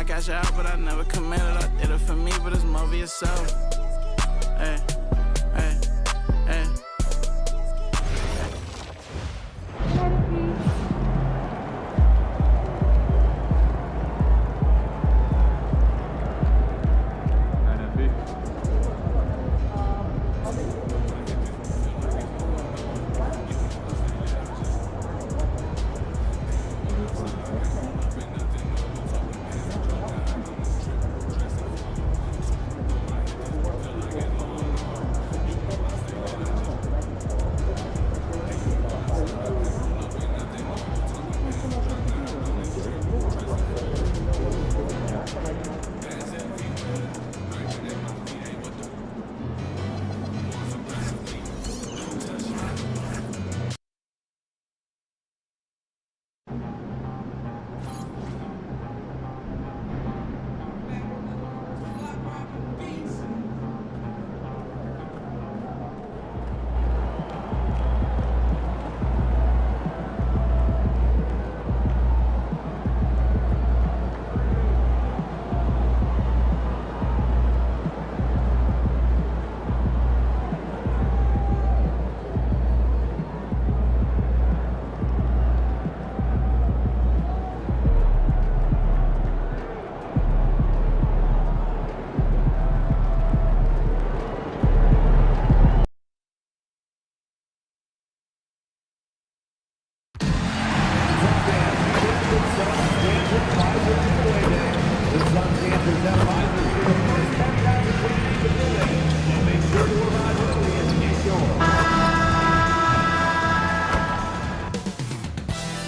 I cash out, but I never committed. I did it for me, but it's more for yourself. Hey, hey, hey.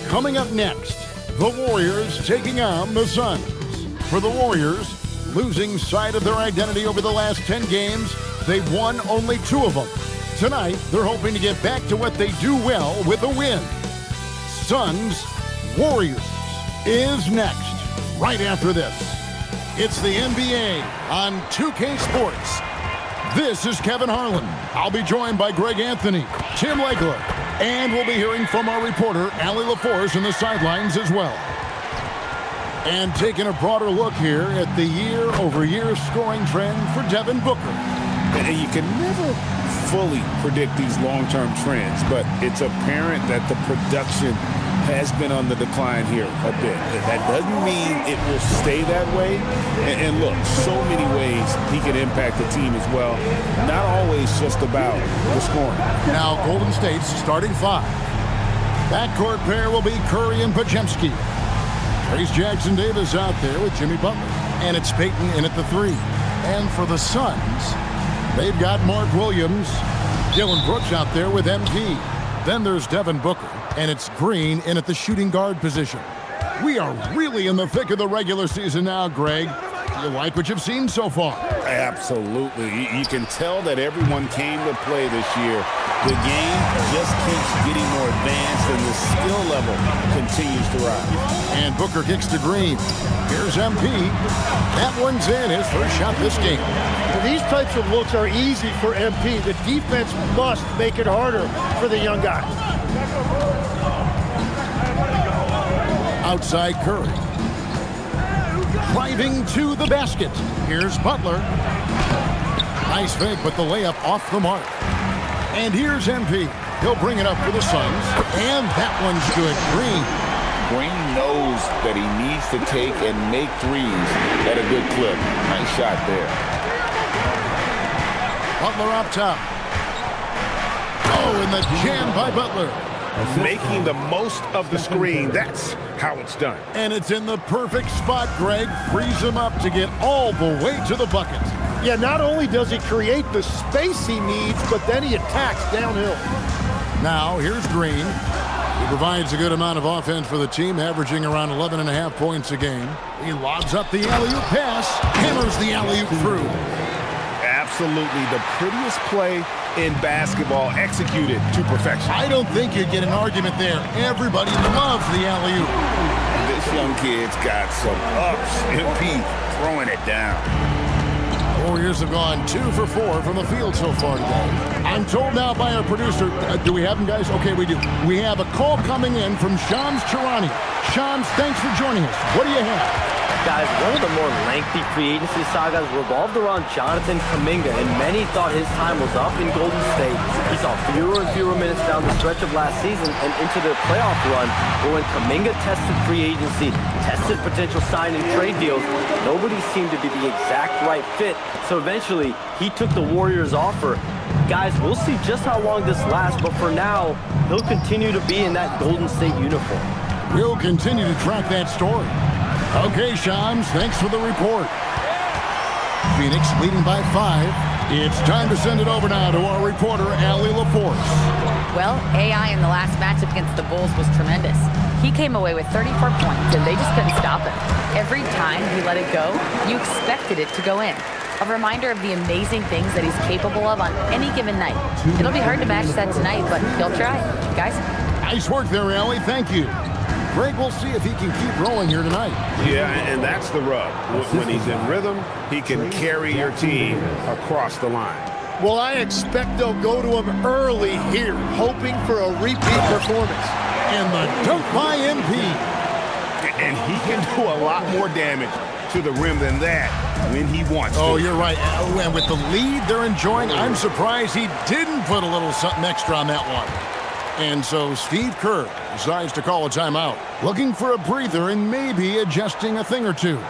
Coming up next, the Warriors taking on the Suns. For the Warriors, losing sight of their identity over the last 10 games, they've won only 2 of them. Tonight, they're hoping to get back to what they do well with a win. Suns Warriors is next, right after this. It's the NBA on 2K Sports. This is Kevin Harlan. I'll be joined by Greg Anthony, Tim Legler, and we'll be hearing from our reporter, Allie LaForce, in the sidelines as well. And taking a broader look here at the year-over-year scoring trend for Devin Booker. And you can never fully predict these long-term trends, but it's apparent that the production has been on the decline here a bit. That doesn't mean it will stay that way. And look, so many ways he can impact the team as well. Not always just about the scoring. Now Golden State's starting 5. Backcourt pair will be Curry and Podziemski. Trace Jackson-Davis out there with Jimmy Butler. And it's Peyton in at the 3. And for the Suns, they've got Mark Williams, Dylan Brooks out there with MP. Then there's Devin Booker, and it's Green in at the shooting guard position. We are really in the thick of the regular season now, Greg. You like what you've seen so far? Absolutely. You can tell that everyone came to play this year. The game just keeps getting more advanced, and the skill level continues to rise. And Booker kicks to Green. Here's MP. That one's in, his first shot this game. Well, these types of looks are easy for MP. The defense must make it harder for the young guy. Outside Curry. Driving to the basket. Here's Butler. Nice fake, but the layup off the mark. And here's MP. He'll bring it up for the Suns. And that one's good. Green knows that he needs to take and make threes at a good clip. Nice shot there. Butler up top. Oh, and the jam by Butler. Making the most of the screen. That's how it's done. And it's in the perfect spot, Greg. Frees him up to get all the way to the bucket. Yeah, not only does he create the space he needs, but then he attacks downhill. Now, here's Green. He provides a good amount of offense for the team, averaging around 11.5 points a game. He lobs up the alley-oop pass, hammers the alley-oop through. Absolutely the prettiest play in basketball, executed to perfection. I don't think you'd get an argument there. Everybody loves the alley-oop. This young kid's got some ups. MP throwing it down. Warriors have gone 2 for 4 from the field so far today. I'm told now by our producer, do we have him, guys? Okay, we do. We have a call coming in from Shams Charani. Shams, thanks for joining us. What do you have? Guys, one of the more lengthy free agency sagas revolved around Jonathan Kuminga, and many thought his time was up in Golden State. He saw fewer and fewer minutes down the stretch of last season and into their playoff run, but when Kuminga tested free agency, tested potential sign and trade deals, nobody seemed to be the exact right fit, so eventually he took the Warriors offer. Guys, we'll see just how long this lasts, but for now, he'll continue to be in that Golden State uniform. We'll continue to track that story. Okay, Shams, thanks for the report. Phoenix leading by 5. It's time to send it over now to our reporter, Allie LaForce. Well, AI in the last matchup against the Bulls was tremendous. He came away with 34 points, and they just couldn't stop him. Every time he let it go, you expected it to go in. A reminder of the amazing things that he's capable of on any given night. It'll be hard to match that tonight, but he'll try. Guys? Nice work there, Allie. Thank you. Greg, we'll see if he can keep rolling here tonight. Yeah, and that's the rub. When he's in rhythm, he can carry your team across the line. Well, I expect they'll go to him early here, hoping for a repeat performance. And the dunk by MP. And he can do a lot more damage to the rim than that when he wants to. Oh, you're right. And with the lead they're enjoying, I'm surprised he didn't put a little something extra on that one. And so Steve Kerr decides to call a timeout, looking for a breather and maybe adjusting a thing or two.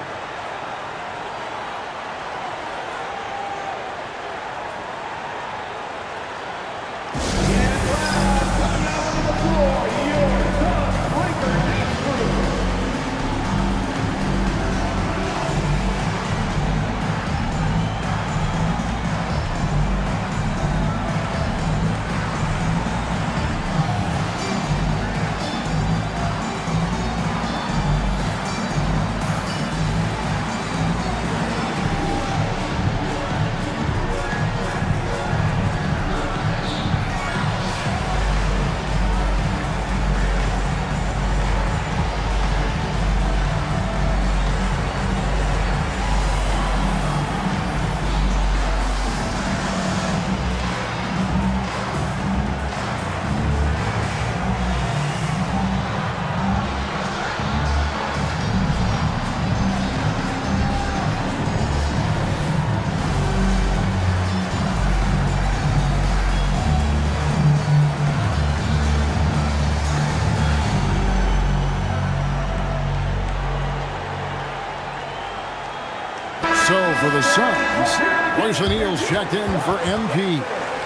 So for the Suns, Royce O'Neal's checked in for MP.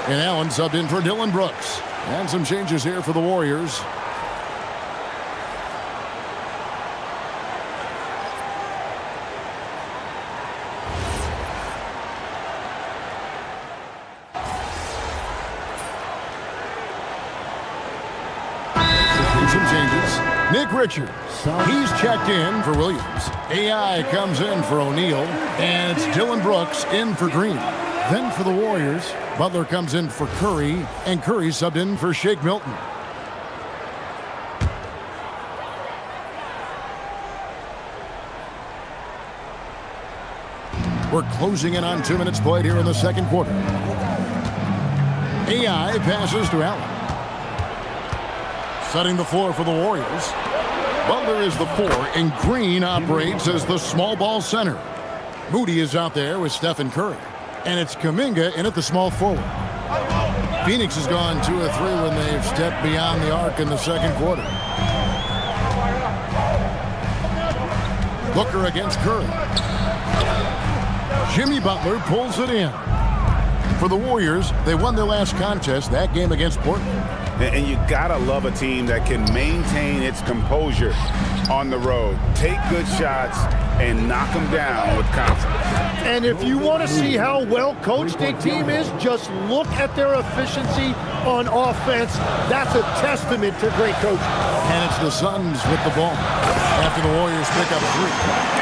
And Allen subbed in for Dylan Brooks. And some changes here for the Warriors. Some changes. Nick Richards, he's checked in for Williams. AI comes in for O'Neal, and it's Dylan Brooks in for Green. Then for the Warriors, Butler comes in for Curry, and Curry subbed in for Shake Milton. We're closing in on 2 minutes played here in the second quarter. AI passes to Allen. Setting the floor for the Warriors. Butler is the 4, and Green operates as the small ball center. Moody is out there with Stephen Curry. And it's Kuminga in at the small forward. Phoenix has gone 2 of 3 when they've stepped beyond the arc in the second quarter. Booker against Curry. Jimmy Butler pulls it in. For the Warriors, they won their last contest, that game against Portland. And you gotta love a team that can maintain its composure on the road. Take good shots and knock them down with confidence. And if you want to see how well coached a team is, just look at their efficiency on offense. That's a testament to great coaching. And it's the Suns with the ball after the Warriors pick up 3.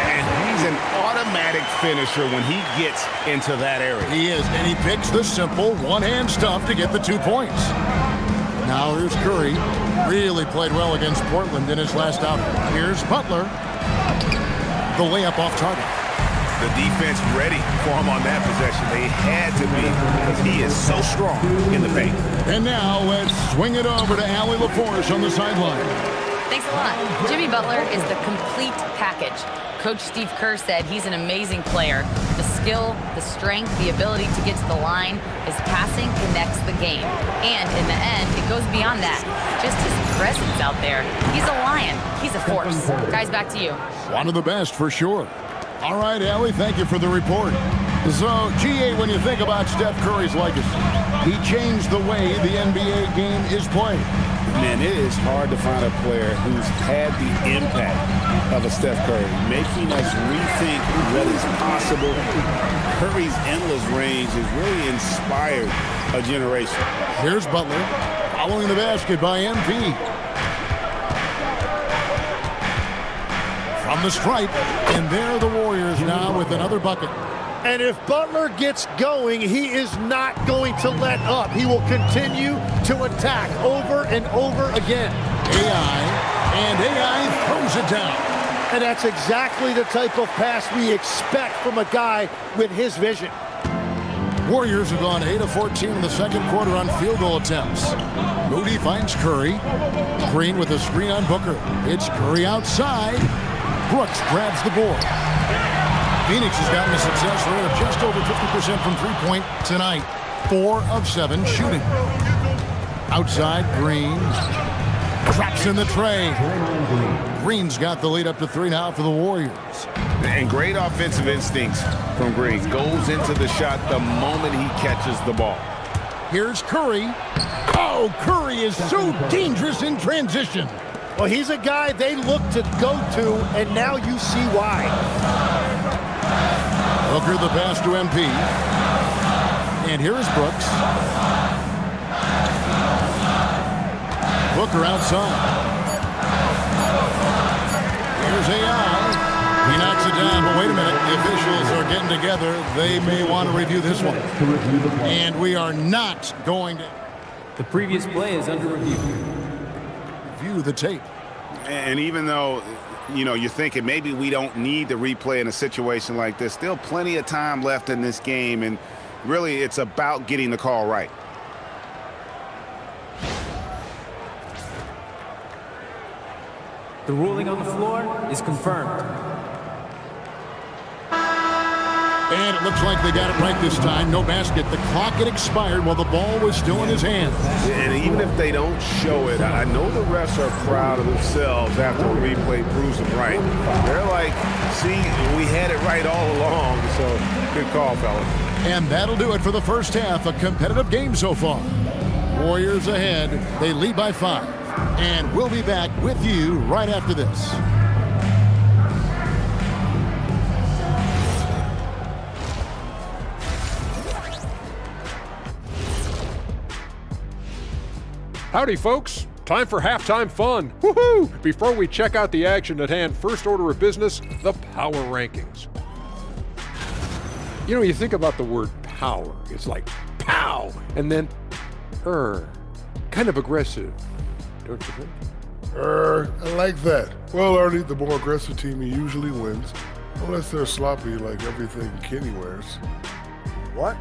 And he's an automatic finisher when he gets into that area. He is, and he picks the simple one-hand stuff to get the 2 points. Now here's Curry. Really played well against Portland in his last outing. Here's Butler. The layup off target. The defense ready for him on that possession. They had to be because he is so strong in the paint. And now let's swing it over to Allie LaForce on the sideline. Thanks a lot. Jimmy Butler is the complete package. Coach Steve Kerr said he's an amazing player. The skill, the strength, the ability to get to the line, his passing connects the game. And in the end, it goes beyond that. Just his presence out there. He's a lion. He's a force. Guys, back to you. One of the best for sure. All right, Allie, thank you for the report. So, GA, when you think about Steph Curry's legacy, he changed the way the NBA game is played. Man, it is hard to find a player who's had the impact of a Steph Curry, making us rethink what is possible. Curry's endless range has really inspired a generation. Here's Butler, following the basket by MP. From the stripe, and there are the Warriors now with another bucket. And if Butler gets going, he is not going to let up. He will continue to attack over and over again. AI throws it down. And that's exactly the type of pass we expect from a guy with his vision. Warriors have gone 8 of 14 in the second quarter on field goal attempts. Moody finds Curry. Green with a screen on Booker. It's Curry outside. Brooks grabs the board. Phoenix has gotten a success rate of just over 50% from three-point tonight. 4 of 7 shooting. Outside, Green. Traps in the tray. Green's got the lead up to 3 now for the Warriors. And great offensive instincts from Green. Goes into the shot the moment he catches the ball. Here's Curry. Oh, Curry is so dangerous in transition. Well, he's a guy they look to go to, and now you see why. Booker the pass to MP. And here's Brooks. Booker outside. Here's AI. He knocks it down, but wait a minute. The officials are getting together. They may want to review this one. And we are not going to... The previous play is under review. View the tape. And even though, you know, you're thinking maybe we don't need to replay in a situation like this, still plenty of time left in this game, and really it's about getting the call right. The ruling on the floor is confirmed. And it looks like they got it right this time. No basket. The clock had expired while the ball was still in his hands. And even if they don't show it, I know the refs are proud of themselves after a replay proves them right. They're like, see, we had it right all along. So good call, fellas. And that'll do it for the first half. A competitive game so far. Warriors ahead. They lead by 5. And we'll be back with you right after this. Howdy, folks. Time for halftime fun. Woohoo! Before we check out the action at hand, first order of business, the power rankings. You know, you think about the word power. It's like pow, and then kind of aggressive, don't you think? I like that. Well, Artie, the more aggressive team usually wins, unless they're sloppy like everything Kenny wears. What?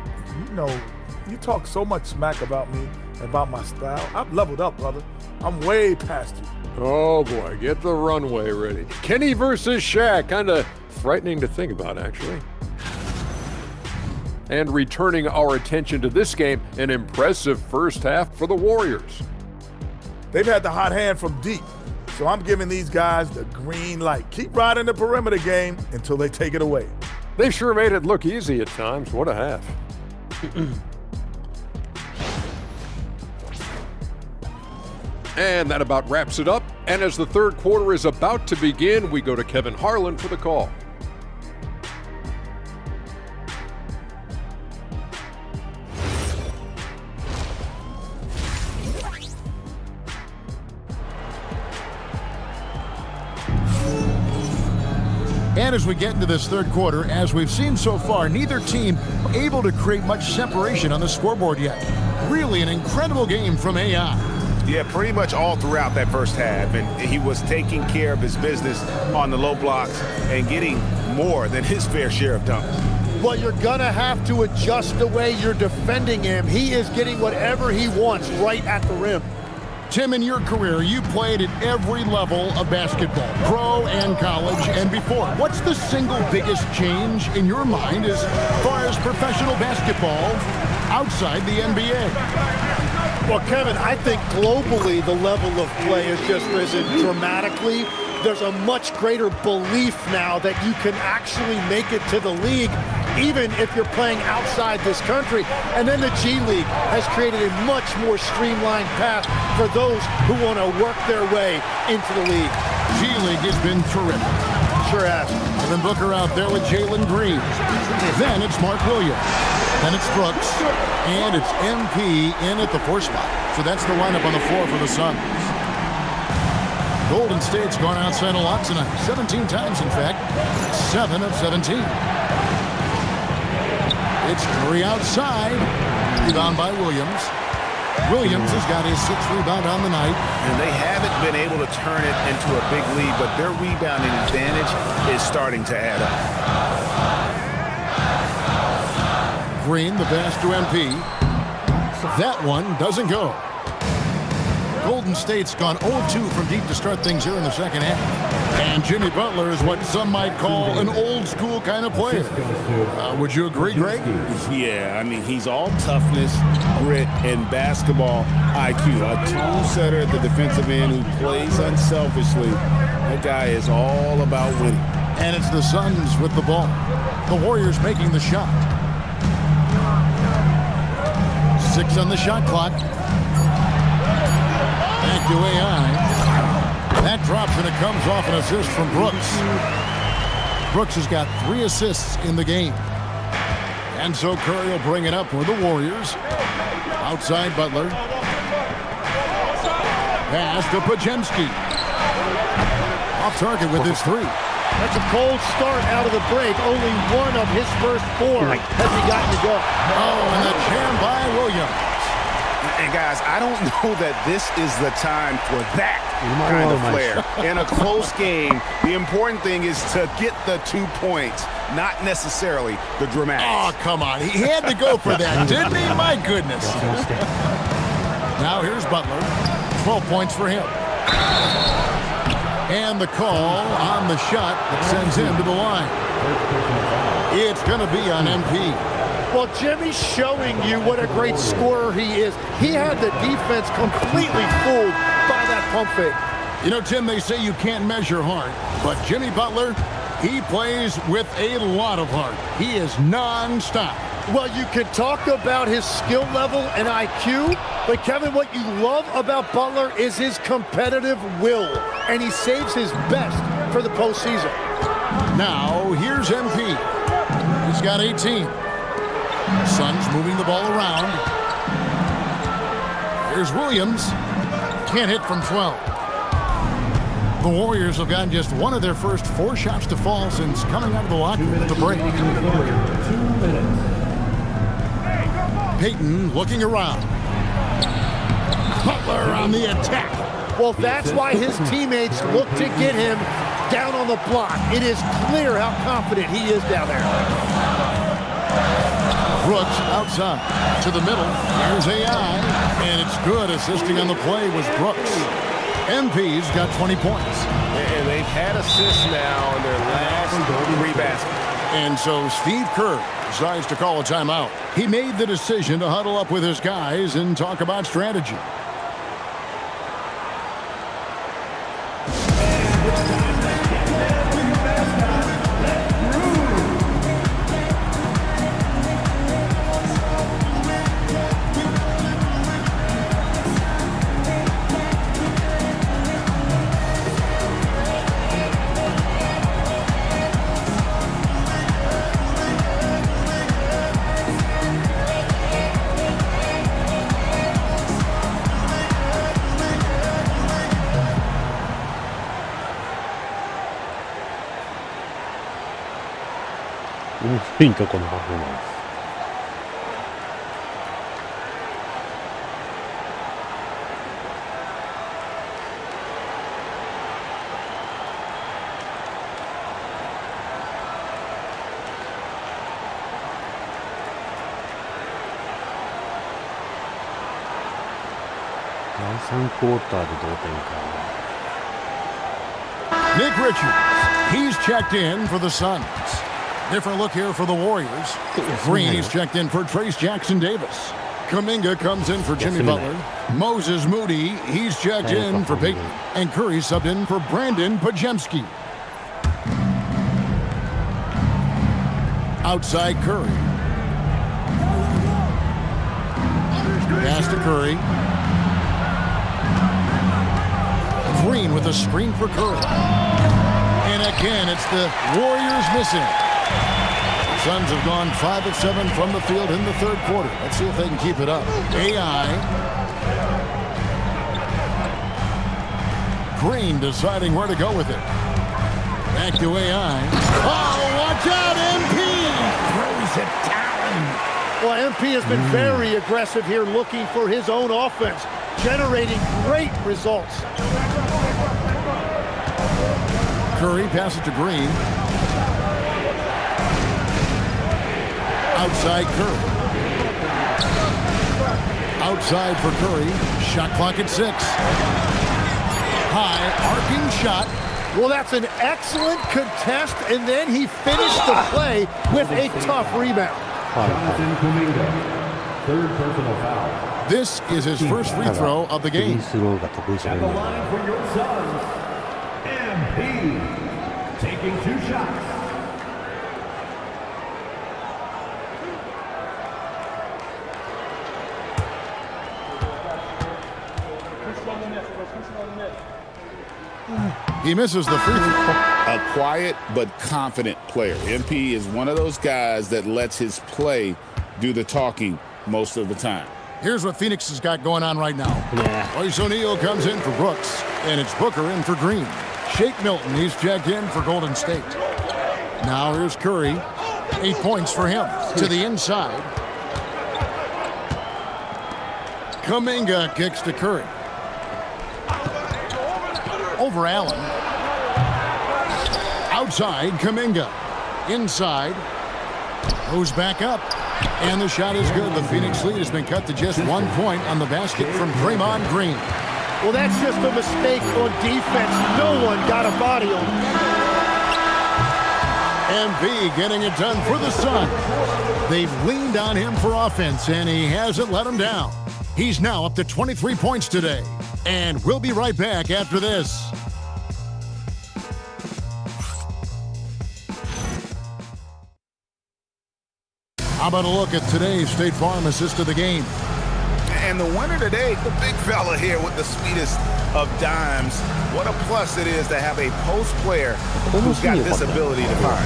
You know, you talk so much smack about me and about my style. I've leveled up, brother. I'm way past you. Oh boy, get the runway ready. Kenny versus Shaq, kind of frightening to think about, actually. And returning our attention to this game, an impressive first half for the Warriors. They've had the hot hand from deep, so I'm giving these guys the green light. Keep riding the perimeter game until they take it away. They sure made it look easy at times. What a half. And that about wraps it up. And as the third quarter is about to begin, we go to Kevin Harlan for the call. And as we get into this third quarter, as we've seen so far, neither team able to create much separation on the scoreboard yet. Really an incredible game from AI. Yeah, pretty much all throughout that first half, and he was taking care of his business on the low blocks and getting more than his fair share of dunks. Well, you're gonna have to adjust the way you're defending him. He is getting whatever he wants right at the rim. Tim, in your career, you played at every level of basketball, pro and college and before. What's the single biggest change in your mind as far as professional basketball outside the NBA? Well, Kevin, I think globally the level of play has just risen dramatically. There's a much greater belief now that you can actually make it to the league, even if you're playing outside this country. And then the G League has created a much more streamlined path for those who want to work their way into the league. G League has been terrific. Sure has. Devin Booker out there with Jalen Green. Then it's Mark Williams. Then it's Brooks. And it's MP in at the 4 spot. So that's the lineup on the floor for the Suns. Golden State's gone outside a lot tonight. 17 times, in fact. 7 of 17. It's Curry outside. Rebound by Williams. Williams has got his 6th rebound on the night. And they haven't been able to turn it into a big lead, but their rebounding advantage is starting to add up. Green, the pass to MP. That one doesn't go. Golden State's gone 0-2 from deep to start things here in the second half. And Jimmy Butler is what some might call an old-school kind of player. Would you agree, Greg? Yeah, I mean, he's all toughness, grit, and basketball IQ. A tool setter at the defensive end who plays unselfishly. That guy is all about winning. And it's the Suns with the ball. The Warriors making the shot. 6 on the shot clock. Back to AI. That drops and it comes off an assist from Brooks. Brooks has got 3 assists in the game. And so Curry will bring it up for the Warriors. Outside Butler. Pass to Podziemski. Off target with his 3. That's a cold start out of the break. Only 1 of his first 4 has he gotten to go. Oh, and the jam by Williams. And guys, I don't know that this is the time for that kind of flair. In a close game, the important thing is to get the 2 points, not necessarily the dramatics. Oh, come on. He had to go for that, didn't he? My goodness. Now here's Butler. 12 points for him. And the call on the shot that sends him to the line. It's going to be on MP. Well, Jimmy's showing you what a great scorer he is. He had the defense completely fooled by that pump fake. You know, Tim, they say you can't measure heart, but Jimmy Butler, he plays with a lot of heart. He is non-stop. Well, you can talk about his skill level and IQ, but Kevin, what you love about Butler is his competitive will, and he saves his best for the postseason. Now, here's MP. He's got 18. Suns moving the ball around. Here's Williams. Can't hit from 12. The Warriors have gotten just 1 of their first 4 shots to fall since coming out of the locker room at the break. 2 minutes. Payton looking around. Butler on the attack. Well, that's why his teammates look to get him down on the block. It is clear how confident he is down there. Brooks outside to the middle. Here's AI, and it's good. Assisting on the play was Brooks. MP's got 20 points. And they've had assists now in their last 3 baskets. And so Steve Kerr decides to call a timeout. He made the decision to huddle up with his guys and talk about strategy.いいかこのパフォーマンス。3クォーターで同点か。 Nick Richards, he's checked in for the Suns. Different look here for the Warriors. Green, he's checked in for Trace Jackson-Davis. Kuminga comes in for Jimmy Butler. Moses Moody, he's checked in for Peyton. And Curry subbed in for Brandon Pajemski. Outside Curry. Pass to Curry. Green with a screen for Curry. And again, it's the Warriors missing. Suns have gone 5 of 7 from the field in the third quarter. Let's see if they can keep it up. AI. Green deciding where to go with it. Back to AI. Oh, watch out, MP! Throws it down. Well, MP has been very aggressive here, looking for his own offense, generating great results. Curry passes to Green. Outside Curry. Outside for Curry. Shot clock at 6. High, arcing shot. Well, that's an excellent contest, and then he finished the play with a tough rebound. Third personal foul. This is his first free throw of the フリ game. ースローが得意じゃないんだよ。 for your Suns, MP, taking 2 shots. He misses the free throw. A quiet but confident player. MP is one of those guys that lets his play do the talking most of the time. Here's what Phoenix has got going on right now. Yeah. Royce O'Neal comes in for Brooks, and it's Booker in for Green. Shake Milton, he's checked in for Golden State. Now here's Curry. 8 points for him. To the inside. Kuminga kicks to Curry. Over Allen. Outside, Kuminga. Inside. Goes back up. And the shot is good. The Phoenix lead has been cut to just 1 point on the basket from Draymond Green. Well, that's just a mistake on defense. No one got a body on him. MB getting it done for the Suns. They've leaned on him for offense, and he hasn't let them down. He's now up to 23 points today. And we'll be right back after this. How about a look at today's State Farm assist of the game? And the winner today, the big fella here with the sweetest of dimes. What a plus it is to have a post player who's got this ability to find.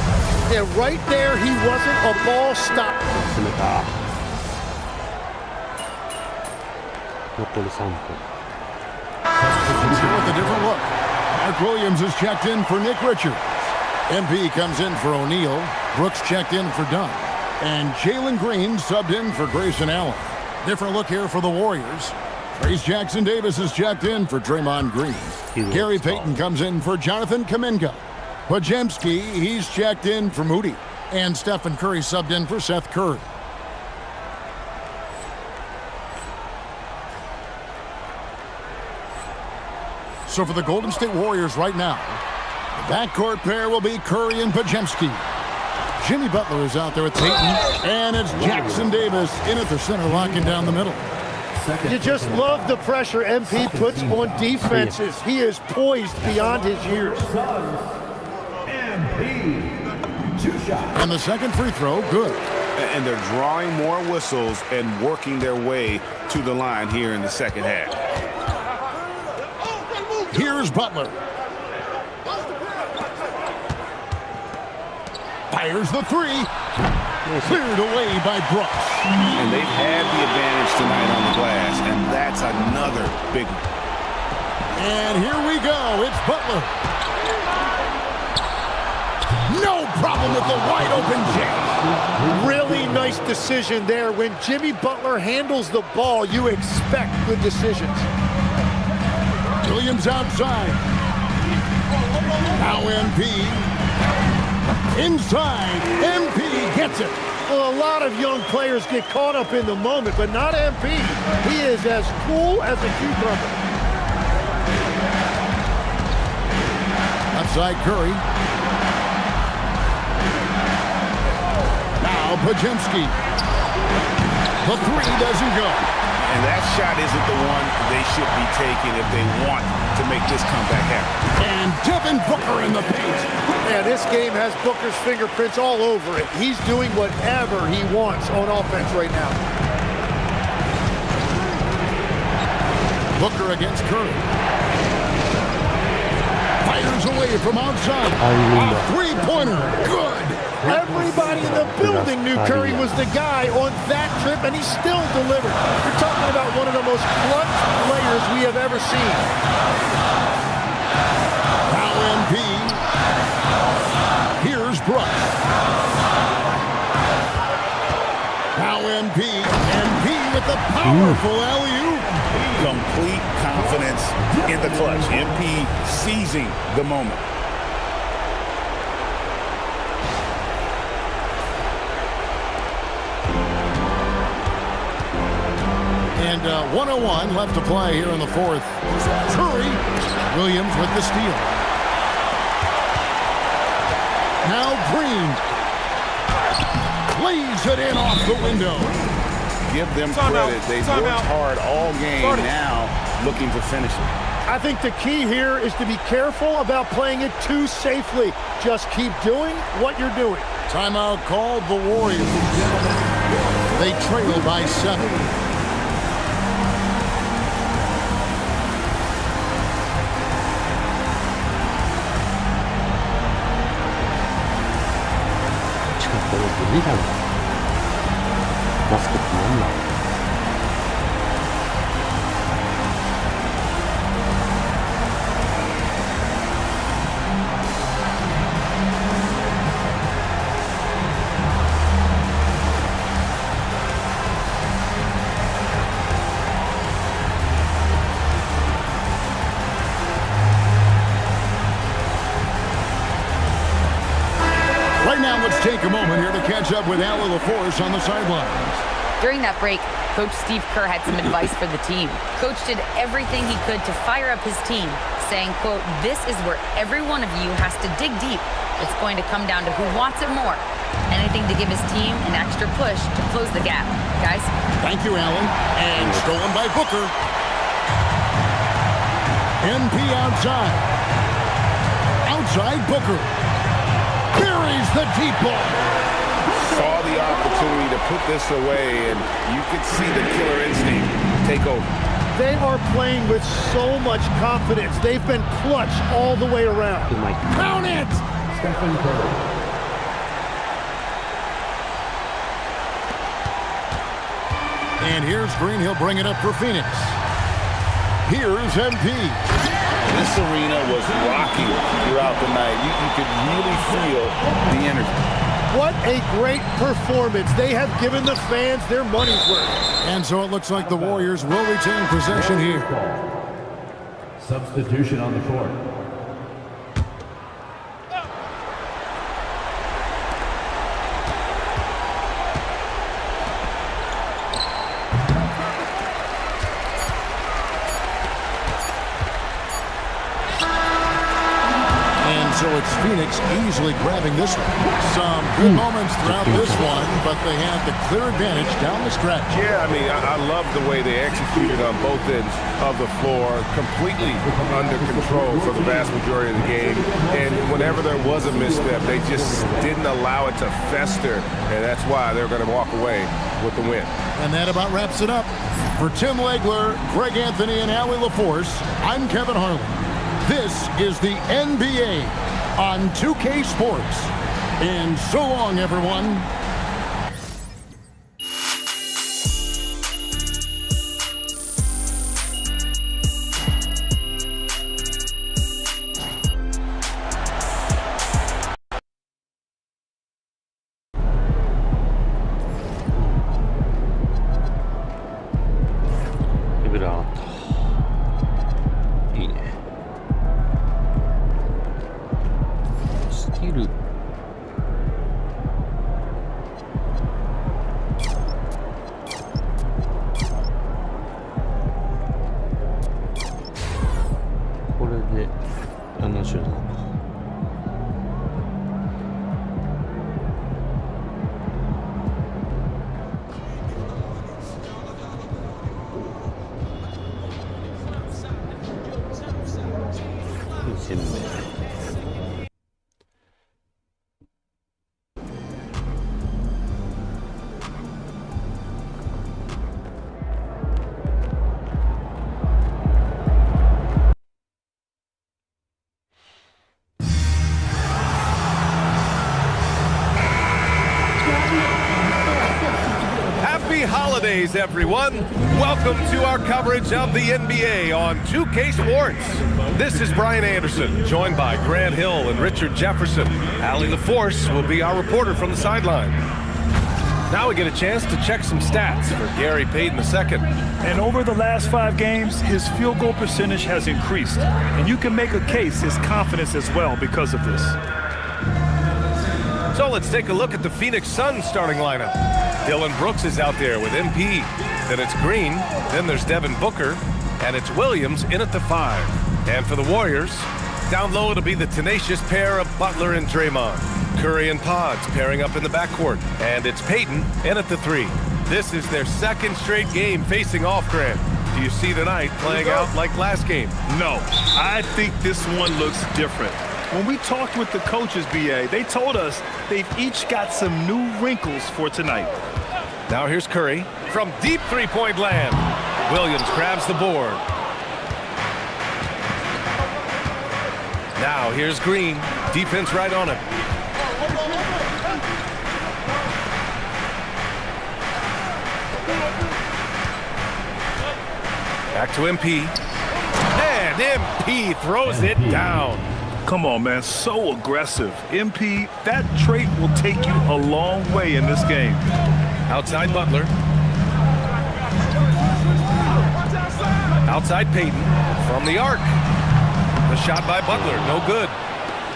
Yeah, right there, he wasn't a ball stopper. 詰めた。残り3分。 Let's go with a different look. Mark Williams is checked in for Nick Richards. MP comes in for O'Neal. Brooks checked in for Dunn. And Jalen Green subbed in for Grayson Allen. Different look here for the Warriors. Trace Jackson-Davis is checked in for Draymond Green. Gary Payton comes in for Jonathan Kuminga. Pajemski, he's checked in for Moody. And Stephen Curry subbed in for Seth Curry. So for the Golden State Warriors right now, the backcourt pair will be Curry and Pajemski. Jimmy Butler is out there with Payton, and it's Jackson-Davis in at the center, locking down the middle. You just love the pressure MP puts on defenses. He is poised beyond his years. MP, 2 shots. And the second free throw, good. And they're drawing more whistles and working their way to the line here in the second half. Here's Butler. Fires the three. Cleared away by Brooks. And they've had the advantage tonight on the glass, and that's another big one. And here we go. It's Butler. No problem with the wide open jam. Really nice decision there. When Jimmy Butler handles the ball, you expect good decisions. Williams outside. Now MP. Inside. MP gets it. Well, a lot of young players get caught up in the moment, but not MP. He is as cool as a cucumber. Outside Curry. Now Pajemski. The three doesn't go. And that shot isn't the one they should be taking if they want to make this comeback happen. And Devin Booker in the paint. Yeah, this game has Booker's fingerprints all over it. He's doing whatever he wants on offense right now. Booker against Curry. Fires away from outside. A three-pointer. Good. Everybody in the building knew Curry was the guy on that trip, and he still delivered. You're talking about one of the most clutch players we have ever seen. Now MP. Here's Brooks. Now MP. MP with the powerful alley-oop. Complete confidence in the clutch. MP seizing the moment. And 101 left to play here in the fourth. Curry. Williams with the steal. Now Green. Lays it in off the window. Give them credit. They've worked hard all game. Now looking to finish it. I think the key here is to be careful about playing it too safely. Just keep doing what you're doing. Timeout called the Warriors. They trail by 7. Right now, let's take a moment here to catch up with Allie LaForce on the sidelines. During that break, Coach Steve Kerr had some advice for the team. Coach did everything he could to fire up his team, saying, quote, "This is where every one of you has to dig deep. It's going to come down to who wants it more. Anything to give his team an extra push to close the gap." Guys? Thank you, Allen. And stolen by Booker. MP outside. Outside Booker. Buries the deep ball. Saw the opportunity to put this away, and you could see the killer instinct take over. They are playing with so much confidence. They've been clutch all the way around. Count it! Stephen Curry. And here's Green. He'll bring it up for Phoenix. Here's MP. This arena was rocking throughout the night. You could really feel the energy. What a great performance. They have given the fans their money's worth. And so it looks like the Warriors will retain possession here. Substitution on the court. So it's Phoenix easily grabbing this one. Some good moments throughout this one, but they had the clear advantage down the stretch. Yeah, I mean, I love the way they executed on both ends of the floor, completely under control for the vast majority of the game. And whenever there was a misstep, they just didn't allow it to fester, and that's why they're going to walk away with the win. And that about wraps it up. For Tim Legler, Greg Anthony, and Allie LaForce, I'm Kevin Harlan. This is the NBA on 2K Sports. And so long, everyone. Happy holidays, everyone. Welcome to our coverage of the NBA on 2K Sports. This is Brian Anderson, joined by Grant Hill and Richard Jefferson. Allie LaForce will be our reporter from the sideline. Now we get a chance to check some stats for Gary Payton II. And over the last 5 games, his field goal percentage has increased. And you can make a case his confidence as well because of this. So let's take a look at the Phoenix Suns starting lineup. Dylan Brooks is out there with MP. Then it's Green. Then there's Devin Booker. And it's Williams in at the 5. And for the Warriors, down low it'll be the tenacious pair of Butler and Draymond. Curry and Pods pairing up in the backcourt. And it's Payton in at the 3. This is their second straight game facing off, Grant. Do you see tonight playing out like last game? No, I think this one looks different. When we talked with the coaches, BA, they told us they've each got some new wrinkles for tonight. Now here's Curry from deep three-point land. Williams grabs the board. Now here's Green. Defense right on him. Back to MP. And MP throws it down. Come on, man, so aggressive. MP, that trait will take you a long way in this game. Outside Butler. Outside Payton from the arc. The shot by Butler, no good.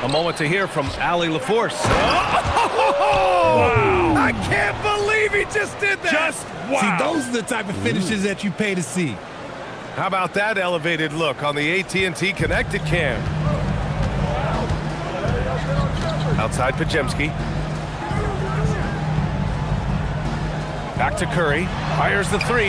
A moment to hear from Allie LaForce. Oh! Wow. I can't believe he just did that. Just wow. See, those are the type of finishes that you pay to see. How about that elevated look on the AT&T connected cam? Outside Pajemski. Back to Curry. Fires the 3.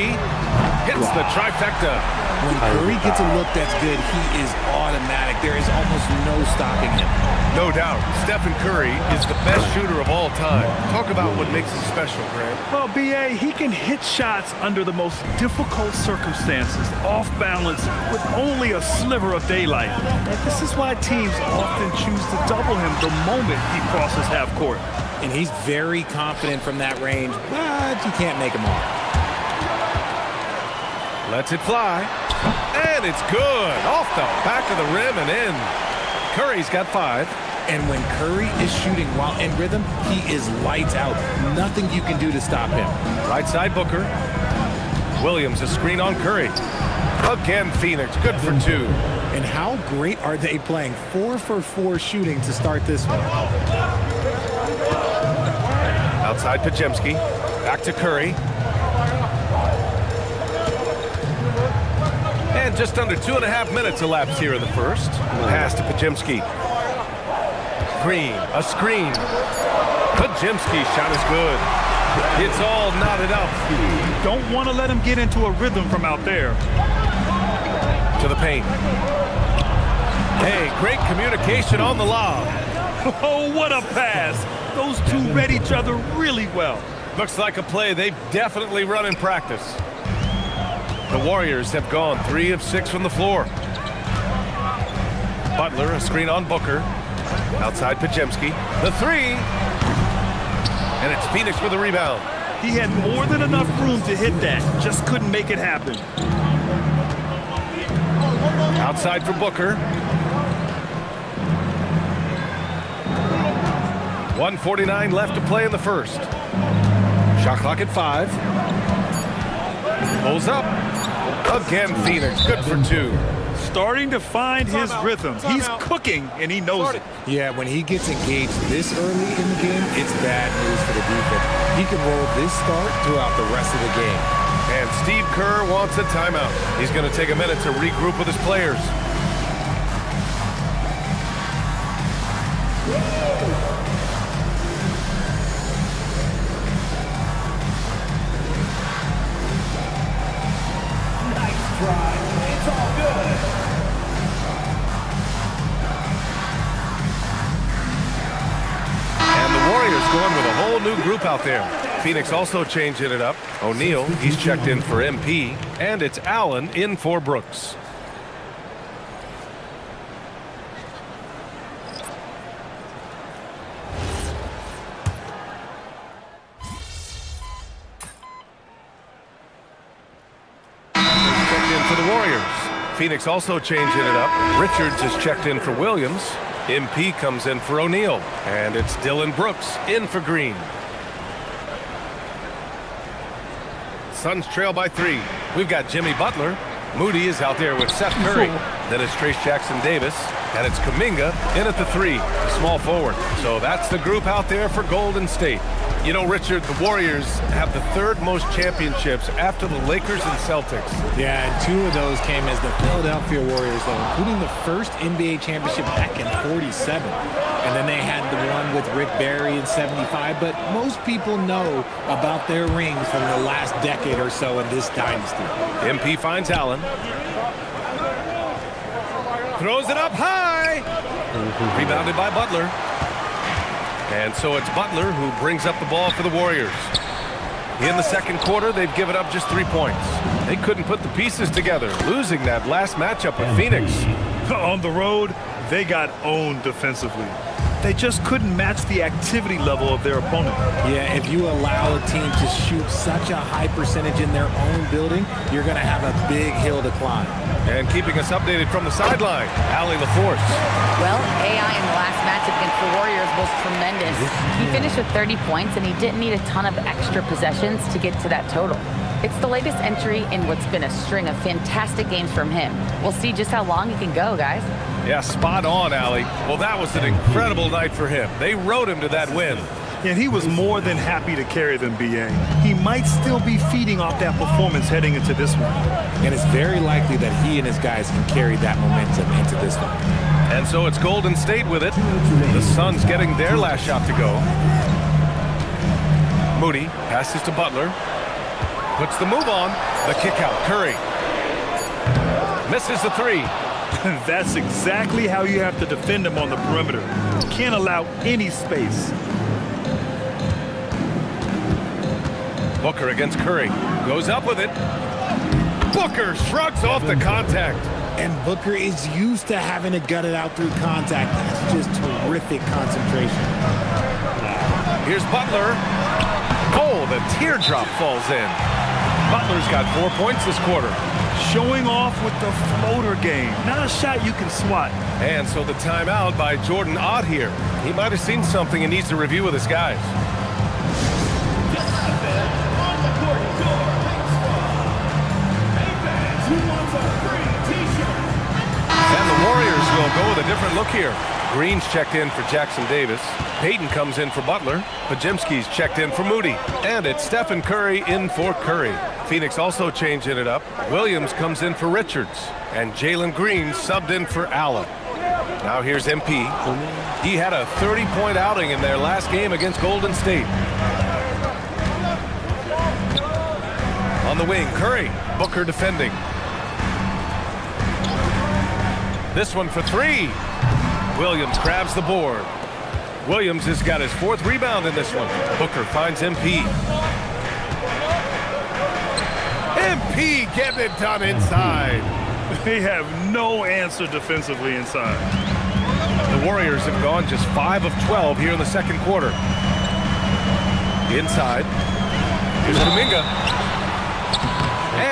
Hits the trifecta. When Curry gets a look that's good, he is automatic. There is almost no stopping him. No doubt. Stephen Curry is the best shooter of all time. Talk about what makes him special, Grant. Well, BA, he can hit shots under the most difficult circumstances, off balance, with only a sliver of daylight. And this is why teams often choose to double him the moment he crosses half court. And he's very confident from that range, but you can't make him off. Lets it fly. And it's good. Off the back of the rim and in. Curry's got 5. And when Curry is shooting while in rhythm, he is lights out. Nothing you can do to stop him. Right side Booker. Williams a screen on Curry. Again, Phoenix, good for 2. And how great are they playing 4 for 4 shooting to start this one? Outside Pajemski. Back to Curry. And just under 2.5 minutes elapsed here in the first. Pass to Pajemski. Green, a screen. Pajemski's shot is good. It's all knotted up. Don't want to let him get into a rhythm from out there. To the paint. Hey, great communication on the lob. Oh, what a pass. Those two read each other really well. Looks like a play they've definitely run in practice. The Warriors have gone 3 of 6 from the floor. Butler, a screen on Booker. Outside Pajemski. The 3. And it's Phoenix with a rebound. He had more than enough room to hit that. Just couldn't make it happen. Outside for Booker. 1:49 left to play in the first. Shot clock at 5. Pulls up. Again, Phoenix, good for 2. Starting to find his rhythm. He's cooking, and he knows it. Yeah, when he gets engaged this early in the game, it's bad news for the defense. He can roll this start throughout the rest of the game. And Steve Kerr wants a timeout. He's going to take a minute to regroup with his players. It's all good. And the Warriors going with a whole new group out there. Phoenix also changing it up. O'Neal, he's checked in for MP. And it's Allen in for Brooks. for the Warriors. Phoenix also changing it up. Richards is checked in for Williams. MP comes in for O'Neal. And it's Dylan Brooks in for Green. Suns trail by 3. We've got Jimmy Butler. Moody is out there with Seth Curry. Then it's Trace Jackson-Davis. And it's Kuminga in at the 3, small forward. So that's the group out there for Golden State. You know, Richard, the Warriors have the 3rd most championships after the Lakers and Celtics. Yeah, and 2 of those came as the Philadelphia Warriors, though, including the first NBA championship back in '47. And then they had the one with Rick Barry in '75. But most people know about their rings from the last decade or so in this dynasty. MP finds Allen. Throws it up high. Rebounded by Butler. And so it's Butler who brings up the ball for the Warriors. In the second quarter, they've given up just 3 points. They couldn't put the pieces together, losing that last matchup with Phoenix. On the road, they got owned defensively. They just couldn't match the activity level of their opponent. Yeah, if you allow a team to shoot such a high percentage in their own building, you're going to have a big hill to climb. And keeping us updated from the sideline, Allie LaForce. Well, AI in the last match against the Warriors was tremendous. He finished with 30 points, and he didn't need a ton of extra possessions to get to that total. It's the latest entry in what's been a string of fantastic games from him. We'll see just how long he can go, guys. Yeah, spot on, Allie. Well, that was an incredible night for him. They rode him to that win. And he was more than happy to carry them, B.A. He might still be feeding off that performance heading into this one. And it's very likely that he and his guys can carry that momentum into this one. And so it's Golden State with it. The Suns getting their last shot to go. Moody passes to Butler. Puts the move on. The kick out. Curry. Misses the 3. That's exactly how you have to defend him on the perimeter. Can't allow any space. Booker against Curry. Goes up with it. Booker shrugs off the contact. And Booker is used to having to gut it out through contact. That's just terrific concentration. Here's Butler. Oh, the teardrop falls in. Butler's got 4 points this quarter. Showing off with the floater game. Not a shot you can swat. And so the timeout by Jordan Ott here. He might have seen something and needs to review with his guys. And the Warriors will go with a different look here. Green's checked in for Jackson-Davis. Payton comes in for Butler. Pajemski's checked in for Moody. And it's Stephen Curry in for Curry. Phoenix also changing it up. Williams comes in for Richards. And Jalen Green subbed in for Allen. Now here's MP. He had a 30-point outing in their last game against Golden State. On the wing, Curry. Booker defending. This one for 3. Williams grabs the board. Williams has got his 4th rebound in this one. Booker finds MP. MP getting it done inside. They have no answer defensively inside. The Warriors have gone just 5 of 12 here in the second quarter. Inside. Here's Kuminga.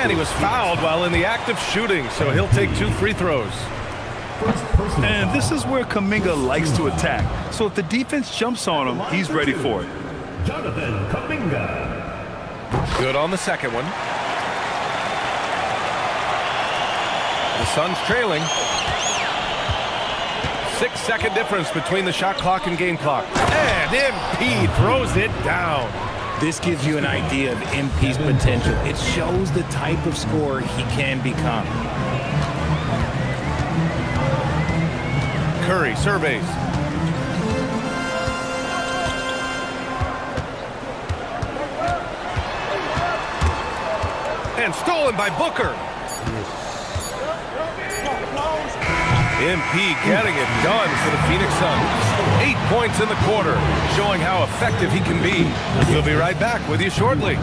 And he was fouled while in the act of shooting, so he'll take 2 free throws. And this is where Kuminga likes to attack. So if the defense jumps on him, he's ready for it. Jonathan Kuminga. Good on the second one. The Suns trailing. 6-second difference between the shot clock and game clock. And MP throws it down. This gives you an idea of MP's potential. It shows the type of scorer he can become. Curry surveys. And stolen by Booker. MP getting it done for the Phoenix Suns. 8 points in the quarter, showing how effective he can be. We'll be right back with you shortly.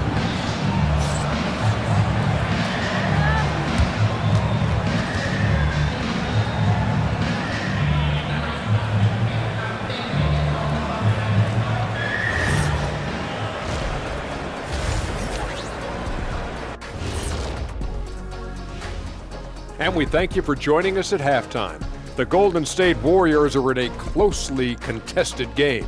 And we thank you for joining us at halftime. The Golden State Warriors are in a closely contested game.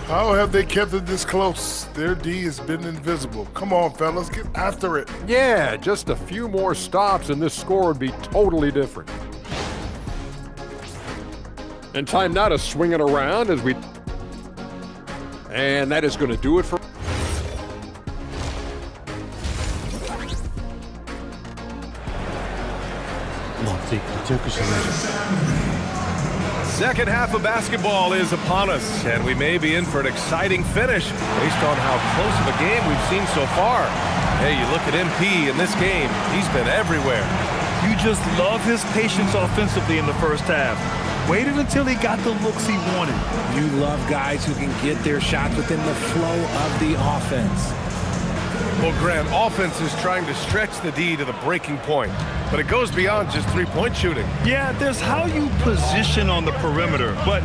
How have they kept it this close? Their D has been invisible. Come on, fellas, get after it. Yeah, just a few more stops and this score would be totally different. And time now to swing it around as we... And that is going to do it for... Second half of basketball is upon us, and we may be in for an exciting finish based on how close of a game we've seen so far. Hey, you look at MP in this game, he's been everywhere. You just love his patience offensively in the first half. Waited until he got the looks he wanted. You love guys who can get their shots within the flow of the offense. Well, Grant, offense is trying to stretch the D to the breaking point, but it goes beyond just three-point shooting. Yeah, there's how you position on the perimeter, but,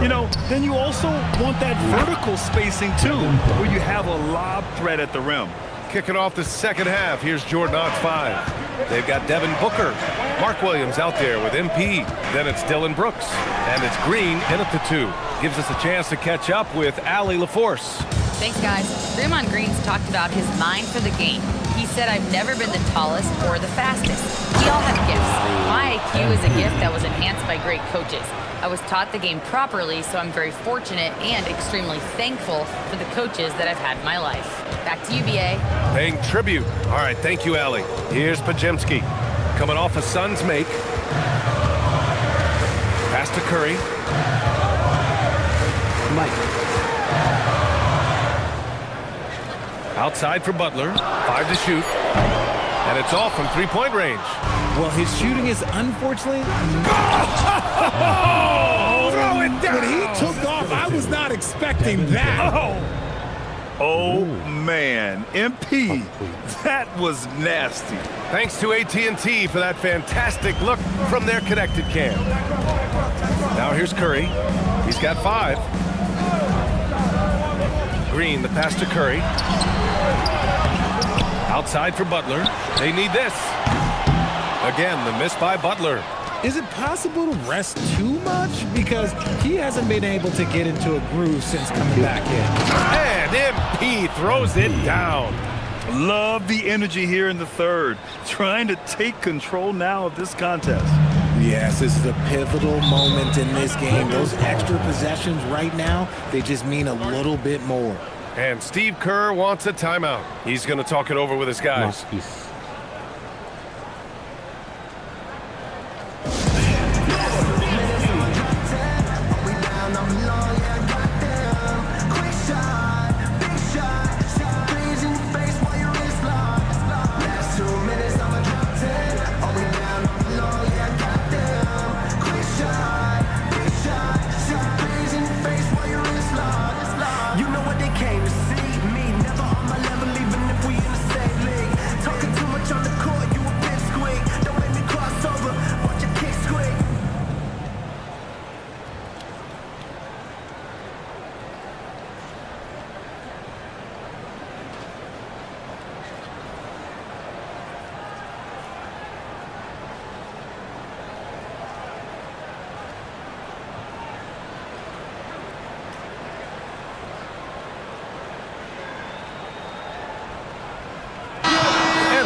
you know, then you also want that vertical spacing, too, where you have a lob threat at the rim. Kicking off the second half, here's Jordan on 5. They've got Devin Booker, Mark Williams out there with MP. Then it's Dylan Brooks, and it's Green in at the 2. Gives us a chance to catch up with Allie LaForce. Thanks, guys. Draymond Green's talked about his mind for the game. He said, I've never been the tallest or the fastest. We all have gifts. My IQ is a gift that was enhanced by great coaches. I was taught the game properly, so I'm very fortunate and extremely thankful for the coaches that I've had in my life. Back to you, BA. Paying tribute. All right, thank you, Allie. Here's Pajemski. Coming off a Suns make. Pass to Curry. Mike. Outside for Butler. 5 to shoot. And it's off from three-point range. Well, his shooting is unfortunately... Throw it down! When he took off, I was not expecting that. Oh, man. MP, that was nasty. Thanks to AT&T for that fantastic look from their connected cam. Now here's Curry. He's got 5. Green, the pass to Curry. Outside for Butler. They need this. Again, the miss by Butler. Is it possible to rest too much? Because he hasn't been able to get into a groove since coming back in. And MP throws it down. Love the energy here in the third. Trying to take control now of this contest. Yes, this is a pivotal moment in this game. Those extra possessions right now, they just mean a little bit more. And Steve Kerr wants a timeout. He's going to talk it over with his guys.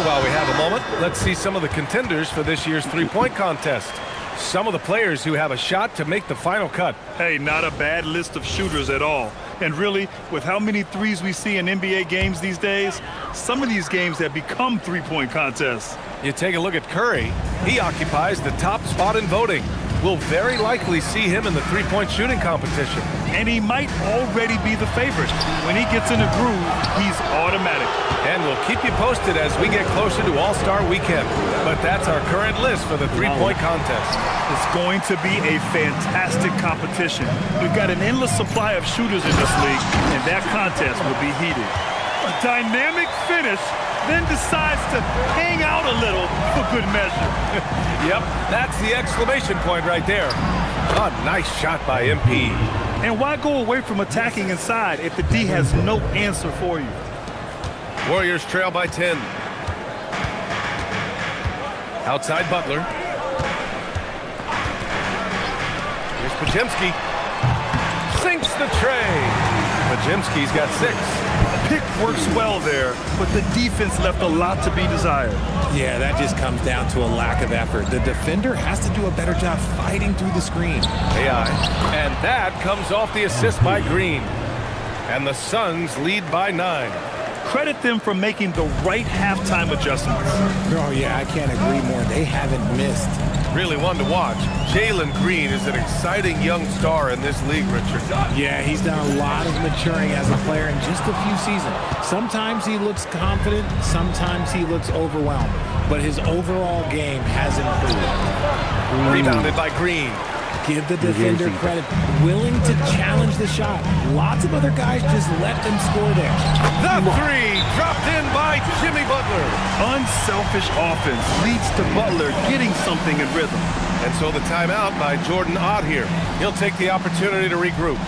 While we have a moment, let's see some of the contenders for this year's three-point contest. Some of the players who have a shot to make the final cut. Hey, not a bad list of shooters at all. And really, with how many threes we see in NBA games these days, some of these games have become three-point contests. You take a look at Curry. He occupies the top spot in voting. We'll very likely see him in the three-point shooting competition. And he might already be the favorite. When he gets in a groove, he's automatic. And we'll keep you posted as we get closer to All-Star Weekend. But that's our current list for the three-point contest. It's going to be a fantastic competition. We've got an endless supply of shooters in this league, and that contest will be heated. A dynamic finish, then decides to hang out a little for good measure. Yep, that's the exclamation point right there. A nice shot by MP. And why go away from attacking inside if the D has no answer for you? Warriors trail by 10. Outside Butler. Here's Podziemski. Sinks the tray. Podziemski's got 6. Pick works well there, but the defense left a lot to be desired. Yeah, that just comes down to a lack of effort. The defender has to do a better job fighting through the screen. AI. And that comes off the assist by Green. And the Suns lead by 9. Credit them for making the right halftime adjustments. Oh, yeah, I can't agree more. They haven't missed. Really one to watch. Jalen Green is an exciting young star in this league, Richard. Yeah, he's done a lot of maturing as a player in just a few seasons. Sometimes he looks confident, sometimes he looks overwhelmed, but his overall game has improved. Rebounded by Green. Give the defender credit, willing to challenge the shot. Lots of other guys just let them score there. The 3 dropped in by Jimmy Butler. Unselfish offense leads to Butler getting something in rhythm. And so the timeout by Jordan Ott here. He'll take the opportunity to regroup.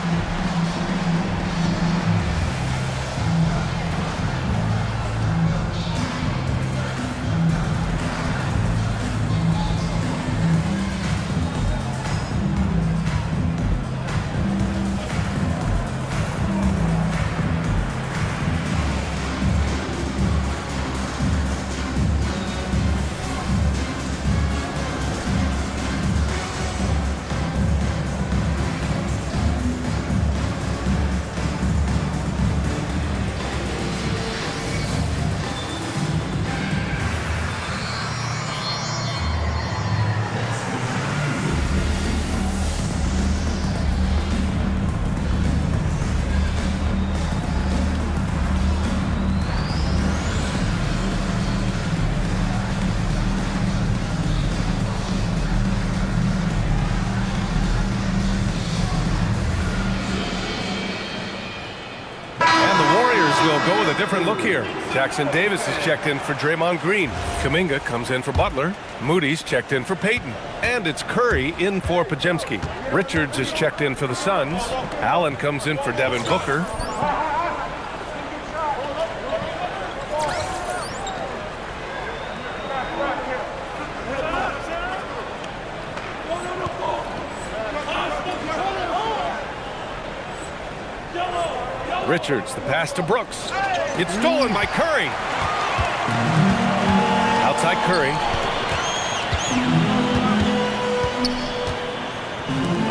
Go with a different look here. Jackson Davis is checked in for Draymond Green. Kuminga comes in for Butler. Moody's checked in for Payton. And it's Curry in for Podziemski. Richards is checked in for the Suns. Allen comes in for Devin Booker. Richards, the pass to Brooks. It's stolen by Curry. Outside Curry.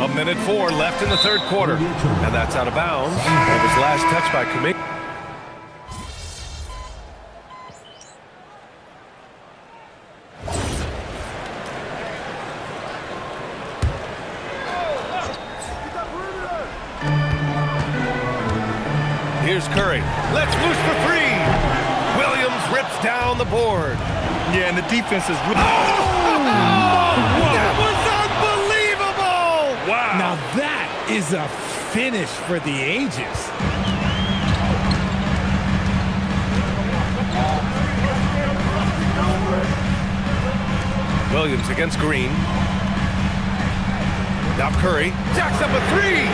A minute 4 left in the third quarter. And that's out of bounds. That was last touch by Kuminga. Here's Curry. Let's loose for 3. Williams rips down the board. Yeah, and the defense is... That was unbelievable! Wow. Now that is a finish for the ages. Williams against Green. Now Curry jacks up a 3.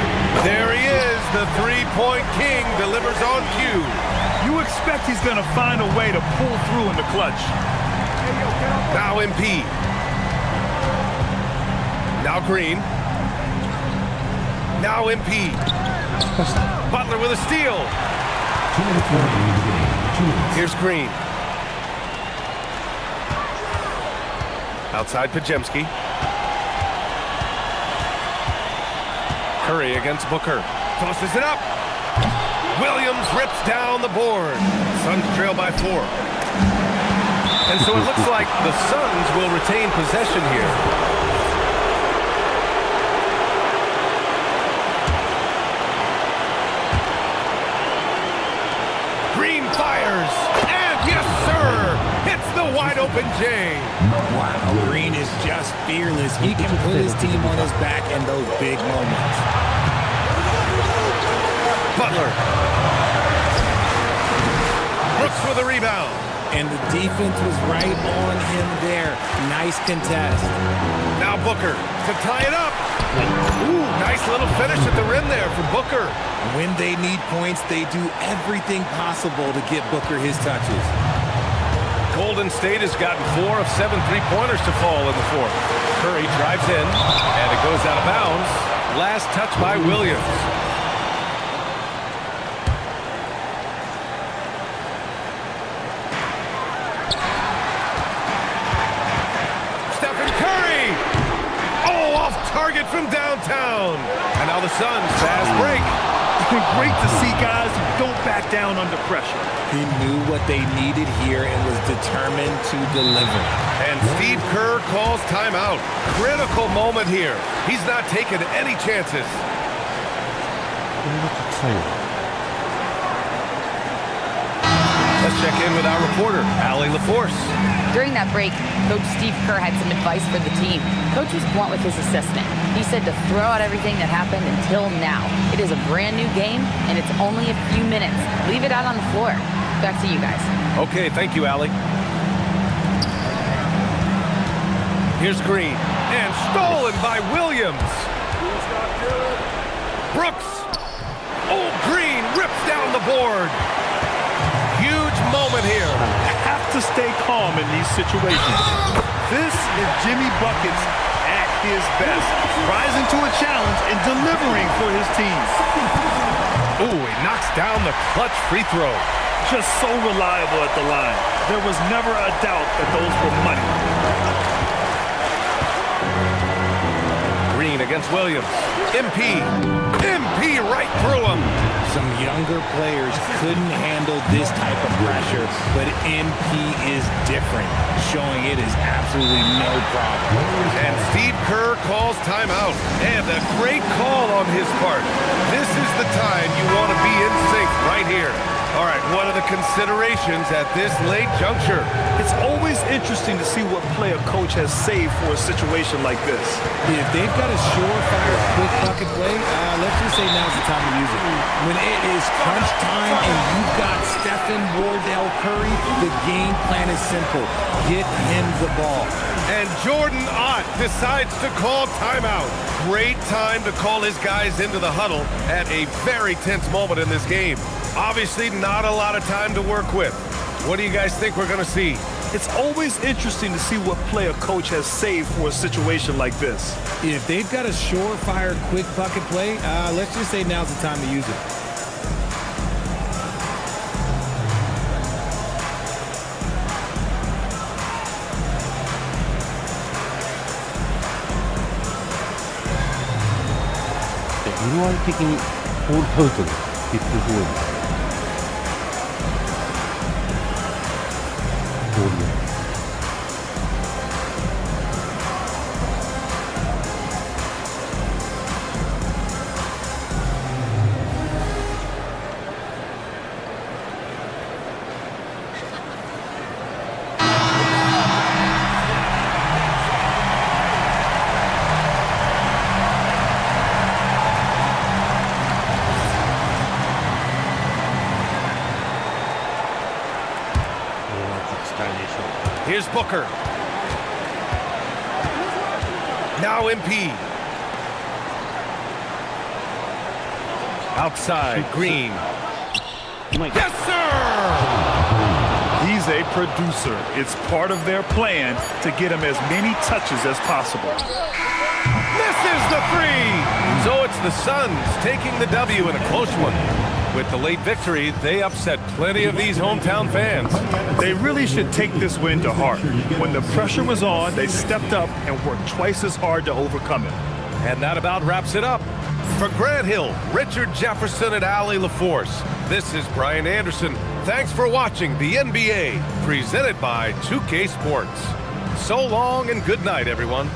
There he is. The three-point king delivers on cue. You expect he's going to find a way to pull through in the clutch. Now MP. Now Green. Now MP. Butler with a steal. Here's Green. Outside Podziemski. Curry against Booker. Tosses it up. Williams rips down the board. Suns trail by 4. And so it looks like the Suns will retain possession here. Green fires. And yes, sir. Hits the wide open J. Wow, Green is just fearless. He can put his team on his back in those big moments. Butler. Brooks with a rebound. And the defense was right on him there. Nice contest. Now Booker to tie it up. Ooh, nice little finish at the rim there for Booker. When they need points, they do everything possible to get Booker his touches. Golden State has gotten 4 of 7 three-pointers to fall in the fourth. Curry drives in, and it goes out of bounds. Last touch by Williams. Target from downtown. And now the Suns fast break. Great to see guys who don't back down under pressure. He knew what they needed here and was determined to deliver. And Steve Kerr calls timeout. Critical moment here. He's not taking any chances. Let's check in with our reporter, Allie LaForce. During that break, Coach Steve Kerr had some advice for the team. Coach was blunt with his assessment. He said to throw out everything that happened until now. It is a brand new game, and it's only a few minutes. Leave it out on the floor. Back to you guys. Okay, thank you, Allie. Here's Green, and stolen by Williams. Brooks. Oh, Green rips down the board. Huge moment here. Have to stay calm in these situations. This is Jimmy Buckets at his best, rising to a challenge and delivering for his team. Ooh, he knocks down the clutch free throw. Just so reliable at the line. There was never a doubt that those were money. Green against Williams. MP right through him. Some younger players couldn't handle this type of pressure, but MP is different, showing it is absolutely no problem. And Steve Kerr calls timeout, and a great call on his part. This is the time you want to be in sync right here. All right, what are the considerations at this late juncture? It's always interesting to see what play a coach has saved for a situation like this. If they've got a surefire quick bucket play, let's just say now's the time to use it. When it is crunch time and you've got Stephen Wardell Curry, the game plan is simple. Get him the ball. And Jordan Ott decides to call timeout. Great time to call his guys into the huddle at a very tense moment in this game. Obviously, not a lot of time to work with. What do you guys think we're going to see? It's always interesting to see what play a coach has saved for a situation like this. If they've got a surefire quick bucket play, let's just say now's the time to use it. Here's Booker. Now MP. Outside, Green. Yes, sir! He's a producer. It's part of their plan to get him as many touches as possible. Misses the three! So it's the Suns taking the W in a close one. With the late victory, they upset plenty of these hometown fans. They really should take this win to heart. When the pressure was on, they stepped up and worked twice as hard to overcome it. And that about wraps it up. For Grant Hill, Richard Jefferson, and Allie LaForce, this is Brian Anderson. Thanks for watching the NBA, presented by 2K Sports. So long and good night, everyone.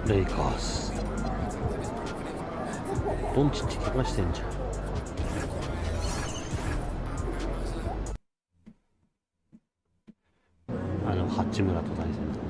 レイカーズドンチッチ怪我してんじゃん八村と対戦だね。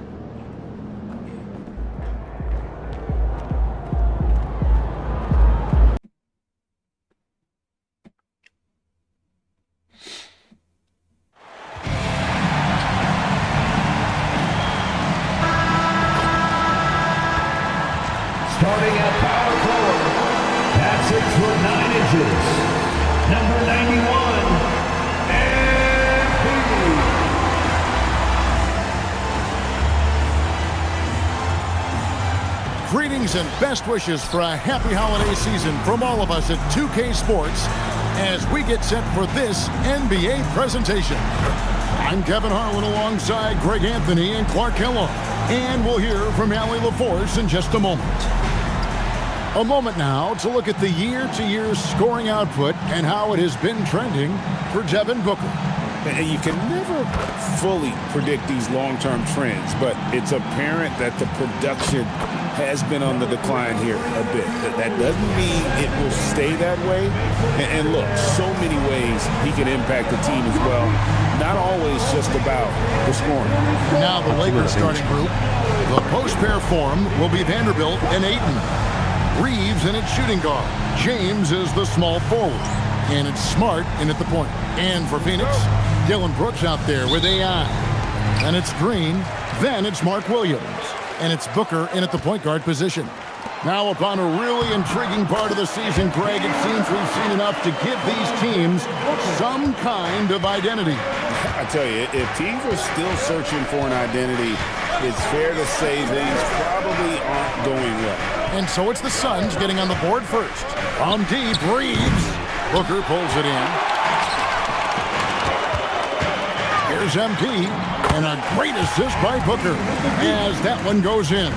Angeles, number 91, Greetings and best wishes for a happy holiday season from all of us at 2K Sports as we get set for this NBA presentation. I'm Kevin Harlan alongside Greg Anthony and Clark Kellogg, and we'll hear from Allie LaForce in just a moment. A moment now to look at the year-to-year scoring output and how it has been trending for Devin Booker. You can never fully predict these long-term trends, but it's apparent that the production has been on the decline here a bit. That doesn't mean it will stay that way. And look, so many ways he can impact the team as well. Not always just about the scoring. Now the Lakers starting group. The post-pair form will be Vanderbilt and Ayton. Reeves in its shooting guard. James is the small forward. And it's Smart in at the point. And for Phoenix, Dylan Brooks out there with AI. And it's Green. Then it's Mark Williams. And it's Booker in at the point guard position. Now upon a really intriguing part of the season, Greg, it seems we've seen enough to give these teams some kind of identity. I tell you, if teams are still searching for an identity, it's fair to say things probably aren't going well. And so it's the Suns getting on the board first. On deep, Reeves. Booker pulls it in. Here's MP, and a great assist by Booker as that one goes in.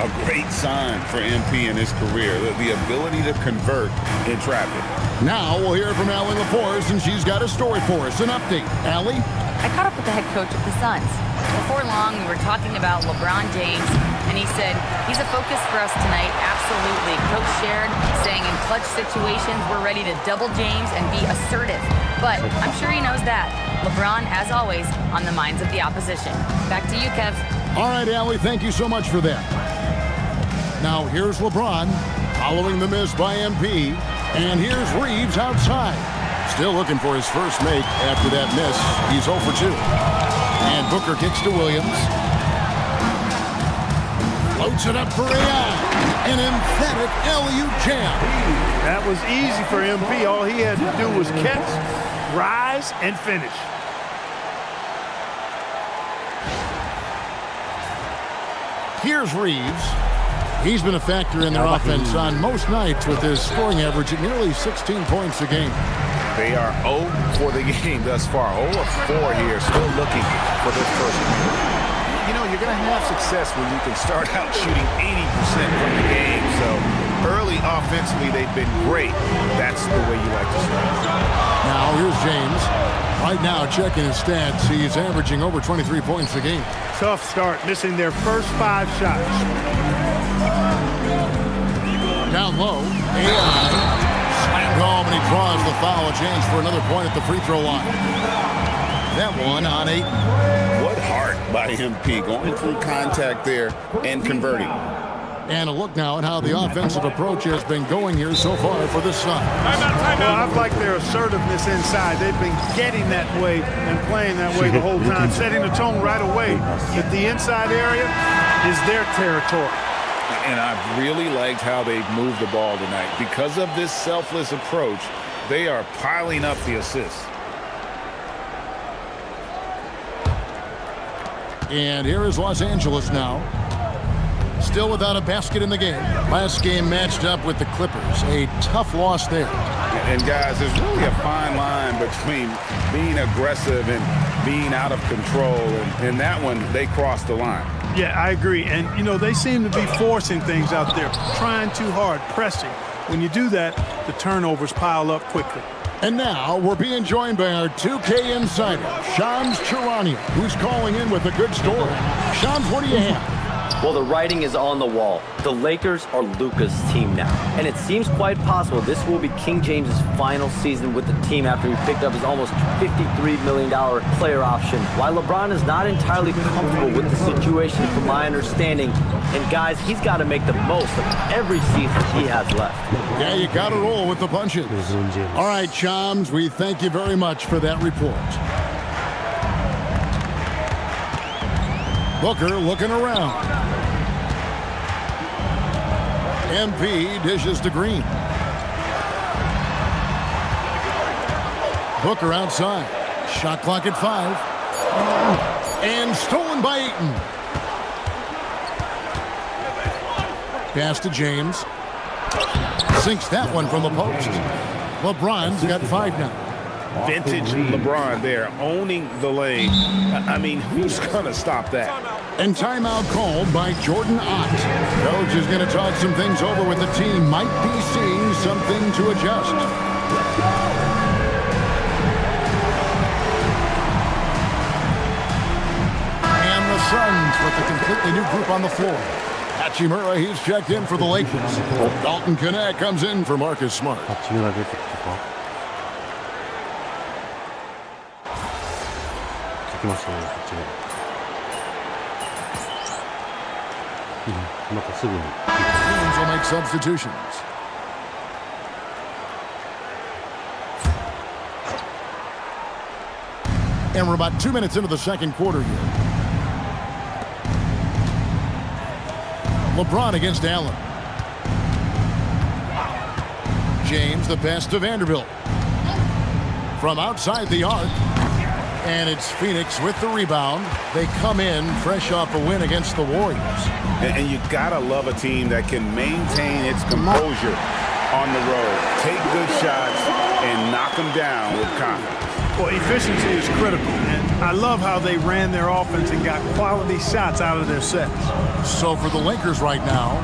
A great sign for MP in his career, the ability to convert in traffic. Now we'll hear from Allie LaForce, and she's got a story for us. An update. Allie? I caught up with the head coach of the Suns. Before long, we were talking about LeBron James, and he said, he's a focus for us tonight, absolutely. Coach shared, saying in clutch situations, we're ready to double James and be assertive. But I'm sure he knows that. LeBron, as always, on the minds of the opposition. Back to you, Kev. All right, Allie, thank you so much for that. Now here's LeBron, following the miss by MP, and here's Reeves outside. Still looking for his first make after that miss. He's 0 for 2. And Booker kicks to Williams. Floats it up for AI. An emphatic LU jam. That was easy for MP. All he had to do was catch, rise, and finish. Here's Reeves. He's been a factor in their offense on most nights with his scoring average at nearly 16 points a game. They are 0 for the game thus far. 0 of 4 here, still looking for this first one. You know, you're going to have success when you can start out shooting 80% from the game. So early offensively, they've been great. That's the way you like to start. Now here's James. Right now, checking his stats, he's averaging over 23 points a game. Tough start, missing their first 5 shots. Down low, AI slammed home, and he draws the foul. A chance for another point at the free throw line. That one on 8. What heart by MP, going through contact there and converting. And a look now at how the offensive approach has been going here so far for the Suns. Well, I've liked their assertiveness inside. They've been getting that way and playing that way the whole time, setting the tone right away that the inside area is their territory. And I've really liked how they've moved the ball tonight. Because of this selfless approach, they are piling up the assists. And here is Los Angeles now. Still without a basket in the game. Last game matched up with the Clippers. A tough loss there. And guys, there's really a fine line between being aggressive and being out of control. And that one, they crossed the line. Yeah, I agree. And, you know, they seem to be forcing things out there, trying too hard, pressing. When you do that, the turnovers pile up quickly. And now we're being joined by our 2K insider, Shams Charania, who's calling in with a good story. Shams, what do you have? Well, the writing is on the wall. The Lakers are Luka's team now. And it seems quite possible this will be King James's final season with the team after he picked up his almost $53 million player option. While LeBron is not entirely comfortable with the situation from my understanding, and guys, he's got to make the most of every season he has left. Yeah, you got to roll with the punches. All right, Shams, we thank you very much for that report. Booker looking around. MP dishes to Green. Booker outside. Shot clock at 5. And stolen by Ayton. Pass to James. Sinks that one from the post. LeBron's got 5 now. Vintage LeBron there, owning the lane. I mean, who's going to stop that? And timeout called by Jordan Ott. Coach is going to talk some things over with the team. Might be seeing something to adjust. And the Suns with a completely new group on the floor. Hachimura, he's checked in for the Lakers. Dalton Connect comes in for Marcus Smart. Teams will make substitutions. And we're about 2 minutes into the second quarter here. LeBron against Allen. James, the pass to Vanderbilt. From outside the arc. And it's Phoenix with the rebound. They come in fresh off a win against the Warriors. And you gotta love a team that can maintain its composure on the road, take good shots, and knock them down with confidence. Well, efficiency is critical, and I love how they ran their offense and got quality shots out of their sets. So for the Lakers right now,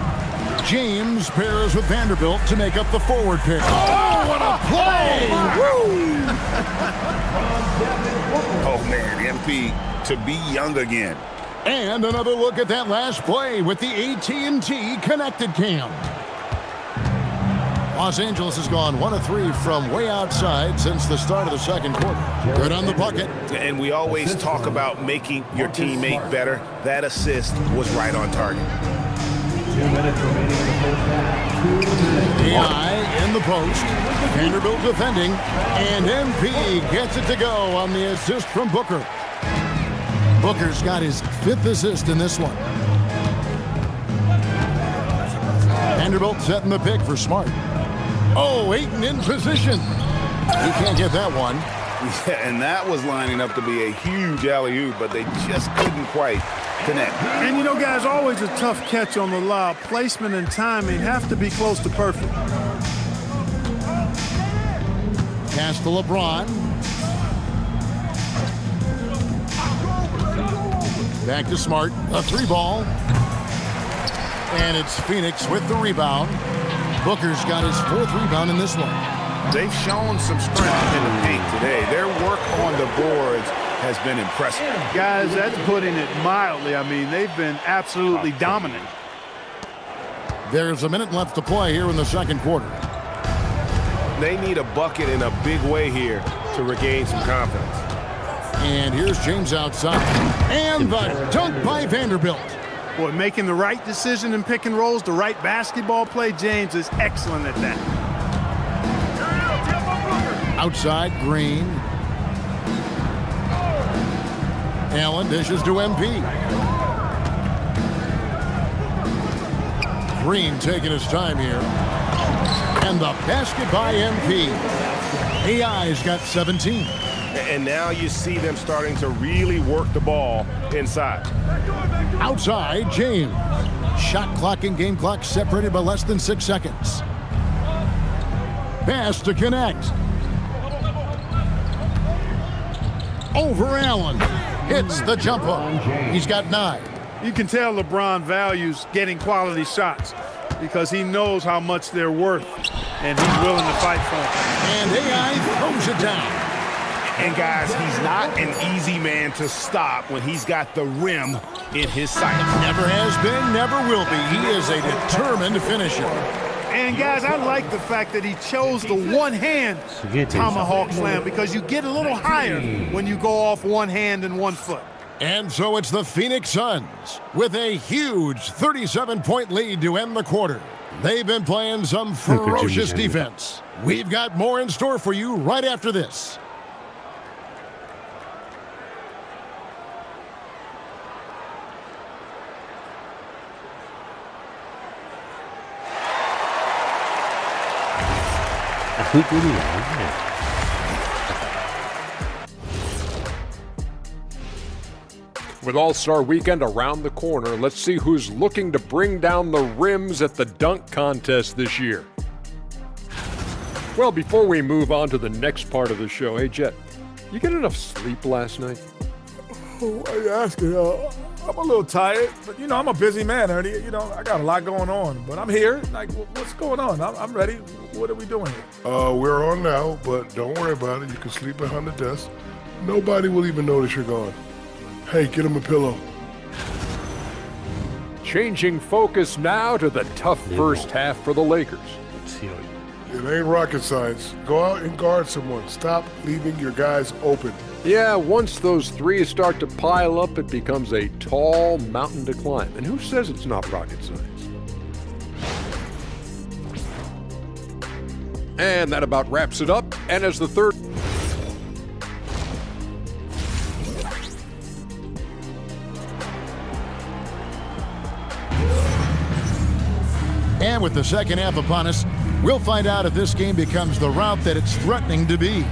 James pairs with Vanderbilt to make up the forward pair. Oh, what a play! Woo! Oh, man, MP to be young again. And another look at that last play with the AT&T connected cam. Los Angeles has gone 1 of 3 from way outside since the start of the second quarter. Good on the bucket. And we always talk about making your teammate better. That assist was right on target. 2 minutes remaining in the first half. AI in the post. Vanderbilt defending. And MP gets it to go on the assist from Booker. Booker's got his 5th assist in this one. Vanderbilt setting the pick for Smart. Oh, Ayton in position. He can't get that one. Yeah, and that was lining up to be a huge alley-oop, but they just couldn't quite connect. And you know, guys, always a tough catch on the lob. Placement and timing have to be close to perfect. Pass to LeBron. Back to Smart. A 3-ball. And it's Phoenix with the rebound. Booker's got his 4th rebound in this one. They've shown some strength in the paint today. Their work on the boards has been impressive. Guys, that's putting it mildly. I mean, they've been absolutely dominant. There's a minute left to play here in the second quarter. They need a bucket in a big way here to regain some confidence. And here's James outside. And the dunk by Vanderbilt. Boy, making the right decision in pick and rolls, the right basketball play, James is excellent at that. Outside, Green. Allen dishes to MP. Green taking his time here. And the basket by MP. AI's got 17. And now you see them starting to really work the ball inside. Outside, James. Shot clock and game clock separated by less than 6 seconds. Pass to connect. Over Allen. Hits the jumper. He's got 9. You can tell LeBron values getting quality shots because he knows how much they're worth, and he's willing to fight for them. And AI throws it down. And guys, he's not an easy man to stop when he's got the rim in his sights. Never has been, never will be. He is a determined finisher. And guys, I like the fact that he chose the one-hand tomahawk slam because you get a little higher when you go off one hand and 1 foot. And so it's the Phoenix Suns with a huge 37-point lead to end the quarter. They've been playing some ferocious defense. We've got more in store for you right after this. With All-Star Weekend around the corner, let's see who's looking to bring down the rims at the dunk contest this year. Well, before we move on to the next part of the show, hey, Jet, you get enough sleep last night? Oh, why are you asking? I'm a little tired, but, I'm a busy man, Ernie. I got a lot going on, but I'm here. Like, what's going on? I'm ready. What are we doing here? We're on now, but don't worry about it. You can sleep behind the desk. Nobody will even notice you're gone. Hey, get him a pillow. Changing focus now to the tough first half for the Lakers. It ain't rocket science. Go out and guard someone. Stop leaving your guys open. Yeah, once those threes start to pile up, it becomes a tall mountain to climb. And who says it's not rocket science? And that about wraps it up. And as the third... And with the second half upon us, we'll find out if this game becomes the route that it's threatening to be.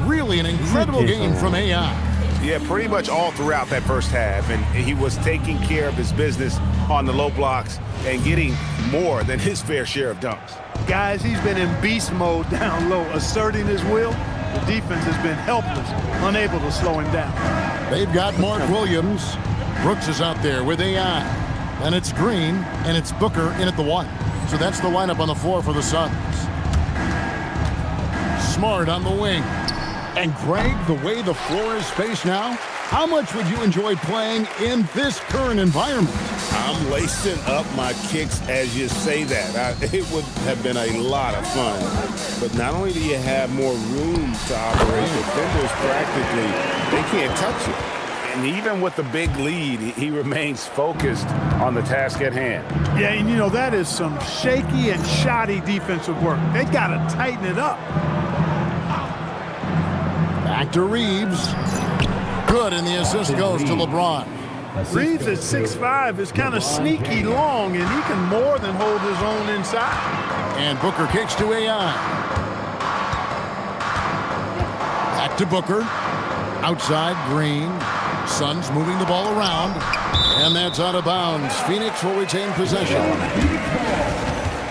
Really an incredible game from AI. Yeah, pretty much all throughout that first half, and he was taking care of his business on the low blocks and getting more than his fair share of dunks. Guys, he's been in beast mode down low, asserting his will. The defense has been helpless, unable to slow him down. They've got Mark Williams. Brooks is out there with AI. And it's Green, and it's Booker in at the 1. So that's the lineup on the floor for the Suns. Smart on the wing. And Greg, the way the floor is spaced now, how much would you enjoy playing in this current environment? I'm lacing up my kicks as you say that. It would have been a lot of fun. But not only do you have more room to operate, defenders practically, they can't touch you. And even with the big lead, he remains focused on the task at hand. Yeah, and that is some shaky and shoddy defensive work. They got to tighten it up. Back to Reeves. Good, and the assist goes to LeBron. Reeves at 6'5" is kind of sneaky long, and he can more than hold his own inside. And Booker kicks to AI. Back to Booker. Outside, Green. Suns moving the ball around. And that's out of bounds. Phoenix will retain possession.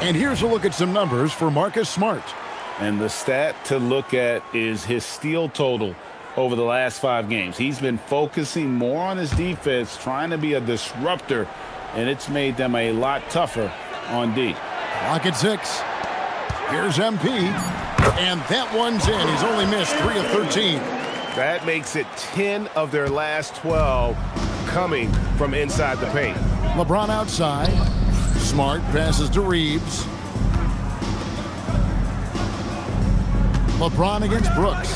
And here's a look at some numbers for Marcus Smart. And the stat to look at is his steal total over the last 5 games. He's been focusing more on his defense, trying to be a disruptor, and it's made them a lot tougher on D. Clock at 6. Here's MP. And that one's in. He's only missed 3 of 13. That makes it 10 of their last 12 coming from inside the paint. LeBron outside. Smart passes to Reeves. LeBron against Brooks.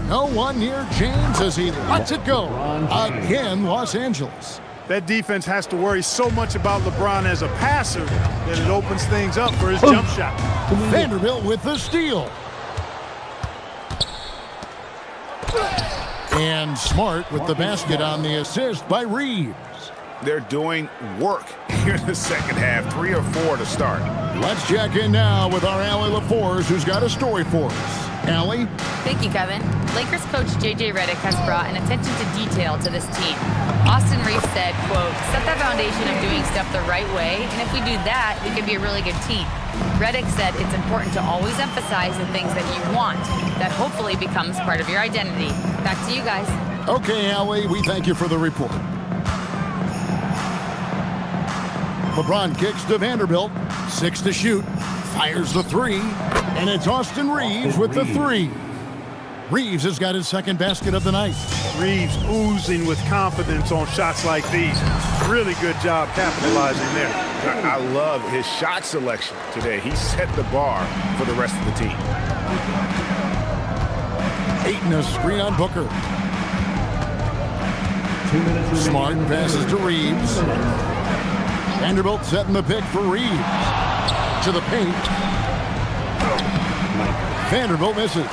No one near James as he lets it go. Again, Los Angeles. That defense has to worry so much about LeBron as a passer that it opens things up for his jump shot. Vanderbilt with the steal. And Smart with the basket on the assist by Reeves. They're doing work here in the second half, 3 or 4 to start. Let's check in now with our Allie LaForce, who's got a story for us. Allie? Thank you, Kevin. Lakers coach J.J. Redick has brought an attention to detail to this team. Austin Reeves said, quote, set that foundation of doing stuff the right way, and if we do that, we could be a really good team. Redick said it's important to always emphasize the things that you want. That hopefully becomes part of your identity. Back to you guys. Okay, Allie, we thank you for the report. LeBron kicks to Vanderbilt. 6 to shoot. Fires the 3. And it's Austin Reeves with the 3. Reeves has got his second basket of the night. Reeves oozing with confidence on shots like these. Really good job capitalizing there. I love his shot selection today. He set the bar for the rest of the team. Ayton a screen on Booker. 2 minutes. Smart passes to Reeves. Vanderbilt setting the pick for Reeves. To the paint. Vanderbilt misses.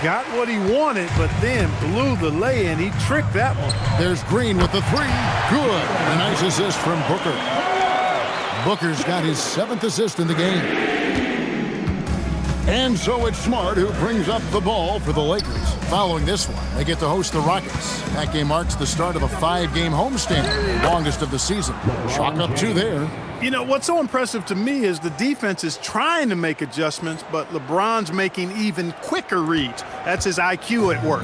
Got what he wanted, but then blew the lay-in. He tricked that one. There's Green with the 3. Good. A nice assist from Booker. Booker's got his 7th assist in the game. And so it's Smart who brings up the ball for the Lakers. Following this one, they get to host the Rockets. That game marks the start of a 5-game homestand, longest of the season. Chalk up 2 there. You know, what's so impressive to me is the defense is trying to make adjustments, but LeBron's making even quicker reads. That's his IQ at work.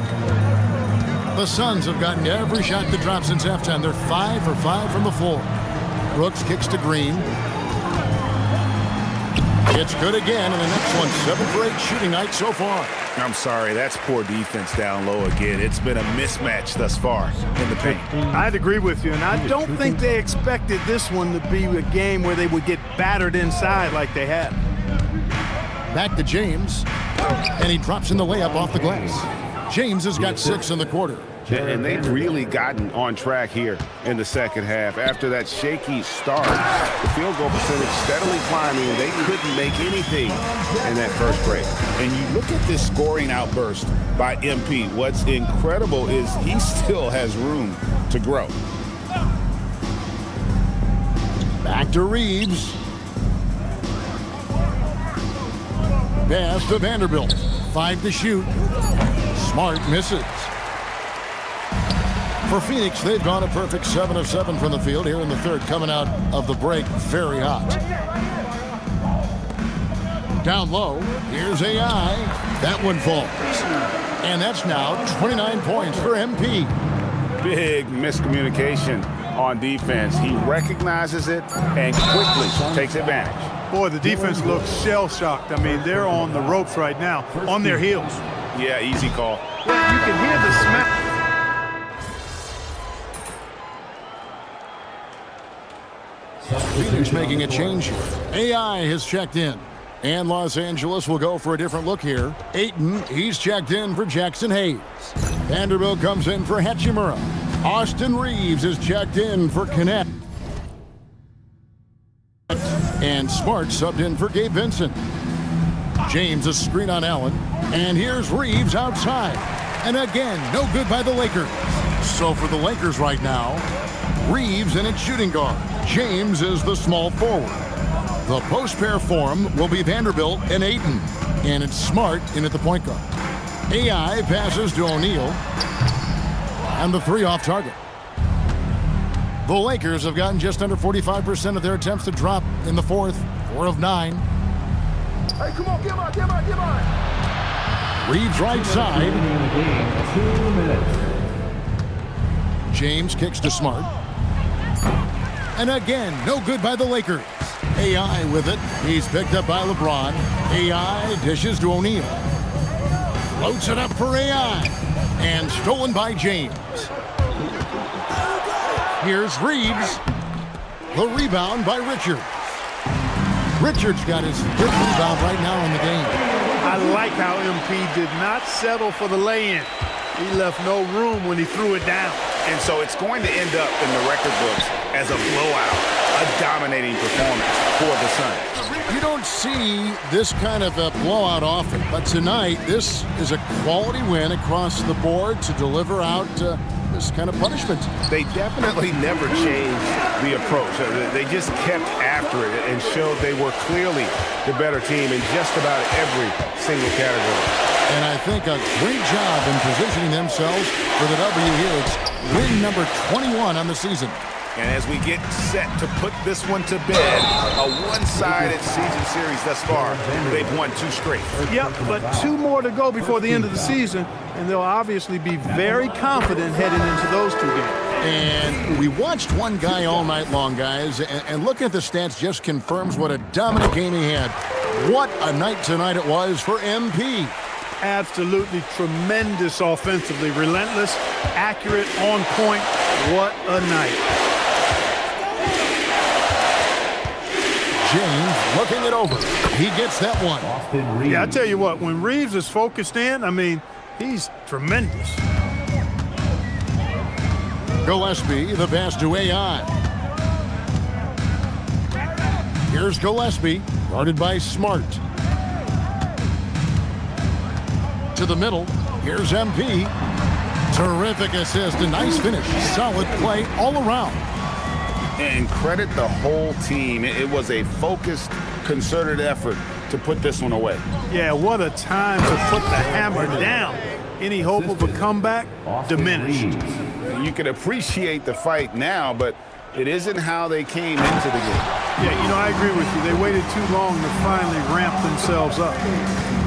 The Suns have gotten every shot to drop since halftime. They're 5 for 5 from the floor. Brooks kicks to Green. It's good again, and the next one, 7 for 8 shooting night so far. I'm sorry, that's poor defense down low again. It's been a mismatch thus far in the paint. I'd agree with you, and I don't think they expected this one to be a game where they would get battered inside like they had. Back to James, and he drops in the layup off the glass. James has got 6 in the quarter. And they've really gotten on track here in the second half. After that shaky start, the field goal percentage steadily climbing. They couldn't make anything in that first break. And you look at this scoring outburst by MP. What's incredible is he still has room to grow. Back to Reeves. Pass to Vanderbilt. 5 to shoot. Smart misses. For Phoenix, they've gone a perfect 7 of 7 from the field here in the third, coming out of the break very hot. Down low, here's AI. That one falls. And that's now 29 points for MP. Big miscommunication on defense. He recognizes it and quickly takes advantage. Boy, the defense looks shell-shocked. I mean, they're on the ropes right now, on their heels. Yeah, easy call. You can hear the smack. Phoenix making a change here. AI has checked in. And Los Angeles will go for a different look here. Ayton, he's checked in for Jackson Hayes. Vanderbilt comes in for Hachimura. Austin Reeves is checked in for Connect. And Smart subbed in for Gabe Vincent. James a screen on Allen. And here's Reeves outside. And again, no good by the Lakers. So for the Lakers right now, Reeves in its shooting guard. James is the small forward. The post pair form will be Vanderbilt and Ayton. And it's Smart in at the point guard. AI passes to O'Neal. And the 3 off target. The Lakers have gotten just under 45% of their attempts to drop in the fourth. 4 of 9. Hey, come on, get on. Reeves right side. 2 minutes. James kicks to Smart. And again, no good by the Lakers. AI with it. He's picked up by LeBron. AI dishes to O'Neal. Floats it up for AI. And stolen by James. Here's Reeves. The rebound by Richards. Richards got his 5th rebound right now in the game. I like how MP did not settle for the lay-in. He left no room when he threw it down. And so it's going to end up in the record books as a blowout, a dominating performance for the Suns. You don't see this kind of a blowout often, but tonight this is a quality win across the board to deliver out this kind of punishment. They definitely never changed the approach. They just kept after it and showed they were clearly the better team in just about every single category. And I think a great job in positioning themselves for the W here. It's win number 21 on the season. And as we get set to put this one to bed, a one-sided season series thus far, they've won 2 straight. Yep, but 2 more to go before the end of the season, and they'll obviously be very confident heading into those 2 games. And we watched one guy all night long, guys, and looking at the stats just confirms what a dominant game he had. What a night tonight it was for MP. Absolutely tremendous offensively, relentless, accurate, on point. What a night. James looking it over. He gets that one. Yeah, I tell you what, when Reeves is focused in, I mean, he's tremendous. Gillespie, the pass to AI. Here's Gillespie, guarded by Smart. To the middle, here's MP. Terrific assist, a nice finish. Solid play all around. And credit the whole team. It was a focused, concerted effort to put this one away. Yeah, what a time to put the hammer down. Any hope of a comeback diminished. You can appreciate the fight now, but it isn't how they came into the game. Yeah, you know, I agree with you. They waited too long to finally ramp themselves up.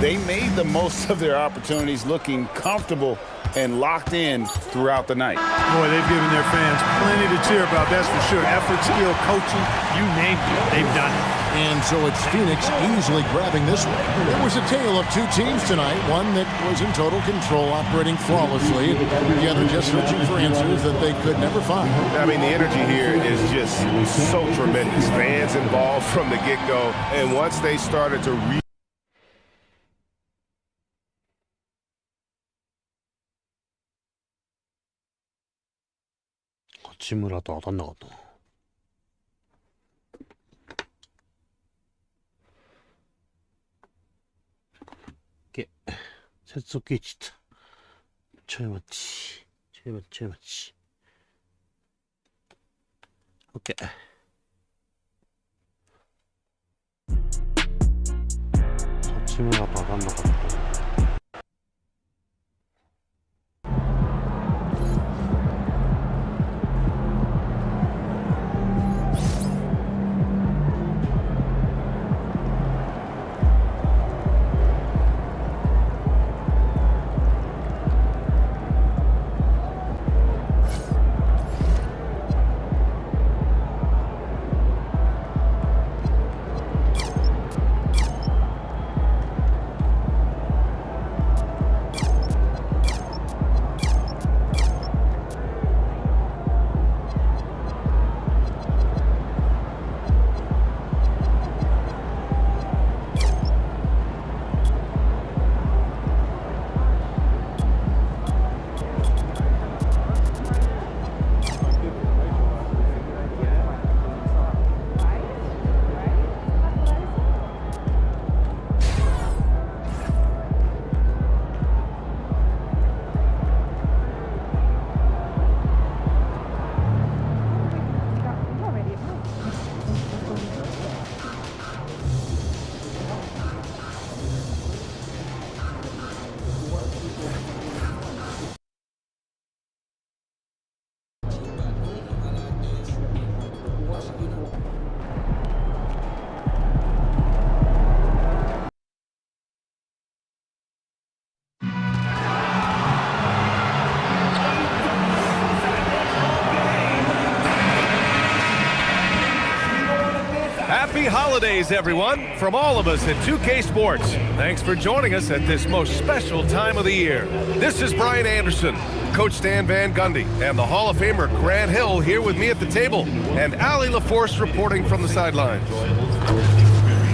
They made the most of their opportunities, looking comfortable and locked in throughout the night. Boy, they've given their fans plenty to cheer about, that's for sure. Effort, skill, coaching, you name it, they've done it. And so it's Phoenix easily grabbing this one. It was a tale of two teams tonight, one that was in total control, operating flawlessly, the other just searching for answers that they could never find. I mean, the energy here is just so tremendous. Fans involved from the get-go, and once they started to八村と当たんなかったな。接続消えちゃった。ちょい待ち。ちょい待ち。OK。八村と当たんなかった。Happy holidays, everyone, from all of us at 2K Sports. Thanks for joining us at this most special time of the year. This is Brian Anderson, Coach Stan Van Gundy, and the Hall of Famer Grant Hill here with me at the table, and Allie LaForce reporting from the sidelines.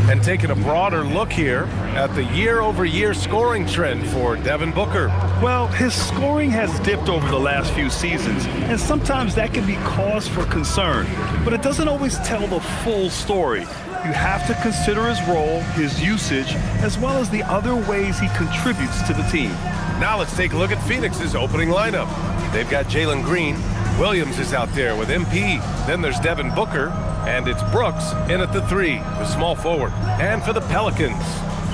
And taking a broader look here at the year-over-year scoring trend for Devin Booker. Well, his scoring has dipped over the last few seasons, and sometimes that can be cause for concern. But it doesn't always tell the full story. You have to consider his role, his usage, as well as the other ways he contributes to the team. Now let's take a look at Phoenix's opening lineup. They've got Jalen Green. Williams is out there with MP. Then there's Devin Booker. And it's Brooks in at the 3, the small forward. And for the Pelicans,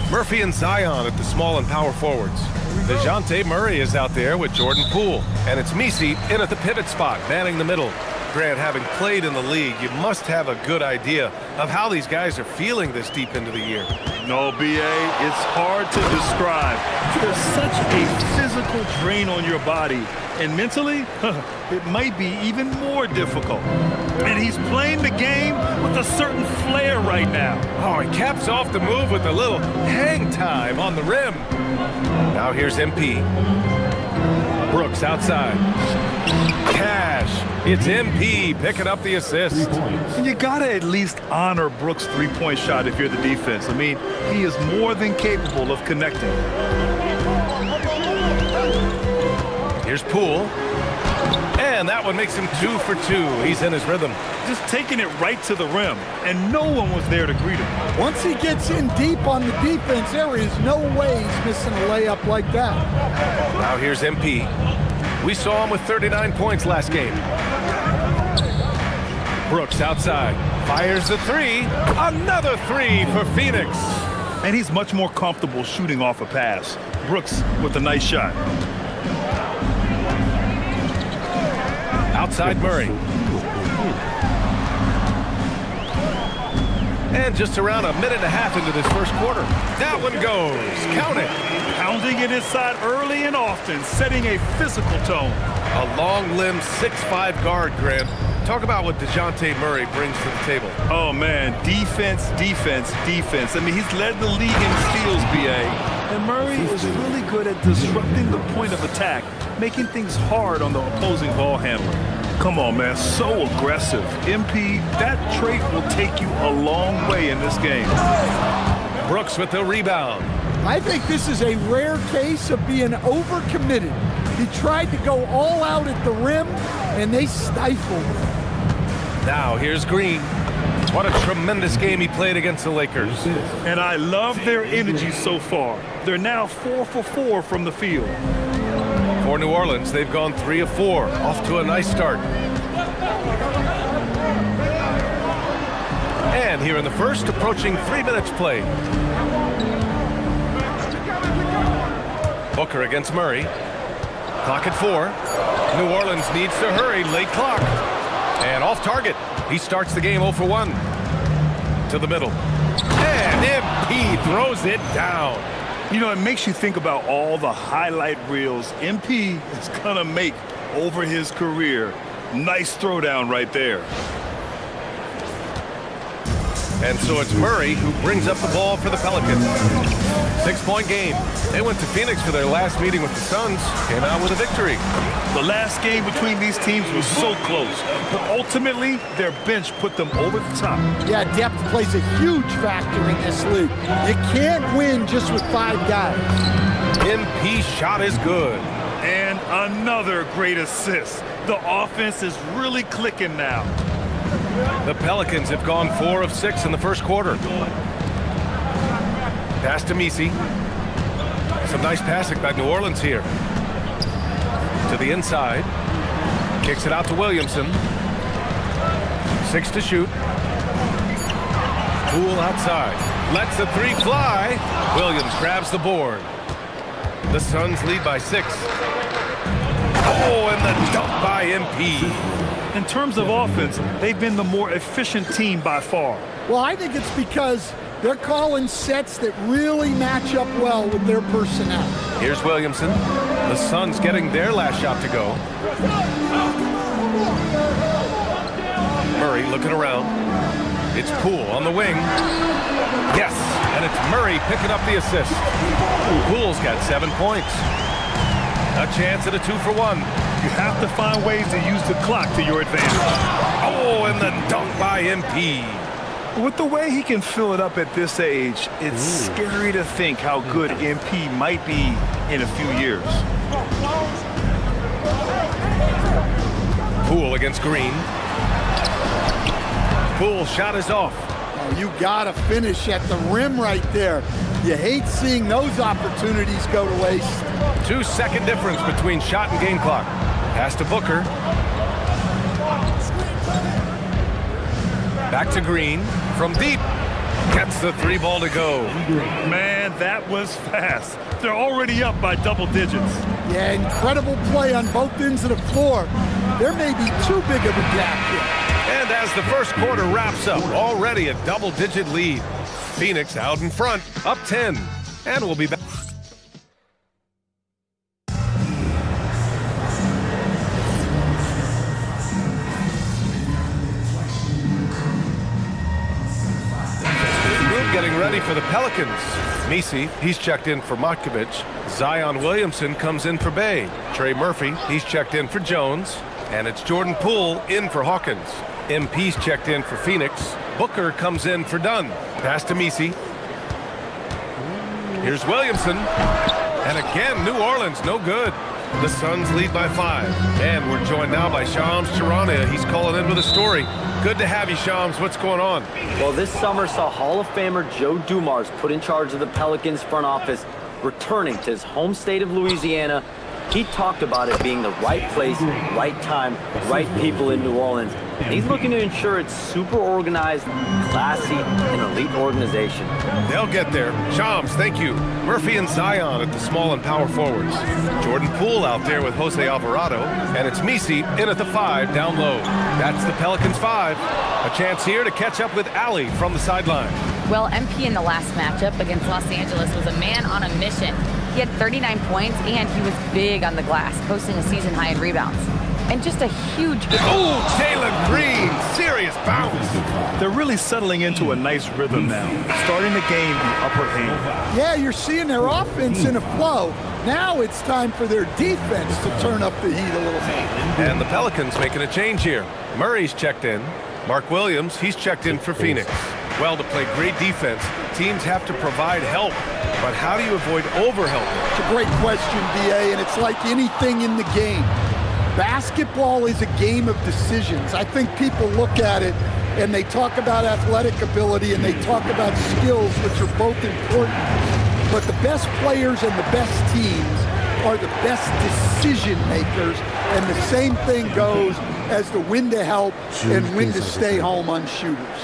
Murphy and Zion at the small and power forwards. DeJounte Murray is out there with Jordan Poole. And it's Messi in at the pivot spot, manning the middle. Grant, having played in the league, you must have a good idea of how these guys are feeling this deep into the year. No, B.A., it's hard to describe. There's such a physical drain on your body. And mentally, it might be even more difficult. And he's playing the game with a certain flair right now. Oh, he caps off the move with a little hang time on the rim. Now here's MP. Brooks outside. Cash. It's MP picking up the assist. And you gotta at least honor Brooks' three-point shot if you're the defense. I mean, he is more than capable of connecting. Here's Poole. And that one makes him 2 for 2. He's in his rhythm. Just taking it right to the rim, and no one was there to greet him. Once he gets in deep on the defense, there is no way he's missing a layup like that. Now here's MP. We saw him with 39 points last game. Brooks outside. Fires the 3. Another 3 for Phoenix. And he's much more comfortable shooting off a pass. Brooks with a nice shot. Outside Murray. And just around a minute and a half into this first quarter. That one goes. Count it. Pounding it inside early and often, setting a physical tone. A long-limbed 6'5" guard, Grant. Talk about what DeJounte Murray brings to the table. Oh, man. Defense, defense, defense. I mean, he's led the league in steals, B.A. And Murray is really good at disrupting the point of attack, making things hard on the opposing ball handler. Come on, man. So aggressive. MP, that trait will take you a long way in this game. Brooks with the rebound. I think this is a rare case of being overcommitted. He tried to go all out at the rim, and they stifled him. Now, here's Green. What a tremendous game he played against the Lakers. And I love their energy so far. They're now 4 for 4 from the field. For New Orleans, they've gone 3 of 4. Off to a nice start. And here in the first, approaching 3 minutes played. Booker against Murray. Clock at 4. New Orleans needs to hurry. Late clock. And off target. He starts the game 0 for 1. To the middle. And MP throws it down. You know, it makes you think about all the highlight reels MP is going to make over his career. Nice throwdown right there. And so it's Murray who brings up the ball for the Pelicans. 6-point game. They went to Phoenix for their last meeting with the Suns. Came out with a victory. The last game between these teams was so close. But ultimately, their bench put them over the top. Yeah, depth plays a huge factor in this league. You can't win just with 5 guys. MP shot is good. And another great assist. The offense is really clicking now. The Pelicans have gone 4 of 6 in the first quarter. Pass to Messi. Some nice passing by New Orleans here. To the inside. Kicks it out to Williamson. 6 to shoot. Poole outside. Lets the 3 fly. Williams grabs the board. The Suns lead by 6. Oh, and the dunk by MP. In terms of offense, they've been the more efficient team by far. Well, I think it's because they're calling sets that really match up well with their personnel. Here's Williamson. The Suns getting their last shot to go. Murray looking around. It's Poole on the wing. Yes, and it's Murray picking up the assist. Poole's got 7 points. A chance at a 2 for 1. You have to find ways to use the clock to your advantage. Oh, and the dunk by MP. With the way he can fill it up at this age, it's scary to think how good MP might be in a few years. Poole against Green. Poole shot is off. Oh, you gotta finish at the rim right there. You hate seeing those opportunities go to waste. 2-second difference between shot and game clock. Pass to Booker. Back to Green. From deep. Gets the 3 ball to go. Man, that was fast. They're already up by double digits. Yeah, incredible play on both ends of the floor. There may be too big of a gap here. And as the first quarter wraps up, already a double-digit lead. Phoenix out in front, up 10. And we'll be back. Getting ready for the Pelicans. Messi, he's checked in for Matkovic. Zion Williamson comes in for Bay. Trey Murphy, he's checked in for Jones. And it's Jordan Poole in for Hawkins. MP's checked in for Phoenix. Booker comes in for Dunn. Pass to Messi. Here's Williamson. And again, New Orleans, no good. The Suns lead by 5. And we're joined now by Shams Charania. He's calling in with a story. Good to have you, Shams. What's going on? Well, this summer saw Hall of Famer Joe Dumars put in charge of the Pelicans front office, returning to his home state of Louisiana He talked about it being the right place, right time, right people in New Orleans. And he's looking to ensure it's super organized, classy, and elite organization. They'll get there. Shams, thank you. Murphy and Zion at the small and power forwards. Jordan Poole out there with Jose Alvarado. And it's Misi in at the 5 down low. That's the Pelicans 5. A chance here to catch up with Ali from the sideline. Well, MP in the last matchup against Los Angeles was a man on a mission. He had 39 points, and he was big on the glass, posting a season high in rebounds. And just a huge... Oh, Jalen Green! Serious bounce! They're really settling into a nice rhythm now, starting to gain the upper hand. Yeah, you're seeing their offense in a flow. Now it's time for their defense to turn up the heat a little bit. And the Pelicans making a change here. Murray's checked in. Mark Williams, he's checked in for Phoenix. Well, to play great defense, teams have to provide help. But how do you avoid overhelping? It's a great question, B.A., and it's like anything in the game. Basketball is a game of decisions. I think people look at it and they talk about athletic ability and they talk about skills, which are both important. But the best players and the best teams are the best decision makers, and the same thing goes as to when to help and when to stay home on shooters.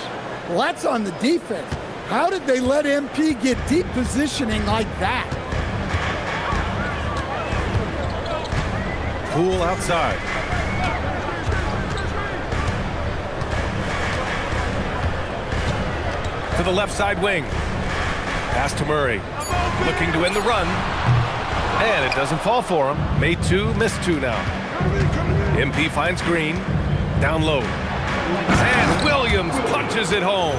Well, that's on the defense. How did they let MP get deep positioning like that? Poole outside. To the left side wing. Pass to Murray. Looking to end the run. And it doesn't fall for him. Made 2, missed 2 now. MP finds Green. Down low. And Williams punches it home.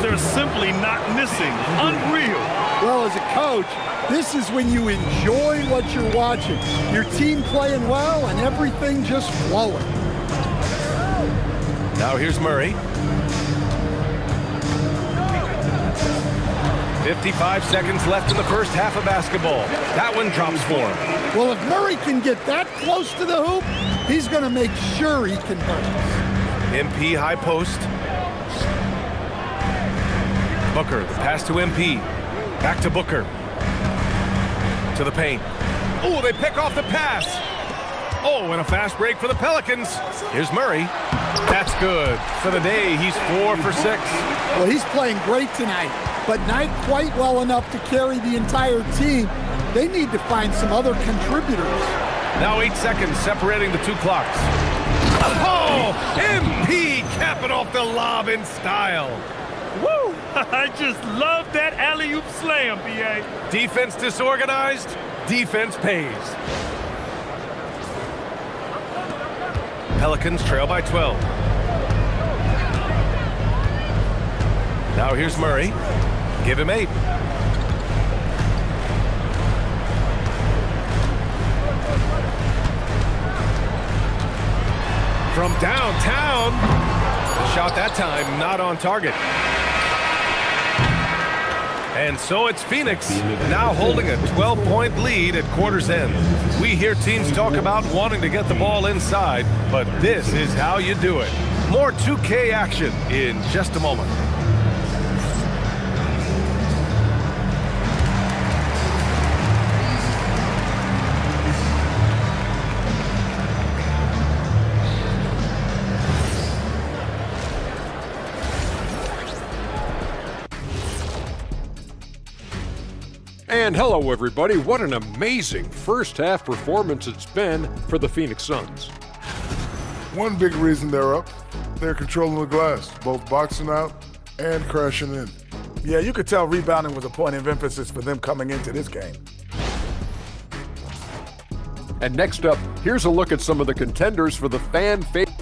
They're simply not missing. Unreal. Well, as a coach, this is when you enjoy what you're watching. Your team playing well and everything just flowing. Now here's Murray. 55 seconds left in the first half of basketball. That one drops for him. Well, if Murray can get that close to the hoop, he's going to make sure he can hurt. MP high post. Booker, the pass to MP. Back to Booker. To the paint. Oh, they pick off the pass. Oh, and a fast break for the Pelicans. Here's Murray. That's good. For the day, he's 4 for 6. Well, he's playing great tonight, but not quite well enough to carry the entire team. They need to find some other contributors. Now 8 seconds separating the 2 clocks. Oh, MP capping off the lob in style. Woo! I just love that alley-oop slam, B.A. Defense disorganized, defense pays. Pelicans trail by 12. Now here's Murray. Give him 8. From downtown. The shot that time not on target. And so it's Phoenix, now holding a 12-point lead at quarter's end. We hear teams talk about wanting to get the ball inside, but this is how you do it. More 2K action in just a moment. And hello, everybody. What an amazing first-half performance it's been for the Phoenix Suns. One big reason they're up, they're controlling the glass, both boxing out and crashing in. Yeah, you could tell rebounding was a point of emphasis for them coming into this game. And next up, here's a look at some of the contenders for the fan favorite.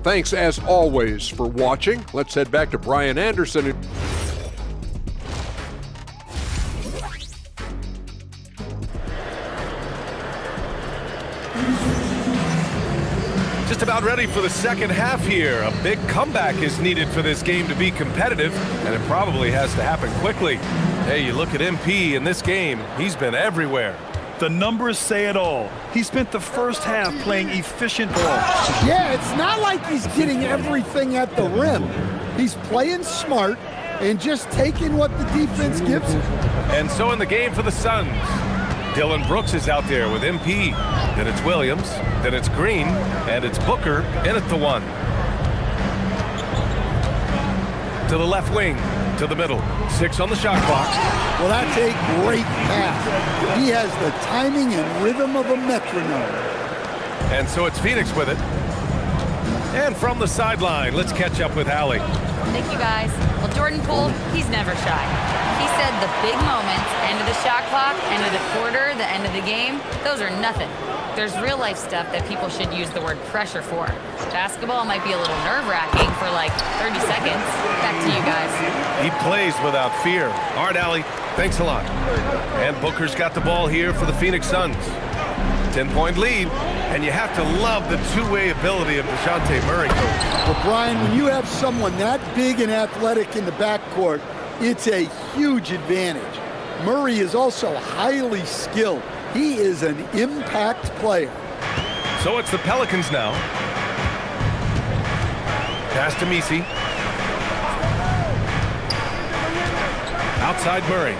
Thanks, as always, for watching. Let's head back to Brian Anderson. Just about ready for the second half here. A big comeback is needed for this game to be competitive, and it probably has to happen quickly. Hey, you look at MP in this game, he's been everywhere. The numbers say it all. He spent the first half playing efficient ball. Yeah, it's not like he's getting everything at the rim. He's playing smart and just taking what the defense gives him. And so in the game for the Suns, Dylan Brooks is out there with MP. Then it's Williams. Then it's Green. And it's Booker in at the 1. To the left wing. To the middle. 6 on the shot clock. Well, that's a great pass. He has the timing and rhythm of a metronome. And so it's Phoenix with it. And from the sideline, let's catch up with Allie. Thank you, guys. Well, Jordan Poole, he's never shy. He said the big moments, end of the shot clock, end of the quarter, the end of the game, those are nothing. There's real-life stuff that people should use the word pressure for. Basketball might be a little nerve-wracking for like 30 seconds. Back to you guys. He plays without fear. All right, Allie, thanks a lot. And Booker's got the ball here for the Phoenix Suns. 10-point lead, and you have to love the two-way ability of DeJounte Murray. Well, Brian, when you have someone that big and athletic in the backcourt, it's a huge advantage. Murray is also highly skilled. He is an impact player. So it's the Pelicans now. Pass to Messi. Outside Murray.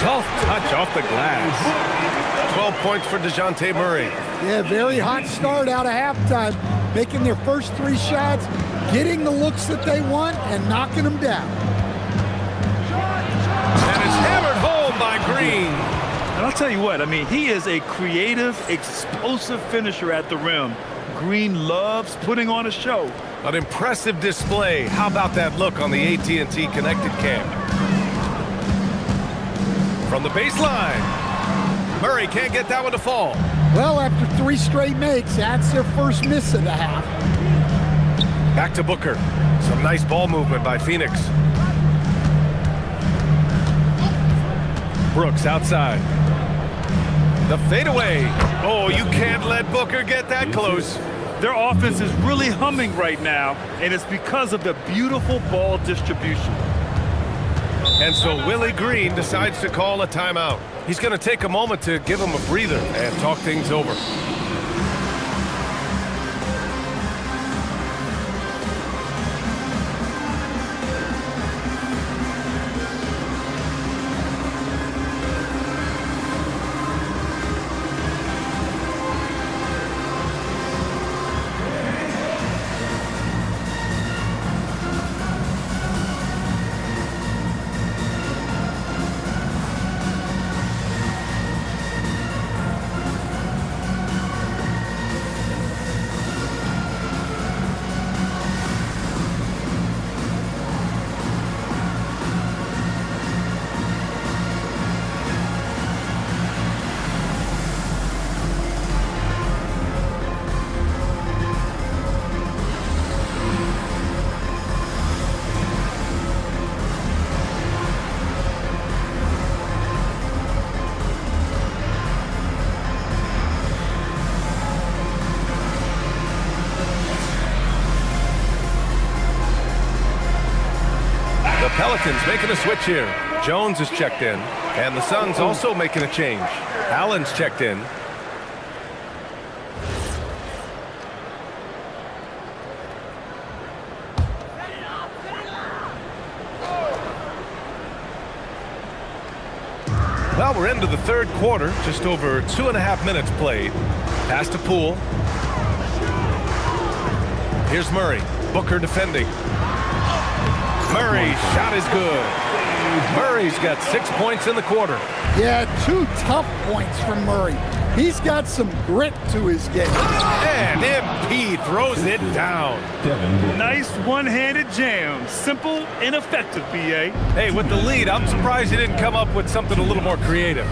Soft touch off the glass. 12 points for DeJounte Murray. Yeah, very hot start out of halftime. Making their first 3 shots, getting the looks that they want, and knocking them down. And it's hammered home by Green. And I'll tell you what, I mean, he is a creative, explosive finisher at the rim. Green loves putting on a show. An impressive display. How about that look on the AT&T Connected Cam? From the baseline. Murray can't get that one to fall. Well, after 3 straight makes, that's their first miss of the half. Back to Booker. Some nice ball movement by Phoenix. Brooks outside. The fadeaway. Oh, you can't let Booker get that close. Their offense is really humming right now, and it's because of the beautiful ball distribution. And so Willie Green decides to call a timeout. He's going to take a moment to give him a breather and talk things over. Pelicans making a switch here. Jones is checked in, and the Suns also making a change. Allen's checked in. Well, we're into the third quarter, just over 2.5 minutes played. Pass to Poole. Here's Murray. Booker defending. Murray's shot is good. Murray's got 6 points in the quarter. Yeah, 2 tough points from Murray. He's got some grit to his game. And MP throws it down. Nice one-handed jam. Simple and effective, BA. Hey, with the lead, I'm surprised he didn't come up with something a little more creative.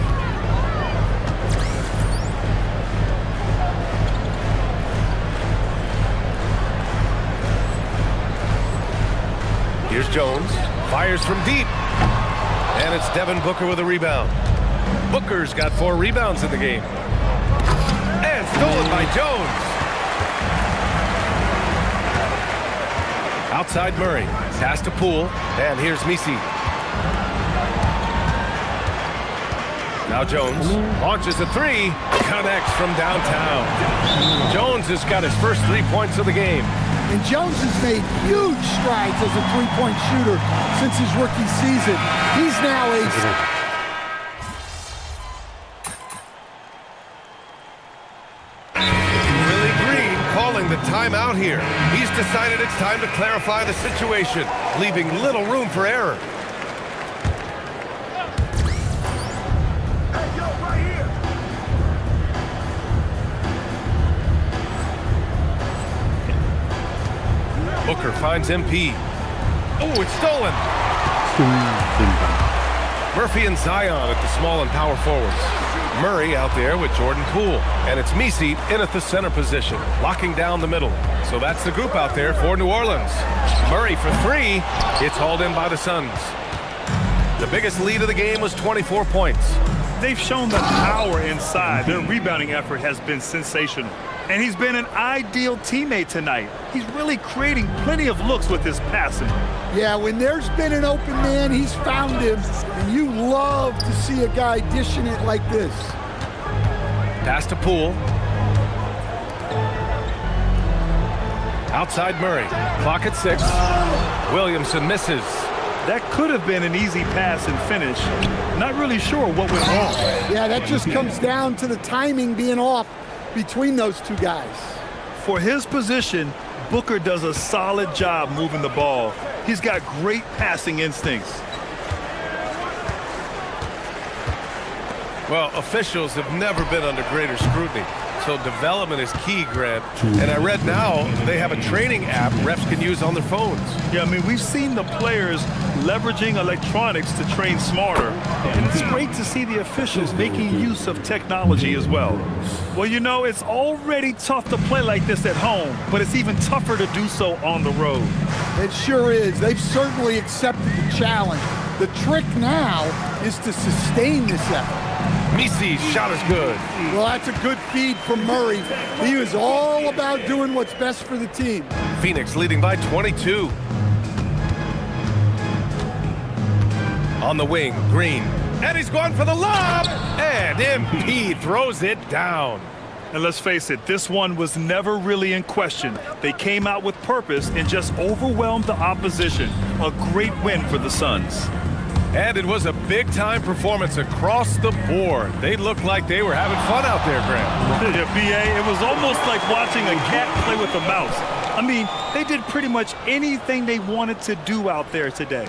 Here's Jones, fires from deep, and it's Devin Booker with a rebound. Booker's got 4 rebounds in the game. And stolen by Jones. Outside Murray, pass to Poole, and here's Messi. Now Jones launches a 3, connects from downtown. Jones has got his first 3 points of the game. And Jones has made huge strides as a 3-point shooter since his rookie season. He's now timeout here. He's decided it's time to clarify the situation, leaving little room for error. Booker finds MP. Oh, it's stolen. Murphy and Zion at the small and power forwards. Murray out there with Jordan Poole. And it's Misi in at the center position, locking down the middle. So that's the group out there for New Orleans. Murray for three. It's hauled in by the Suns. The biggest lead of the game was 24 points. They've shown the power inside. Their rebounding effort has been sensational. And he's been an ideal teammate tonight. He's really creating plenty of looks with his passing. Yeah, when there's been an open man, he's found him. And you love to see a guy dishing it like this. Pass to Poole. Outside Murray. Clock at 6. Williamson misses. That could have been an easy pass and finish. Not really sure what went wrong. Yeah, that just comes down to the timing being off between those two guys. For his position, Booker does a solid job moving the ball. He's got great passing instincts. Well, officials have never been under greater scrutiny, so development is key, Grant. And I read now they have a training app refs can use on their phones. Yeah, I mean, we've seen the players leveraging electronics to train smarter. And it's great to see the officials making use of technology as well. Well, you know, it's already tough to play like this at home, but it's even tougher to do so on the road. It sure is. They've certainly accepted the challenge. The trick now is to sustain this effort. Misi's shot is good. Well, that's a good feed from Murray. He was all about doing what's best for the team. Phoenix leading by 22. On the wing, Green. And he's going for the lob! And MP throws it down. And let's face it, this one was never really in question. They came out with purpose and just overwhelmed the opposition. A great win for the Suns. And it was a big-time performance across the board. They looked like they were having fun out there, Grant. Yeah, B.A., it was almost like watching a cat play with a mouse. I mean, they did pretty much anything they wanted to do out there today.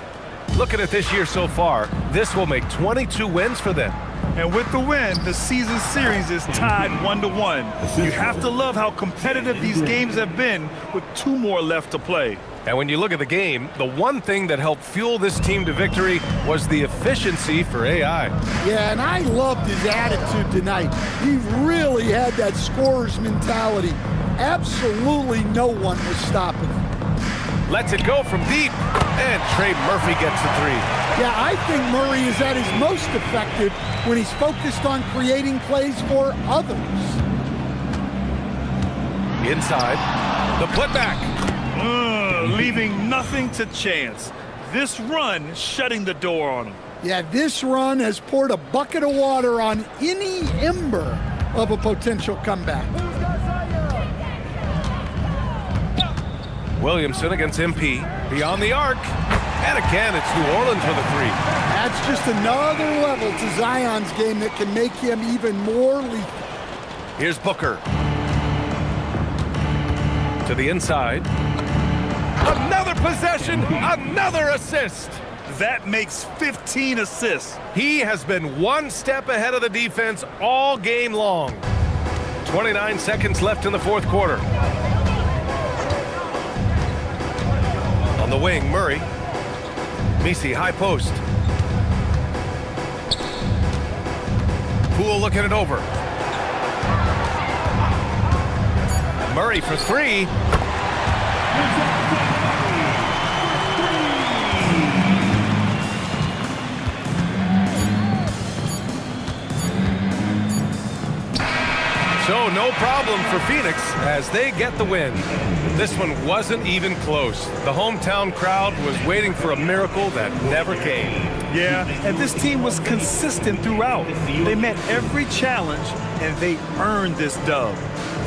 Looking at this year so far, this will make 22 wins for them. And with the win, the season series is tied 1-1. You have to love how competitive these games have been with 2 more left to play. And when you look at the game, the one thing that helped fuel this team to victory was the efficiency for AI. Yeah, and I loved his attitude tonight. He really had that scorer's mentality. Absolutely no one was stopping him. Lets it go from deep, and Trey Murphy gets the 3. Yeah, I think Murray is at his most effective when he's focused on creating plays for others. Inside, the putback. Leaving nothing to chance. This run shutting the door on him. Yeah, this run has poured a bucket of water on any ember of a potential comeback. Williamson against MP, beyond the arc. And again, it's New Orleans with a 3. That's just another level to Zion's game that can make him even more lethal. Here's Booker. To the inside. Another possession, another assist. That makes 15 assists. He has been one step ahead of the defense all game long. 29 seconds left in the fourth quarter. On the wing, Murray. Misi, high post. Poole looking it over. Murray for 3. So no problem for Phoenix as they get the win. This one wasn't even close. The hometown crowd was waiting for a miracle that never came. Yeah, and this team was consistent throughout. They met every challenge, and they earned this dub.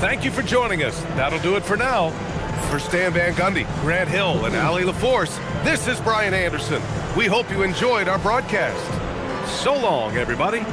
Thank you for joining us. That'll do it for now. For Stan Van Gundy, Grant Hill, and Ali LaForce, this is Brian Anderson. We hope you enjoyed our broadcast. So long, everybody.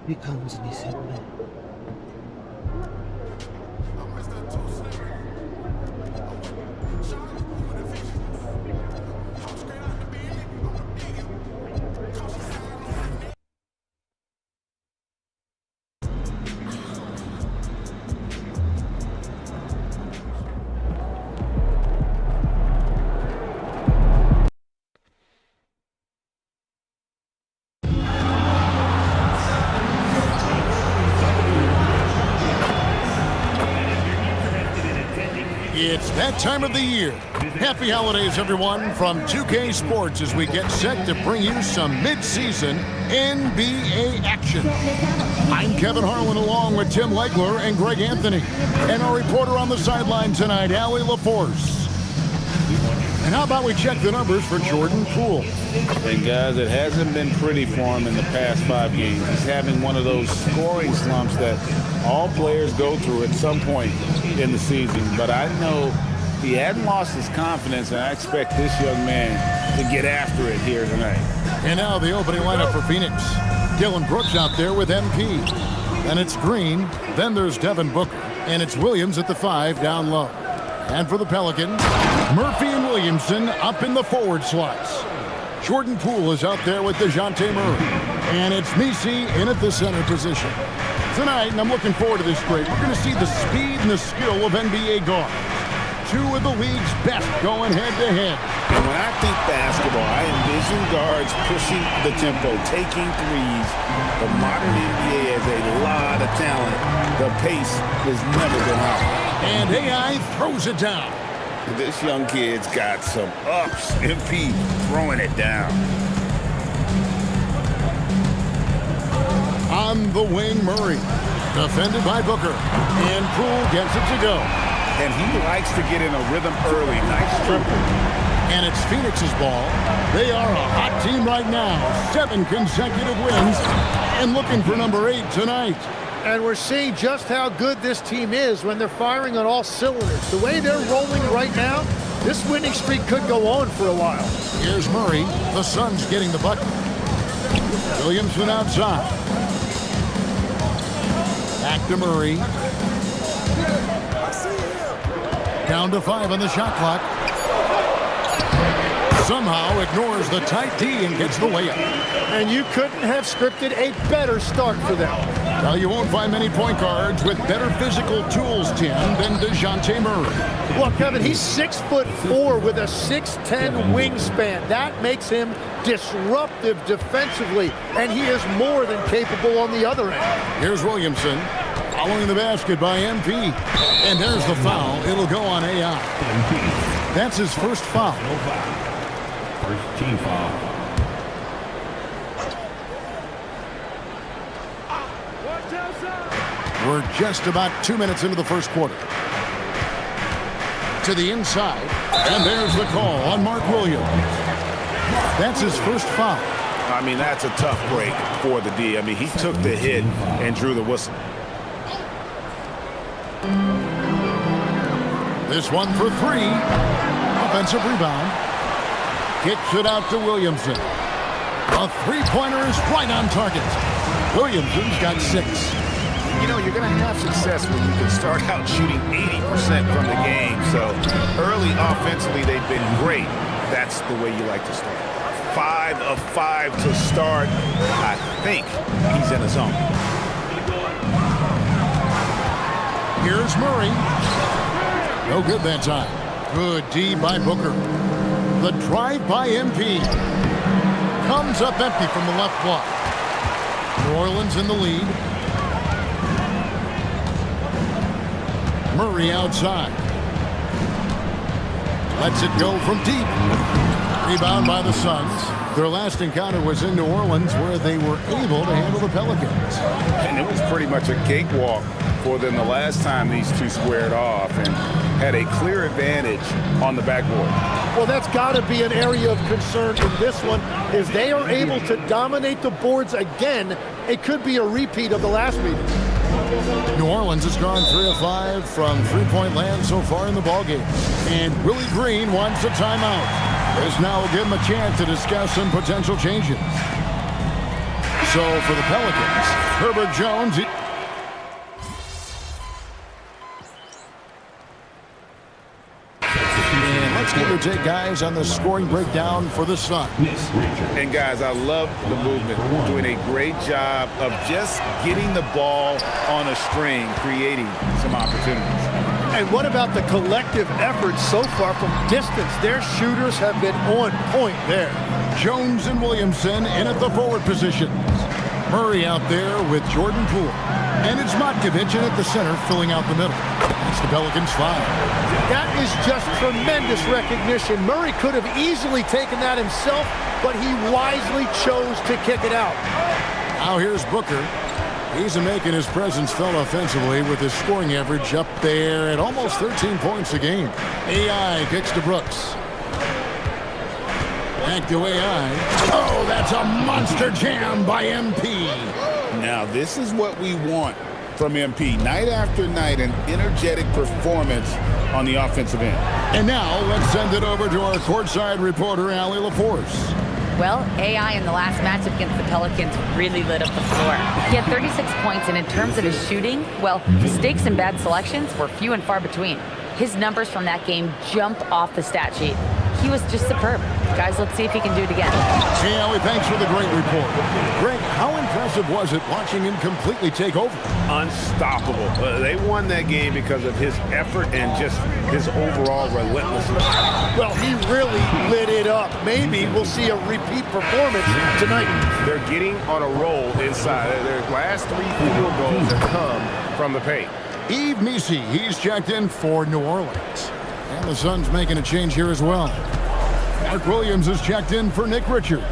いい感じに攻め。It's that time of the year. Happy holidays, everyone, from 2K Sports as we get set to bring you some mid-season NBA action. I'm Kevin Harlan along with Tim Legler and Greg Anthony. And our reporter on the sideline tonight, Allie LaForce. And how about we check the numbers for Jordan Poole? And guys, it hasn't been pretty for him in the past 5 games. He's having one of those scoring slumps that all players go through at some point in the season. But I know he hadn't lost his confidence, and I expect this young man to get after it here tonight. And now the opening lineup for Phoenix. Dillon Brooks out there with MP. And it's Green. Then there's Devin Booker. And it's Williams at the 5 down low. And for the Pelicans, Murphy and Williamson up in the forward slots. Jordan Poole is out there with DeJounte Murray. And it's Messi in at the center position. Tonight, and I'm looking forward to this break, we're going to see the speed and the skill of NBA guards. Two of the league's best going head-to-head. And when I think basketball, I envision guards pushing the tempo, taking threes. The modern NBA has a lot of talent. The pace has never been higher. And AI throws it down. This young kid's got some ups. MP throwing it down. On the wing, Murray. Defended by Booker. And Poole gets it to go. And he likes to get in a rhythm early. Nice triple. And it's Phoenix's ball. They are a hot team right now. 7 consecutive wins. And looking for number 8 tonight. And we're seeing just how good this team is when they're firing on all cylinders. The way they're rolling right now, this winning streak could go on for a while. Here's Murray. The Suns getting the bucket. Williamson outside. Back to Murray. Down to 5 on the shot clock. Somehow ignores the tight D and gets the layup. And you couldn't have scripted a better start for them. Well, you won't find many point guards with better physical tools, Tim, than DeJounte Murray. Well, Kevin, he's 6'4" with a 6'10" wingspan. That makes him disruptive defensively, and he is more than capable on the other end. Here's Williamson. Following the basket by MP. And there's the foul. It'll go on AI. That's his first foul. First team foul. We're just about 2 minutes into the first quarter. To the inside. And there's the call on Mark Williams. That's his first foul. I mean, that's a tough break for the D. I mean, he took the hit and drew the whistle. This one for 3. Offensive rebound. Kicks it out to Williamson. A three-pointer is right on target. Williamson's got 6. You know, you're going to have success when you can start out shooting 80% from the game. So early offensively, they've been great. That's the way you like to start. 5 of 5 to start. I think he's in a zone. Here's Murray. No good that time. Good D by Booker. The drive by MP. Comes up empty from the left block. New Orleans in the lead. Murray outside. Lets it go from deep. Rebound by the Suns. Their last encounter was in New Orleans where they were able to handle the Pelicans. And it was pretty much a cakewalk for them the last time these two squared off and had a clear advantage on the backboard. Well, that's got to be an area of concern in this one. If they are able to dominate the boards again, it could be a repeat of the last meeting. New Orleans has gone 3 of 5 from three-point land so far in the ballgame. And Willie Green wants a timeout. This now will give him a chance to discuss some potential changes. So for the Pelicans, Herbert Jones. And let's get your take, guys, on the scoring breakdown for the Suns. And, guys, I love the movement. Doing a great job of just getting the ball on a string, creating some opportunities. And what about the collective effort so far from distance? Their shooters have been on point there. Jones and Williamson in at the forward positions. Murray out there with Jordan Poole. And it's Matkovic in at the center, filling out the middle. That's the Pelicans' 5. That is just tremendous recognition. Murray could have easily taken that himself, but he wisely chose to kick it out. Now here's Booker. He's making his presence felt offensively with his scoring average up there at almost 13 points a game. AI kicks to Brooks. Back to AI. Oh, that's a monster jam by MP. Now, this is what we want from MP. Night after night, an energetic performance on the offensive end. And now, let's send it over to our courtside reporter, Allie LaForce. Well, AI in the last matchup against the Pelicans really lit up the floor. He had 36 points, and in terms of his shooting, well, mistakes and bad selections were few and far between. His numbers from that game jump off the stat sheet. He was just superb. Guys, let's see if he can do it again. Hey, Allie, thanks for the great report. Greg, how impressive was it watching him completely take over? Unstoppable. They won that game because of his effort and just his overall relentlessness. Well, he really lit it up. Maybe we'll see a repeat performance tonight. They're getting on a roll inside. Their last 3 field goals have come from the paint. Yves Missi, he's checked in for New Orleans. And the Suns making a change here as well. Mark Williams is checked in for Nick Richards.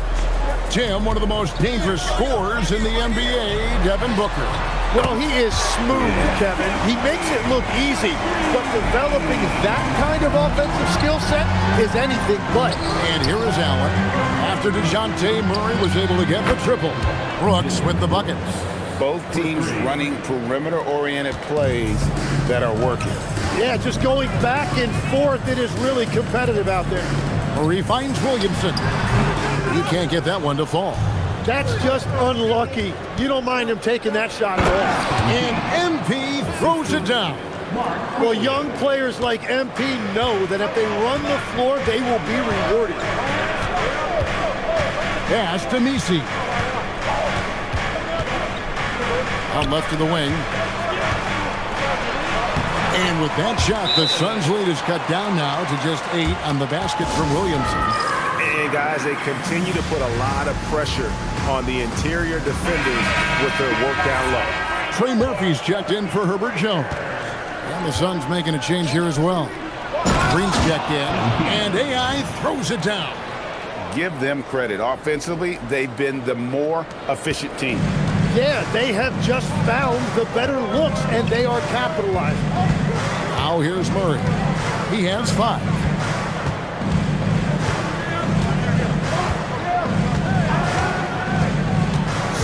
Tim, one of the most dangerous scorers in the NBA, Devin Booker. Well, he is smooth, Kevin. He makes it look easy, but developing that kind of offensive skill set is anything but. And here is Allen. After DeJounte Murray was able to get the triple, Brooks with the buckets. Both teams running perimeter-oriented plays that are working. Yeah, just going back and forth, it is really competitive out there. Murray finds Williamson. He can't get that one to fall. That's just unlucky. You don't mind him taking that shot at all. And MP throws it down. Well, young players like MP know that if they run the floor, they will be rewarded. Pass to Missi. Out left to the wing. And with that shot, the Suns' lead is cut down now to just 8 on the basket from Williamson. And, guys, they continue to put a lot of pressure on the interior defenders with their work down low. Trey Murphy's checked in for Herbert Jones. And the Suns making a change here as well. Green's checked in, and AI throws it down. Give them credit. Offensively, they've been the more efficient team. Yeah, they have just found the better looks, and they are capitalizing. Now here's Murray. He has 5.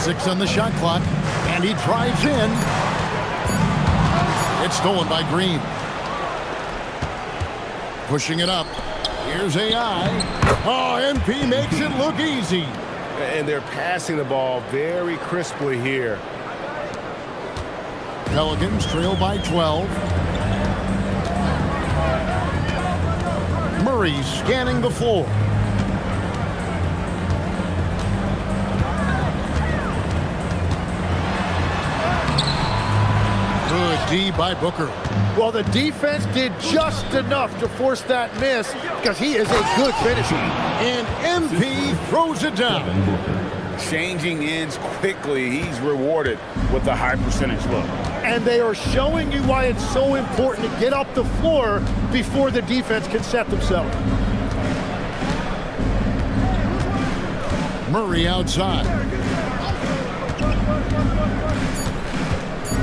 Six on the shot clock, and he drives in. It's stolen by Green. Pushing it up. Here's AI. Oh, MP makes it look easy. And they're passing the ball very crisply here. Pelicans trail by 12. Murray scanning the floor. Good D by Booker. Well, the defense did just enough to force that miss because he is a good finisher. And MP throws it down. Changing ends quickly. He's rewarded with the high percentage look. And they are showing you why it's so important to get up the floor before the defense can set themselves. Murray outside.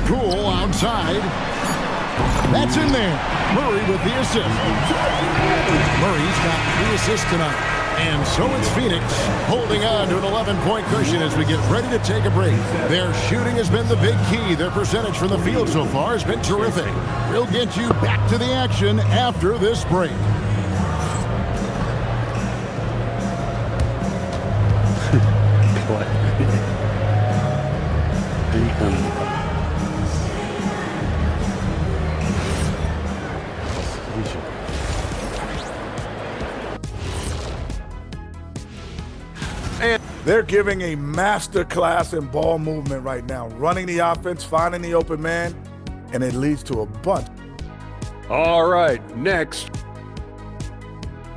Poole outside. That's in there. Murray with the assist. Murray's got 3 assists tonight. And so it's Phoenix holding on to an 11-point cushion as we get ready to take a break. Their shooting has been the big key. Their percentage from the field so far has been terrific. We'll get you back to the action after this break. And they're giving a master class in ball movement right now, running the offense, finding the open man, and it leads to a bunch. All right, next.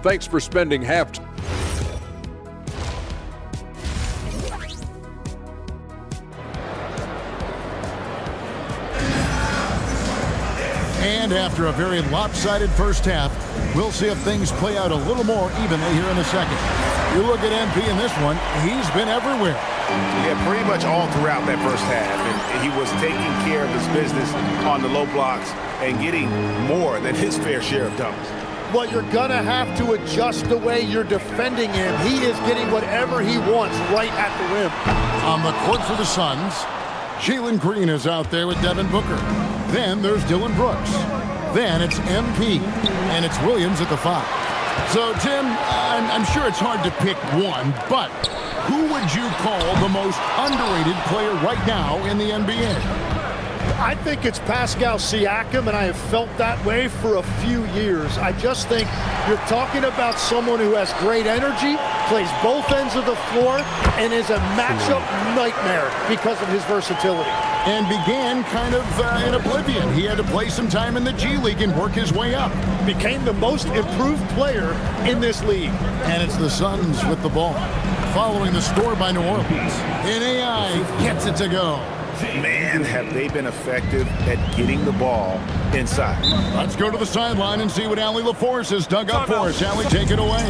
Thanks for spending half. And after a very lopsided first half, we'll see if things play out a little more evenly here in a second. You look at MP in this one, he's been everywhere. Yeah, pretty much all throughout that first half. And he was taking care of his business on the low blocks and getting more than his fair share of doubles. Well, you're going to have to adjust the way you're defending him. He is getting whatever he wants right at the rim. On the court for the Suns, Jalen Green is out there with Devin Booker. Then there's Dylan Brooks. Then it's MP. And it's Williams at the 5. So, Tim, I'm sure it's hard to pick one, but who would you call the most underrated player right now in the NBA? I think it's Pascal Siakam, and I have felt that way for a few years. I just think you're talking about someone who has great energy, plays both ends of the floor, and is a matchup nightmare because of his versatility. And began kind of in oblivion. He had to play some time in the G League and work his way up. Became the most improved player in this league. And it's the Suns with the ball, following the score by New Orleans. And AI gets it to go. Man, have they been effective at getting the ball inside. Let's go to the sideline and see what Allie LaForce has dug up for us. Allie, take it away.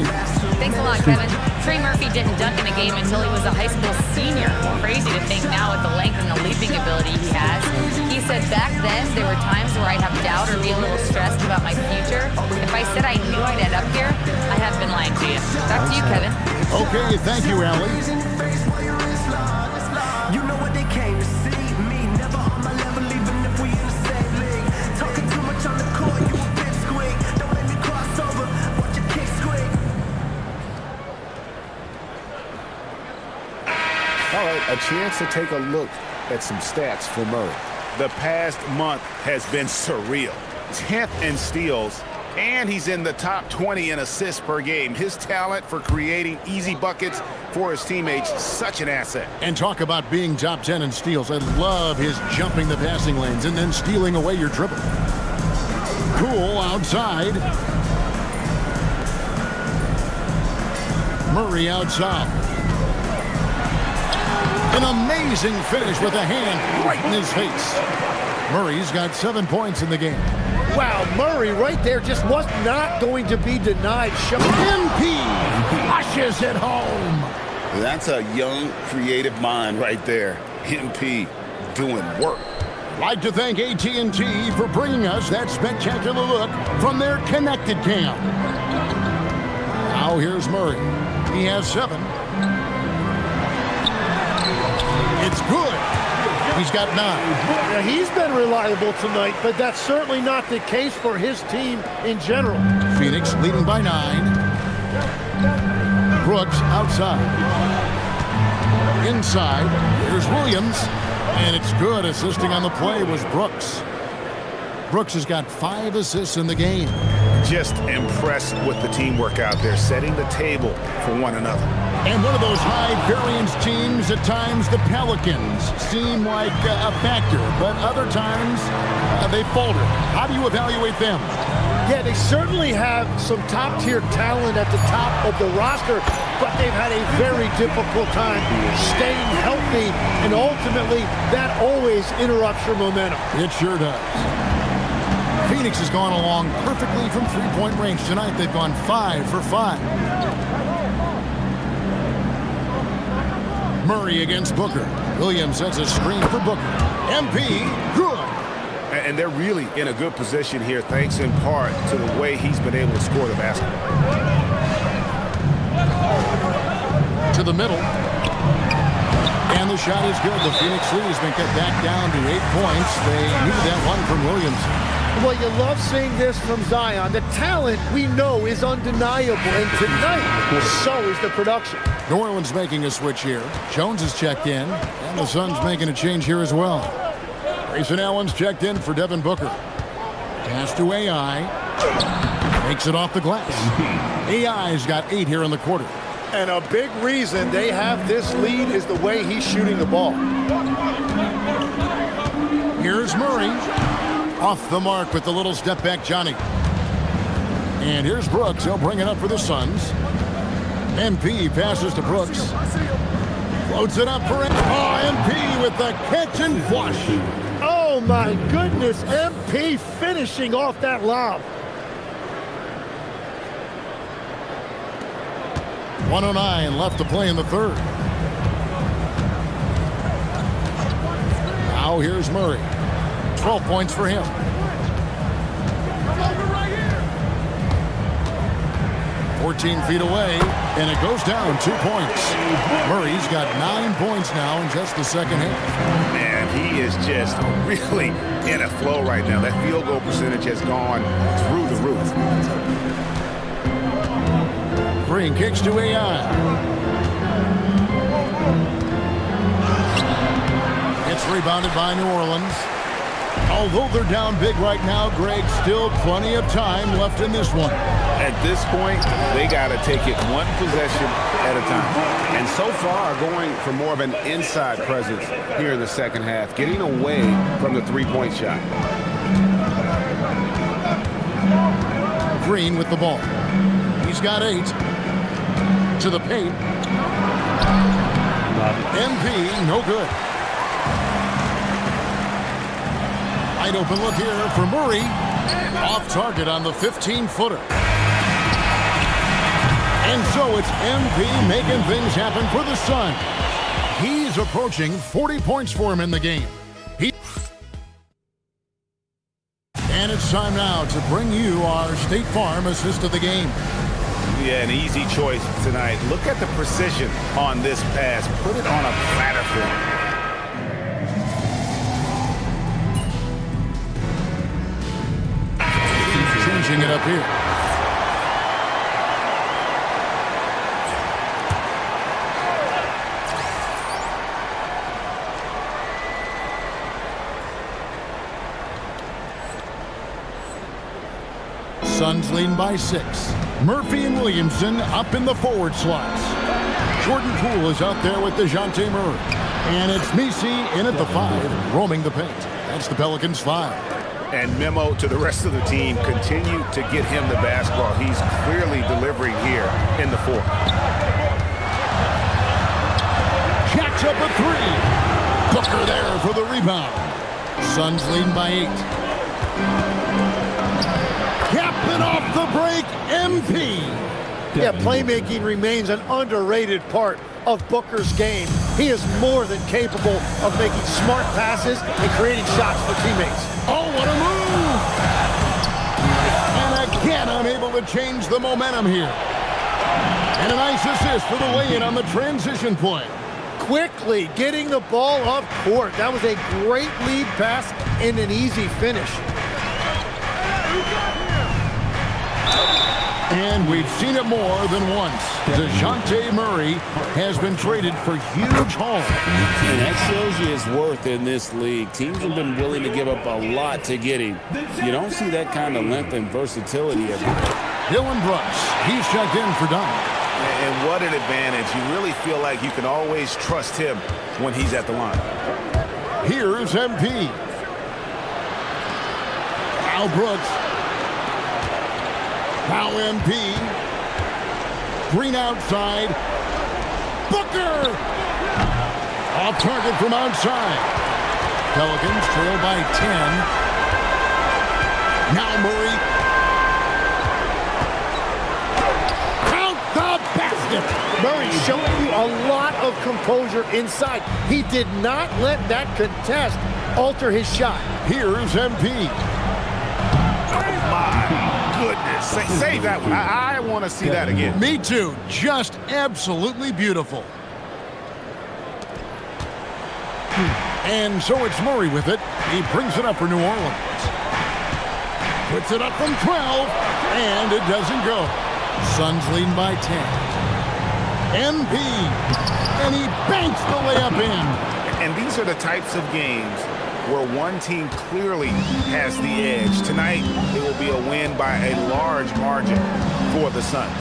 Thanks a lot, Kevin. Trey Murphy didn't dunk in a game until he was a high school senior. Crazy to think now with the length and the leaping ability he has. He said back then there were times where I'd have doubt or be a little stressed about my future. If I said I knew I'd end up here, I have been lying to you. Back to you, Kevin. Okay, thank you, Allie. You know what they came to see. Me, never on my level, even if we in the same league. Talking too much on the court, you a bit squeak. Don't let me cross over, watch your kick squeak. All right, a chance to take a look at some stats for Murray. The past month has been surreal. 10th in steals, and he's in the top 20 in assists per game. His talent for creating easy buckets for his teammates, such an asset. And talk about being top 10 in steals. I love his jumping the passing lanes and then stealing away your dribble. Cool outside. Murray outside. An amazing finish with a hand right in his face. Murray's got 7 points in the game. Wow, Murray right there just was not going to be denied. MP flushes it home. That's a young, creative mind right there. MP doing work. Like to thank AT&T for bringing us that spectacular look from their connected cam. Now here's Murray. He has 7. It's good. He's got 9. Now, he's been reliable tonight, but that's certainly not the case for his team in general. Phoenix leading by 9. Brooks outside. Inside, here's Williams, and it's good. Assisting on the play was Brooks. Brooks has got 5 assists in the game. Just impressed with the teamwork out there, setting the table for one another. And one of those high-variance teams, at times the Pelicans seem like a factor, but other times they falter. How do you evaluate them? Yeah, they certainly have some top-tier talent at the top of the roster, but they've had a very difficult time staying healthy, and ultimately that always interrupts your momentum. It sure does. Phoenix has gone along perfectly from three-point range tonight. They've gone 5 for 5. Murray against Booker. Williams sets a screen for Booker. MP, good. And they're really in a good position here, thanks in part to the way he's been able to score the basketball. To the middle. And the shot is good. The Phoenix lead has been cut back down to 8 points. They needed that one from Williams. Well, you love seeing this from Zion. The talent we know is undeniable, and tonight, so is the production. New Orleans making a switch here. Jones has checked in, and the Suns making a change here as well. Grayson Allen's checked in for Devin Booker. Pass to AI. Makes it off the glass. AI's got 8 here in the quarter. And a big reason they have this lead is the way he's shooting the ball. Here's Murray. Off the mark with the little step back Johnny. And here's Brooks. He'll bring it up for the Suns. MP passes to Brooks. Floats it up for MP with the catch and flush. Oh my goodness, MP finishing off that lob. 1:09 left to play in the third. Now here's Murray. 12 points for him. 14 feet away, and it goes down 2 points. Murray's got 9 points now in just the second half. Man, he is just really in a flow right now. That field goal percentage has gone through the roof. Green kicks to AI. It's rebounded by New Orleans. Although they're down big right now, Greg, still plenty of time left in this one. At this point, they got to take it one possession at a time. And so far, going for more of an inside presence here in the second half, getting away from the three-point shot. Green with the ball. He's got 8. To the paint. MP, no good. Wide open look here for Murray. Off target on the 15-footer. And so it's MP making things happen for the Sun. He's approaching 40 points for him in the game. And it's time now to bring you our State Farm assist of the game. Yeah, an easy choice tonight. Look at the precision on this pass. Put it on a platter for him. Changing it up here. Suns leading by 6. Murphy and Williamson up in the forward slots. Jordan Poole is out there with DeJounte Murray. And it's Misi in at the 5, roaming the paint. That's the Pelicans 5. And memo to the rest of the team, continue to get him the basketball. He's clearly delivering here in the fourth. Jacks up a 3. Booker there for the rebound. Suns leading by 8. Captain off the break, MP. Yeah, playmaking remains an underrated part of Booker's game. He is more than capable of making smart passes and creating shots for teammates. Oh, what a move! And again, unable to change the momentum here. And a nice assist for the lay-in on the transition play. Quickly getting the ball up court. That was a great lead pass and an easy finish. And we've seen it more than once. DeJounte Murray has been traded for huge hauls. And that shows you his worth in this league. Teams have been willing to give up a lot to get him. You don't see that kind of length and versatility everywhere. Dylan Brooks, he's checked in for Don. And what an advantage. You really feel like you can always trust him when he's at the line. Here's MP. Al Brooks. Now MP. Green outside. Booker! Off target from outside. Pelicans trail by 10. Now Murray. Count the basket! Murray showing you a lot of composure inside. He did not let that contest alter his shot. Here's MP. Goodness, save that one. I want to see that again. Me too. Just absolutely beautiful. And so it's Murray with it. He brings it up for New Orleans. Puts it up from 12, and it doesn't go. Suns leading by 10. MP, and he banks the layup in. And these are the types of games where one team clearly has the edge. Tonight, it will be a win by a large margin for the Suns.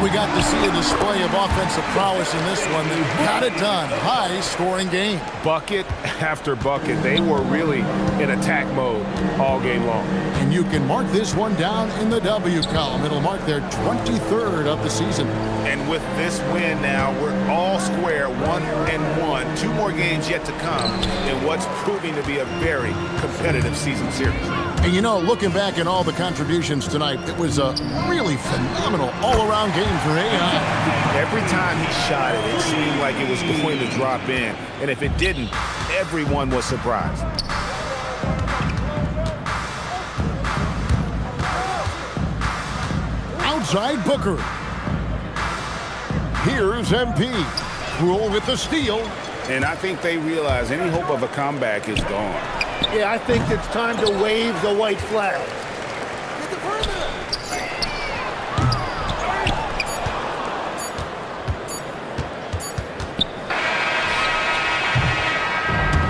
We got to see a display of offensive prowess in this one. They got it done. High-scoring game. Bucket after bucket. They were really in attack mode all game long. And you can mark this one down in the W column. It'll mark their 23rd of the season. And with this win now, we're all square, 1-1. 2 more games yet to come in what's proving to be a very competitive season series. And you know, looking back at all the contributions tonight, it was a really phenomenal all-around game for AI. Every time he shot it, it seemed like it was going to drop in. And if it didn't, everyone was surprised. Outside Booker. Here's MP. Rule with the steal. And I think they realize any hope of a comeback is gone. Yeah, I think it's time to wave the white flag.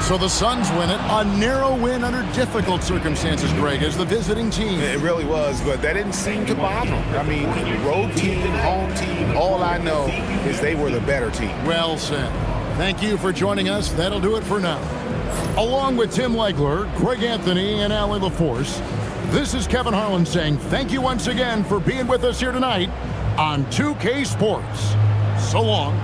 So the Suns win it. A narrow win under difficult circumstances, Greg, as the visiting team. It really was, but that didn't seem to bother them. I mean, road team, home team, all I know is they were the better team. Well said. Thank you for joining us. That'll do it for now. Along with Tim Legler, Greg Anthony, and Allie LaForce, this is Kevin Harlan saying thank you once again for being with us here tonight on 2K Sports. So long.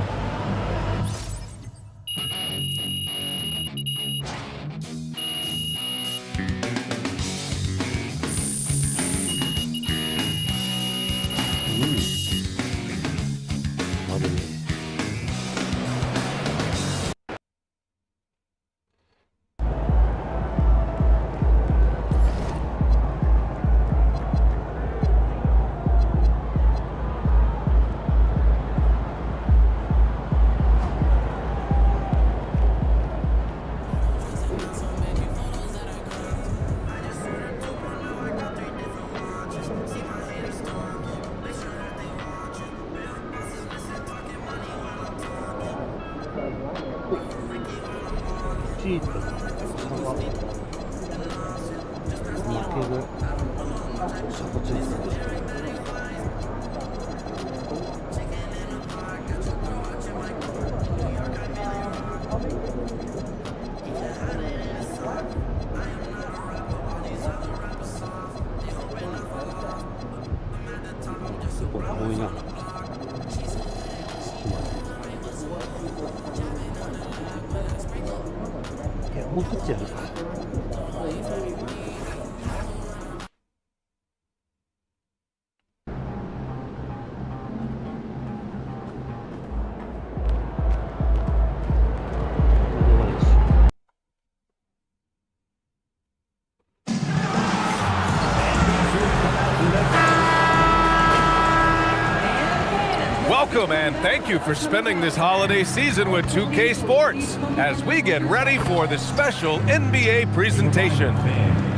Welcome and thank you for spending this holiday season with 2K Sports as we get ready for the special NBA presentation.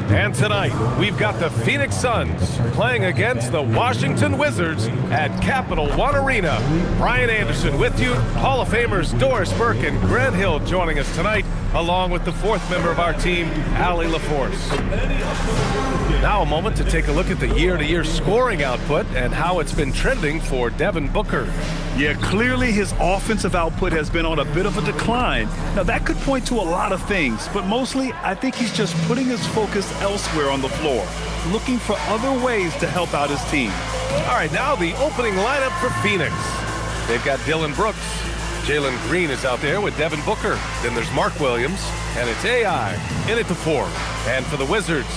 And tonight, we've got the Phoenix Suns playing against the Washington Wizards at Capital One Arena. Brian Anderson with you, Hall of Famers Doris Burke and Grant Hill joining us tonight, along with the 4th member of our team, Allie LaForce. Now a moment to take a look at the year-to-year scoring output and how it's been trending for Devin Booker. Yeah, clearly his offensive output has been on a bit of a decline. Now that could point to a lot of things, but mostly I think he's just putting his focus elsewhere on the floor, looking for other ways to help out his team. All right, now the opening lineup for Phoenix. They've got Dillon Brooks. Jalen Green is out there with Devin Booker. Then there's Mark Williams, and it's AI in at the 4. And for the Wizards,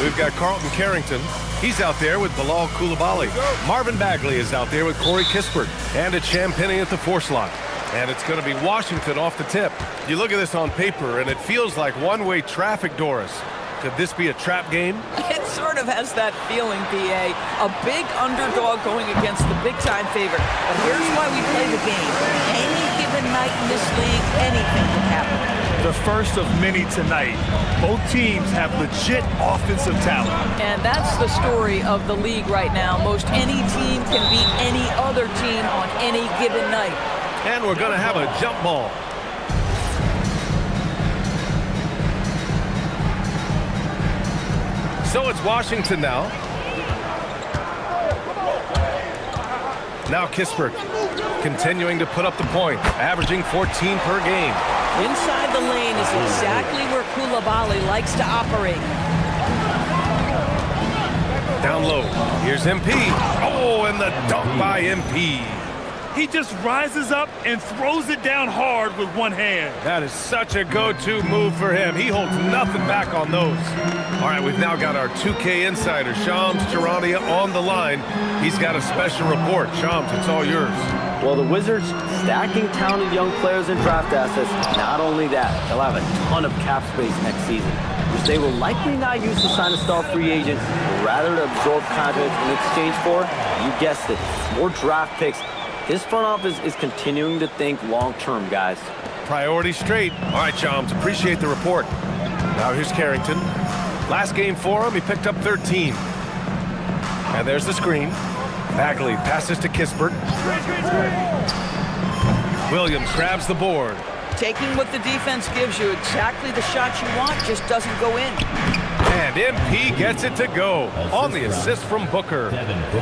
we've got Carlton Carrington. He's out there with Bilal Coulibaly. Marvin Bagley is out there with Corey Kispert. And it's Champagnie at the 4 slot. And it's going to be Washington off the tip. You look at this on paper, and it feels like one-way traffic, Doris. Could this be a trap game? It sort of has that feeling, BA. A big underdog going against the big-time favorite. But here's why we play the game. Any given night in this league, anything can happen. The first of many tonight. Both teams have legit offensive talent. And that's the story of the league right now. Most any team can beat any other team on any given night. And we're going to have a jump ball. So it's Washington now. Now Kispert continuing to put up the point, averaging 14 per game. Inside the lane is exactly where Koulibaly likes to operate. Down low, here's MP. Oh, and the dunk by MP. He just rises up and throws it down hard with one hand. That is such a go-to move for him. He holds nothing back on those. All right, we've now got our 2K insider, Shams Charania, on the line. He's got a special report. Shams, it's all yours. Well, the Wizards stacking talented young players and draft assets. Not only that, they'll have a ton of cap space next season, which they will likely not use to sign a star free agent, but rather to absorb contracts in exchange for, you guessed it, more draft picks. This front office is continuing to think long-term, guys. Priority straight. All right, Shams, appreciate the report. Now here's Carrington. Last game for him, he picked up 13. And there's the screen. Bagley passes to Kispert. Williams grabs the board. Taking what the defense gives you, exactly the shot you want, just doesn't go in. And MP gets it to go on the assist from Booker.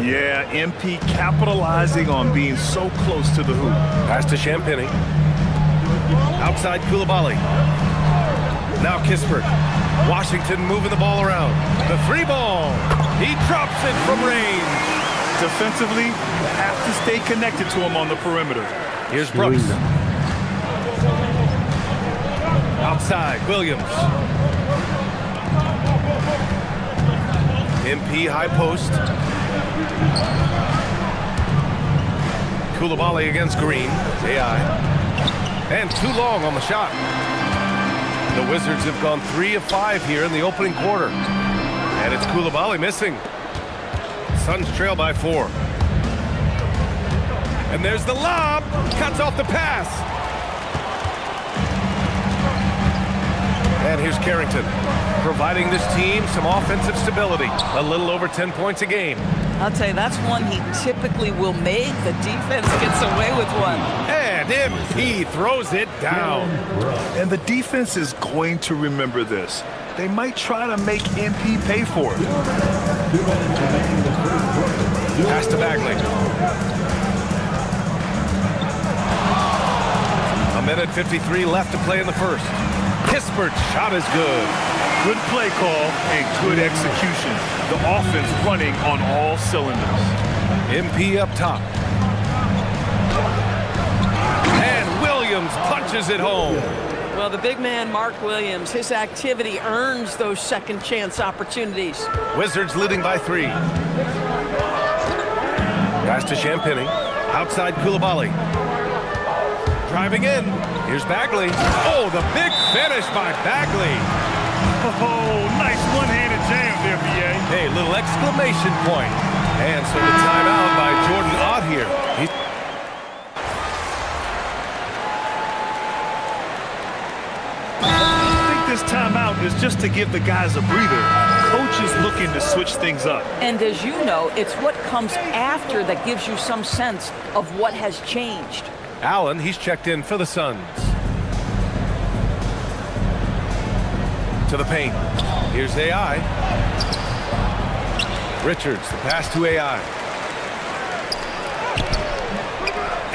Yeah, MP capitalizing on being so close to the hoop. Pass to Champagny. Outside Koulibaly. Now Kispert. Washington moving the ball around. The three ball. He drops it from range. Defensively, you have to stay connected to him on the perimeter. Here's Brooks. Outside, Williams. MP high post. Koulibaly against Green. AI. And too long on the shot. The Wizards have gone 3 of 5 here in the opening quarter. And it's Koulibaly missing. Suns trail by 4. And there's the lob. Cuts off the pass. And here's Carrington, providing this team some offensive stability. A little over 10 points a game. I'll tell you, that's one he typically will make. The defense gets away with one. And MP throws it down. And the defense is going to remember this. They might try to make MP pay for it. Pass to Bagley. A minute 53 left to play in the first. Kispert's shot is good. Good play call and good execution. The offense running on all cylinders. MP up top. And Williams punches it home. Well, the big man, Mark Williams, his activity earns those second chance opportunities. Wizards leading by 3. Pass to Champagny. Outside Koulibaly. Driving in. Here's Bagley. Oh, the big finish by Bagley. Oh, nice one-handed jam there, BA. Hey, little exclamation point. And so the timeout by Jordan Ott here. I think this timeout is just to give the guys a breather. Coach is looking to switch things up. And as you know, it's what comes after that gives you some sense of what has changed. Allen, he's checked in for the Suns. To the paint. Here's AI. Richards, the pass to AI.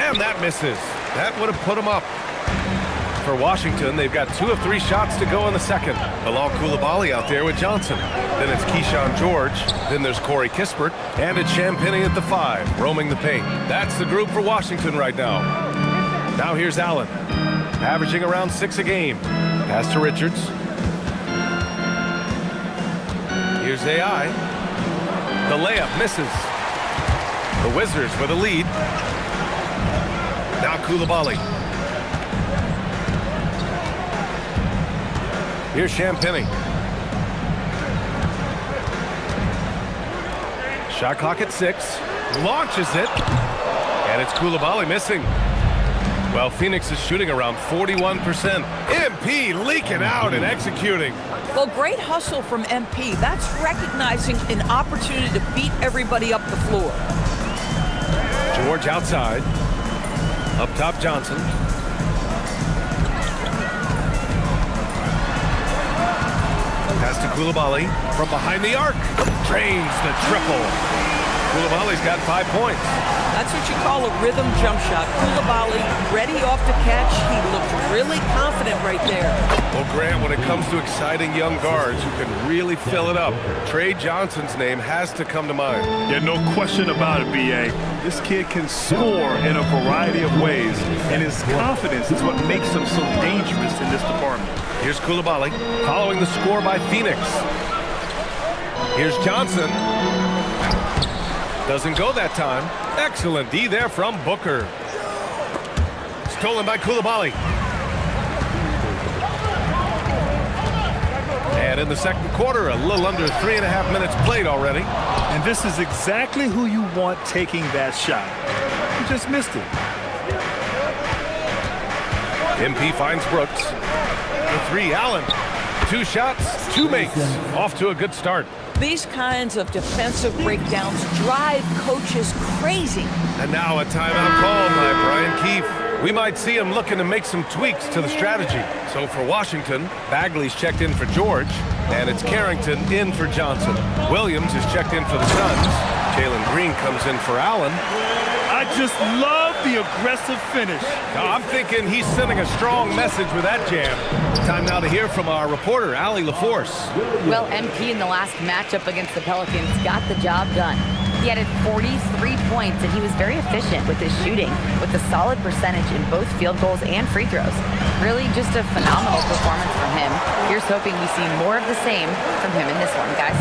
And that misses. That would have put him up. For Washington, they've got 2 of 3 shots to go in the second. Bilal Koulibaly out there with Johnson. Then it's Keyshawn George. Then there's Corey Kispert. And it's Champagny at the 5, roaming the paint. That's the group for Washington right now. Now here's Allen, averaging around 6 a game. Pass to Richards. Here's AI. The layup misses. The Wizards with a lead. Now Koulibaly. Here's Champagny. Shot clock at 6. Launches it. And it's Koulibaly missing. Well, Phoenix is shooting around 41%. MP leaking out and executing. Well, great hustle from MP. That's recognizing an opportunity to beat everybody up the floor. George outside. Up top, Johnson. Pass to Koulibaly from behind the arc. Drains the triple. Koulibaly's got 5 points. That's what you call a rhythm jump shot. Koulibaly ready off the catch. He looked really confident right there. Well, Grant, when it comes to exciting young guards who can really fill it up, Trey Johnson's name has to come to mind. Yeah, no question about it, B.A. This kid can score in a variety of ways, and his confidence is what makes him so dangerous in this department. Here's Koulibaly following the score by Phoenix. Here's Johnson. Doesn't go that time. Excellent D there from Booker. Stolen by Koulibaly. And in the second quarter, a little under 3.5 minutes played already. And this is exactly who you want taking that shot. You just missed it. MP finds Brooks. The three, Allen. 2 shots, 2 makes. Off to a good start. These kinds of defensive breakdowns drive coaches crazy. And now a timeout called by Brian Keefe. We might see him looking to make some tweaks to the strategy. So for Washington, Bagley's checked in for George, and it's Carrington in for Johnson. Williams is checked in for the Suns. Jalen Green comes in for Allen. I just love the aggressive finish. I'm thinking he's sending a strong message with that jam. Time now to hear from our reporter, Allie LaForce. Well, MP in the last matchup against the Pelicans got the job done. He added 43 points, and he was very efficient with his shooting, with a solid percentage in both field goals and free throws. Really just a phenomenal performance from him. Here's hoping we see more of the same from him in this one, guys.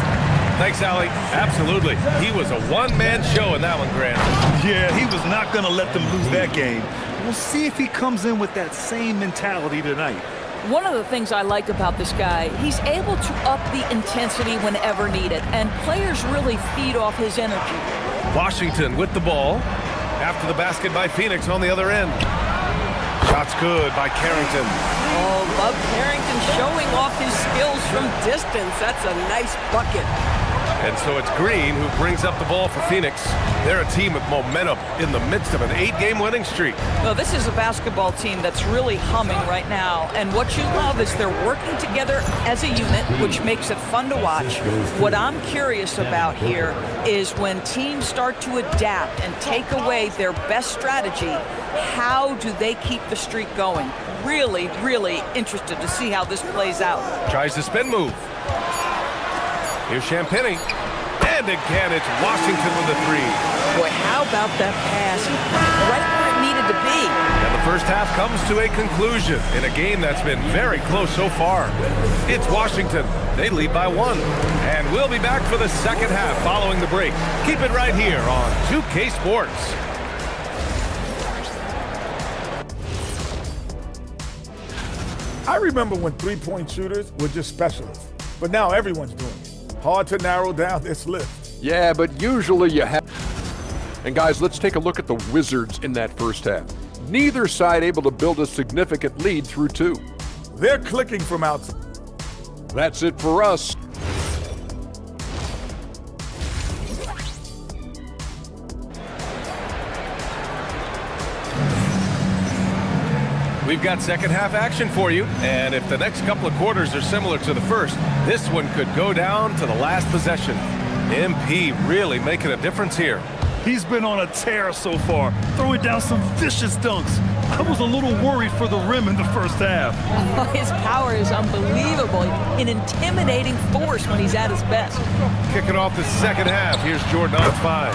Thanks, Allie. Absolutely. He was a one-man show in that one, Grant. Yeah, he was not going to let them lose that game. We'll see if he comes in with that same mentality tonight. One of the things I like about this guy, he's able to up the intensity whenever needed, and players really feed off his energy. Washington with the ball. After the basket by Phoenix on the other end. Shots good by Carrington. Oh, love Carrington showing off his skills from distance. That's a nice bucket. And so it's Green who brings up the ball for Phoenix. They're a team with momentum in the midst of an 8-game winning streak. Well, this is a basketball team that's really humming right now. And what you love is they're working together as a unit, which makes it fun to watch. What I'm curious about here is when teams start to adapt and take away their best strategy, how do they keep the streak going? Really, really interested to see how this plays out. Tries the spin move. Here's Champagny. And again, it's Washington with the three. Boy, how about that pass? Right where it needed to be. And the first half comes to a conclusion in a game that's been very close so far. It's Washington. They lead by 1. And we'll be back for the second half following the break. Keep it right here on 2K Sports. I remember when three-point shooters were just specialists, but now everyone's doing it. Hard to narrow down this list. Yeah, but usually you have. And guys, let's take a look at the Wizards in that first half. Neither side able to build a significant lead through 2. They're clicking from outside. That's it for us. We've got second half action for you, and if the next couple of quarters are similar to the first, this one could go down to the last possession. MP really making a difference here. He's been on a tear so far, throwing down some vicious dunks. I was a little worried for the rim in the first half. His power is unbelievable, an intimidating force when he's at his best. Kicking off the second half, here's Jordan on 5.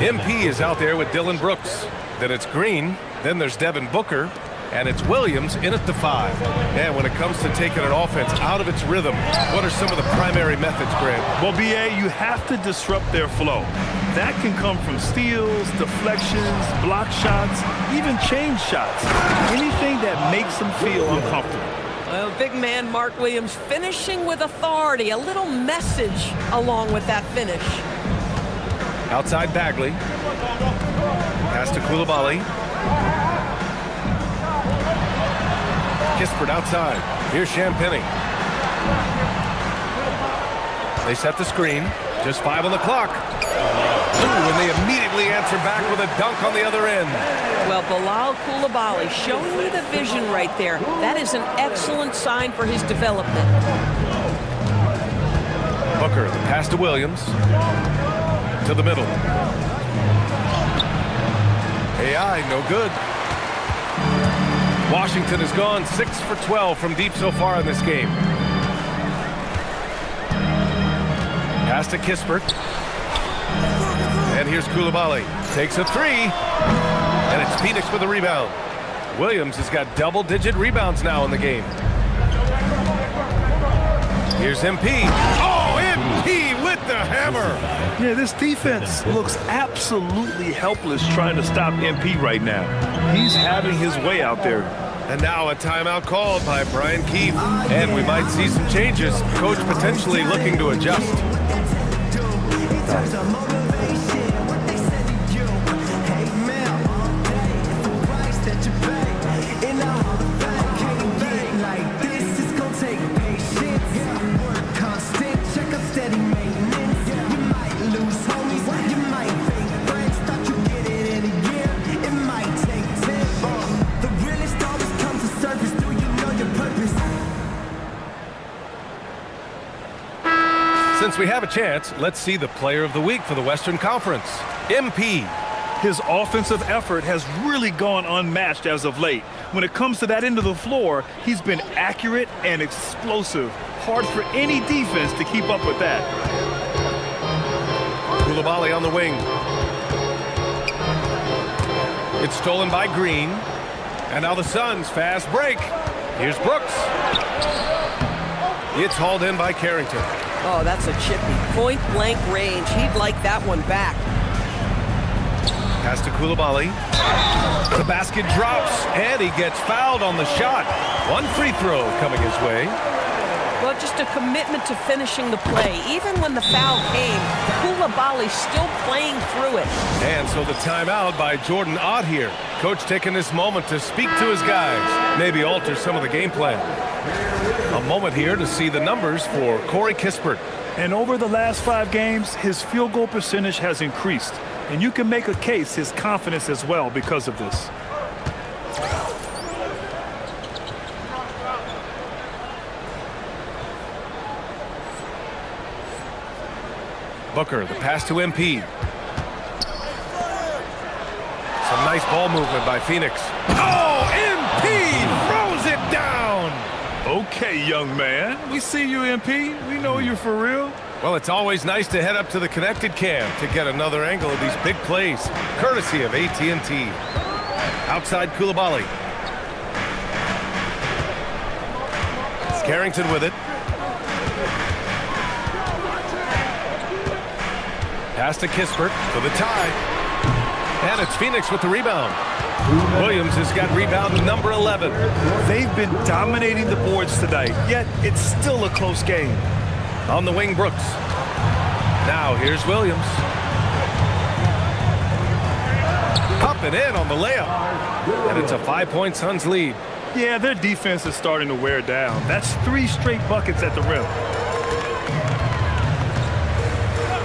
MP is out there with Dylan Brooks. Then it's Green, then there's Devin Booker, and it's Williams in at the 5. And when it comes to taking an offense out of its rhythm, what are some of the primary methods, Grant? Well, B.A., you have to disrupt their flow. That can come from steals, deflections, block shots, even change shots. Anything that makes them feel uncomfortable. Well, big man Mark Williams finishing with authority, a little message along with that finish. Outside Bagley. Pass to Koulibaly. Kispert outside. Here's Champagny. They set the screen. Just 5 on the clock. Ooh, and they immediately answer back with a dunk on the other end. Well, Bilal Koulibaly showing you the vision right there. That is an excellent sign for his development. Booker, the pass to Williams. To the middle. AI, no good. Washington has gone 6 for 12 from deep so far in this game. Pass to Kispert. And here's Koulibaly. Takes a three. And it's Phoenix with a rebound. Williams has got double-digit rebounds now in the game. Here's MP. Oh, MP with the hammer. Yeah, this defense looks absolutely helpless trying to stop MP right now. He's having his way out there. And now a timeout called by Brian Keefe. And we might see some changes. Coach potentially looking to adjust. Since we have a chance, let's see the player of the week for the Western Conference, MP. His offensive effort has really gone unmatched as of late. When it comes to that end of the floor, he's been accurate and explosive. Hard for any defense to keep up with that. Koulibaly on the wing. It's stolen by Green. And now the Suns fast break. Here's Brooks. It's hauled in by Carrington. Oh, that's a chippy. Point blank range. He'd like that one back. Pass to Koulibaly. The basket drops, and he gets fouled on the shot. One free throw coming his way. Well, just a commitment to finishing the play. Even when the foul came, Koulibaly still playing through it. And so the timeout by Jordan Ott here. Coach taking this moment to speak to his guys, maybe alter some of the game plan. A moment here to see the numbers for Corey Kispert. And over the last 5 games, his field goal percentage has increased. And you can make a case his confidence as well because of this. Booker, the pass to MP. Some nice ball movement by Phoenix. Oh, MP throws it down! Okay, young man. We see you, MP. We know you're for real. Well, it's always nice to head up to the connected cam to get another angle of these big plays, courtesy of AT&T. Outside Koulibaly. Carrington with it. Pass to Kispert for the tie. And it's Phoenix with the rebound. Williams has got rebound number 11. They've been dominating the boards tonight, yet it's still a close game. On the wing, Brooks. Now here's Williams. Up and in on the layup. And it's a 5-point Suns lead. Yeah, their defense is starting to wear down. That's 3 straight buckets at the rim.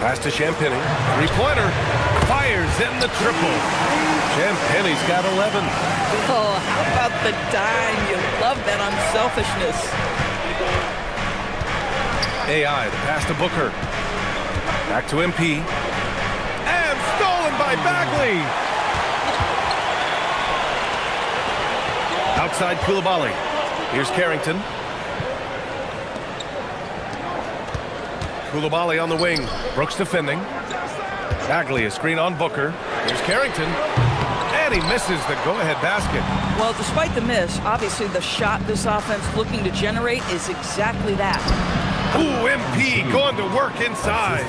Pass to Champagny. 3-pointer. Fires in the triple. Champagny's got 11. Oh, how about the dime? You love that unselfishness. AI, the pass to Booker. Back to MP. And stolen by Bagley. Outside Koulibaly. Here's Carrington. Koulibaly on the wing. Brooks defending. Bagley, a screen on Booker. Here's Carrington. And he misses the go-ahead basket. Well, despite the miss, obviously the shot this offense looking to generate is exactly that. Ooh, MP going to work inside.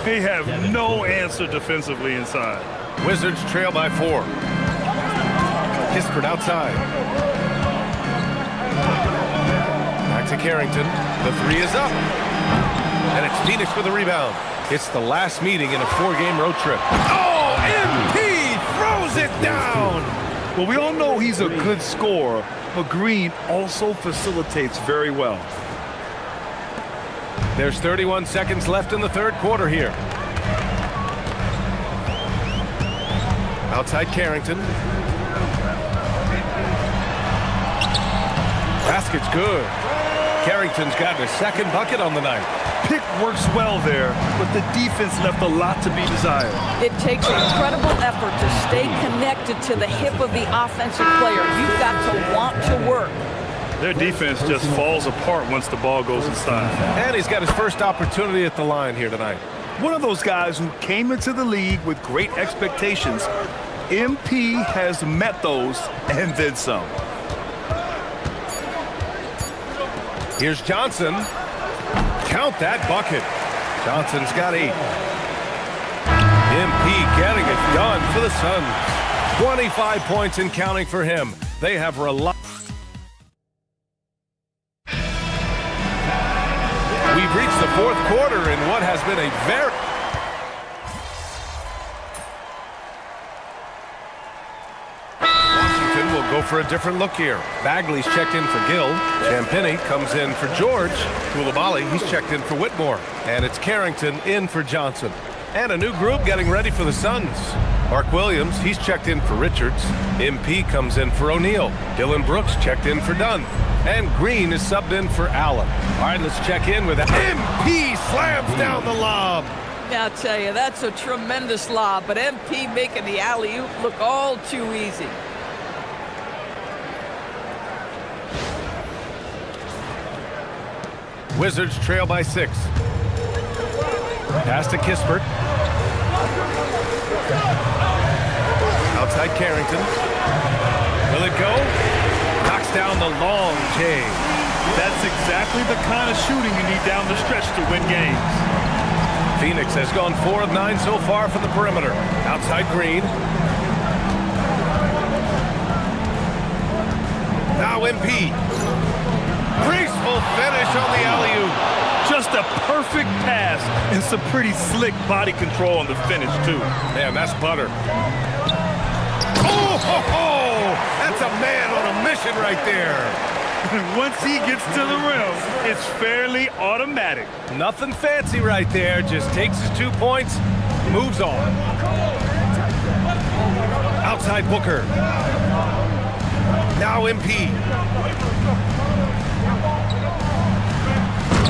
They have no answer defensively inside. Wizards trail by 4. Kispert outside. Back to Carrington. The 3 is up. And it's Phoenix with the rebound. It's the last meeting in a 4-game road trip. Oh, MP throws it down. Well, we all know he's a good scorer, but Green also facilitates very well. There's 31 seconds left in the third quarter here. Outside Carrington. Basket's good. Carrington's got a second bucket on the night. pick works well there, but the defense left a lot to be desired. It takes incredible effort to stay connected to the hip of the offensive player. You've got to want to work. Their defense just falls apart once the ball goes inside. And he's got his first opportunity at the line here tonight. One of those guys who came into the league with great expectations. MP has met those and then some. Here's Johnson. Count that bucket. Johnson's got 8. MP getting it done for the Suns. 25 points and counting for him. They have relied. We've reached the fourth quarter in what has been a very... Washington will go for a different look here. Bagley's checked in for Gill. Champagny comes in for George. Koulibaly, he's checked in for Whitmore. And it's Carrington in for Johnson. And a new group getting ready for the Suns. Mark Williams, he's checked in for Richards. MP comes in for O'Neal. Dylan Brooks checked in for Dunn. And Green is subbed in for Allen. All right, let's check in with MP. Slams down the lob. Yeah, I'll tell you, that's a tremendous lob, but MP making the alley-oop look all too easy. Wizards trail by 6. Pass to Kispert. Outside Carrington. Will it go? Knocks down the long J. That's exactly the kind of shooting you need down the stretch to win games. Phoenix has gone 4 of 9 so far from the perimeter. Outside Green. Now MP. Graceful finish on the alley-oop. Just a perfect pass and some pretty slick body control on the finish, too. Man, that's butter. Oh, ho, ho! That's a man on a mission right there. Once he gets to the rim, it's fairly automatic. Nothing fancy right there. Just takes his 2 points, moves on. Outside Booker. Now MP.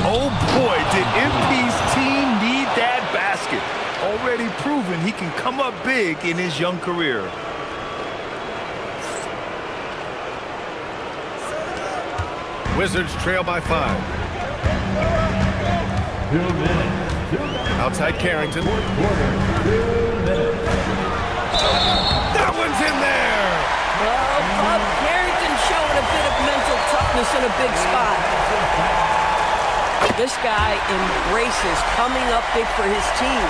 Oh boy, did MP's team need that basket. Already proven he can come up big in his young career. Wizards trail by 5. 2 minutes. Outside Carrington. That one's in there! Well, Bob Carrington showing a bit of mental toughness in a big spot. This guy embraces coming up big for his team.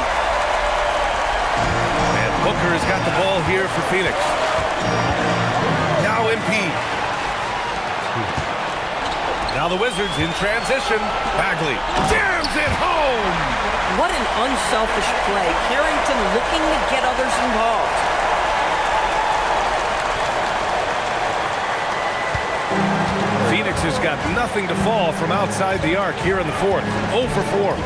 And Booker has got the ball here for Phoenix. Now MP. Now the Wizards in transition. Bagley jams it home. What an unselfish play. Carrington looking to get others involved. Phoenix has got nothing to fall from outside the arc here in the fourth. 0 for 4.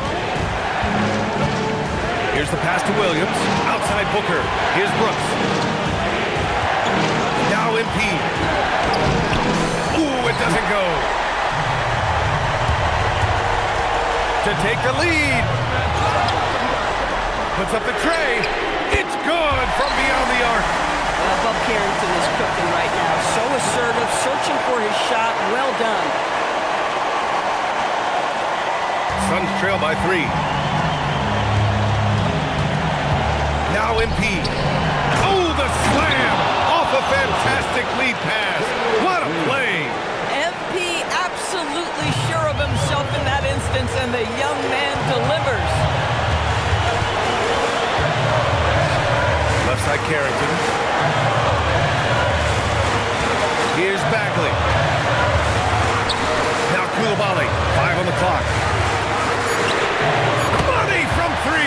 Here's the pass to Williams. Outside Booker. Here's Brooks. Now MP. Ooh, it doesn't go. To take the lead. Puts up the tray. It's good from beyond the arc. Bob Carrington is cooking right now. So assertive, searching for his shot. Well done. Suns trail by 3. Now MP. Oh, the slam off a fantastic lead pass. What a play. MP absolutely sure of himself in that instance, and the young man delivers. Left side Carrington. Here's Bagley. Now Koulibaly. 5 on the clock. Money from 3.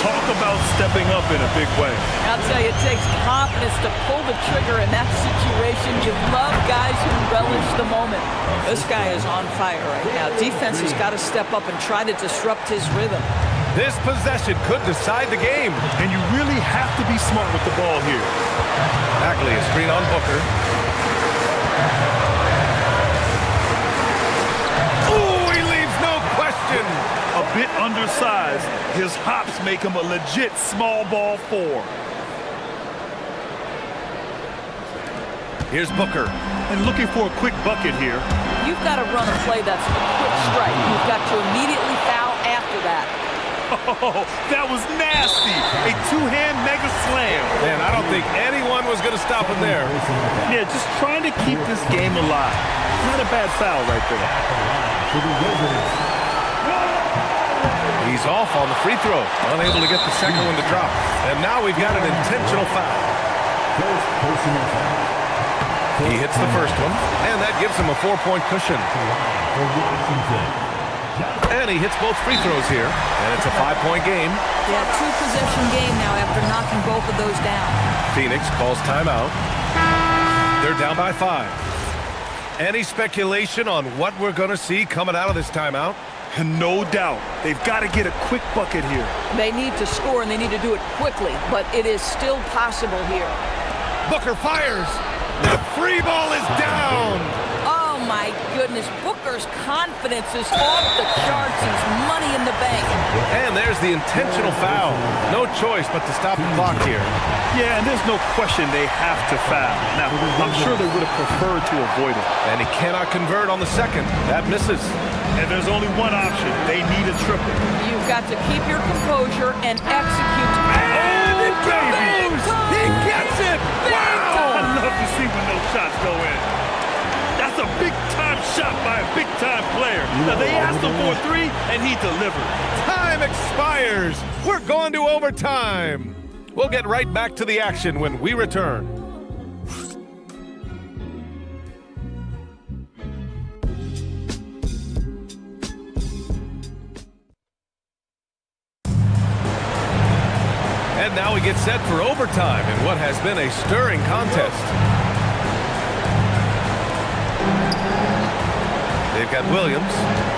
Talk about stepping up in a big way. I'll tell you, it takes confidence to pull the trigger in that situation. You love guys who relish the moment. This guy is on fire right now. Defense has got to step up and try to disrupt his rhythm. This possession could decide the game. And you really have to be smart with the ball here. Bagley, a screen on Booker. Ooh, he leaves no question. bit undersized. His hops make him a legit small ball 4. Here's Booker. And looking for a quick bucket here. You've got to run a play that's a quick strike. You've got to immediately foul after that. Oh, that was nasty. A two-hand mega slam. Man, I don't think anyone was going to stop him there. Yeah, just trying to keep this game alive. Not a bad foul right there. He's off on the free throw. Unable to get the second one to drop. And now we've got an intentional foul. He hits the first one, and that gives him a 4-point cushion. And he hits both free throws here, and it's a 5-point game. Yeah, 2-possession game now after knocking both of those down. Phoenix calls timeout. They're down by 5. Any speculation on what we're going to see coming out of this timeout? No doubt. They've got to get a quick bucket here. They need to score, and they need to do it quickly, but it is still possible here. Booker fires. The free ball is down. Oh, my goodness. Booker's confidence is off the charts. He's money in the bank. And there's the intentional foul. No choice but to stop the clock here. Yeah, and there's no question they have to foul. Now, I'm sure they would have preferred to avoid it. And he cannot convert on the second. That misses. And there's only one option. They need a triple. You've got to keep your composure and execute. And it goes! He gets it! Wow! I love to see when those shots go in. That's a big-time shot by a big-time player. Now, they asked him for a 3, and he delivered. Time expires. We're going to overtime. We'll get right back to the action when we return. And now we get set for overtime in what has been a stirring contest. They've got Williams,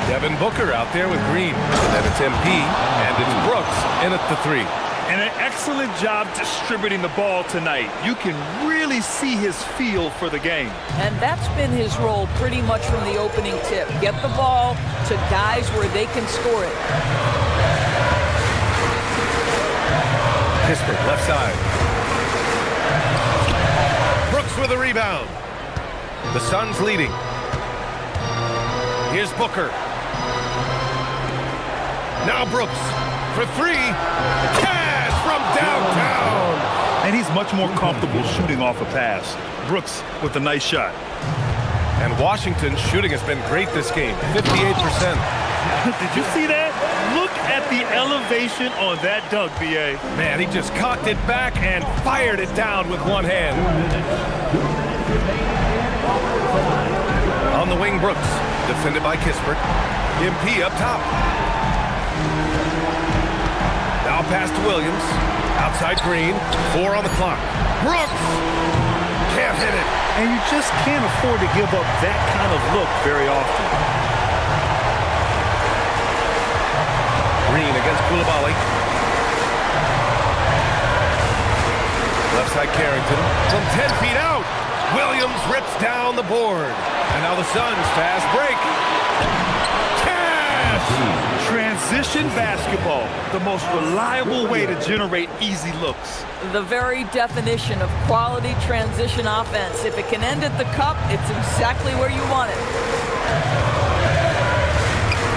Devin Booker out there with Green. And then it's MP, and it's Brooks in at the 3. And an excellent job distributing the ball tonight. You can really see his feel for the game. And that's been his role pretty much from the opening tip. Get the ball to guys where they can score it. Pittsburgh, left side. Brooks with a rebound. The Suns leading. Here's Booker. Now Brooks for 3. Cash from downtown. And he's much more comfortable shooting off a pass. Brooks with a nice shot. And Washington's shooting has been great this game, 58%. Did you see that? Look at the elevation on that dunk, B.A. Man, he just cocked it back and fired it down with one hand. On the wing, Brooks, defended by Kispert. MP up top. Now pass to Williams. Outside Green, 4 on the clock. Brooks can't hit it. And you just can't afford to give up that kind of look very often. Green against Koulibaly. Left side Carrington from 10 feet out. Williams rips down the board. And now the Suns fast break. Cash! Transition basketball, the most reliable way to generate easy looks. The very definition of quality transition offense. If it can end at the cup, it's exactly where you want it.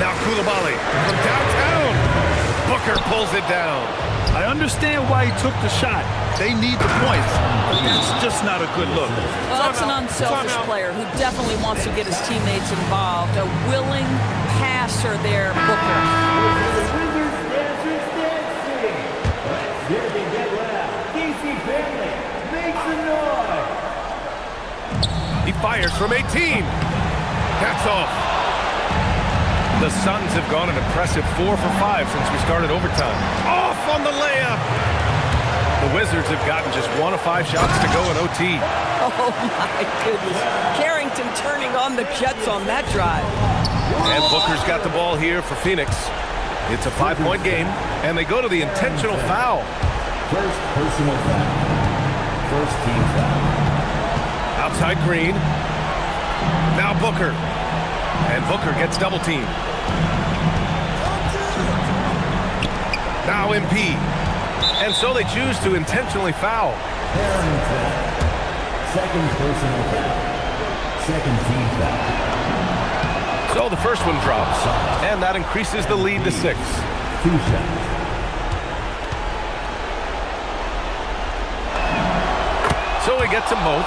Now Koulibaly from downtown. Booker pulls it down. I understand why he took the shot. They need the points. It's just not a good look. Well, that's an unselfish player who definitely wants to get his teammates involved. A willing passer there, Booker. He fires from 18. That's off. The Suns have gone an impressive 4 for 5 since we started overtime. Off on the layup. The Wizards have gotten just 1 of 5 shots to go in OT. Oh, my goodness. Carrington turning on the Jets on that drive. And Booker's got the ball here for Phoenix. It's a 5-point game, and they go to the intentional foul. First personal foul. First team foul. Outside Green. Now Booker. And Booker gets double teamed. Now MP. And so they choose to intentionally foul. Second personal foul. Second team foul. So the first one drops, and that increases the lead to 6. 2 shots. So he gets them both,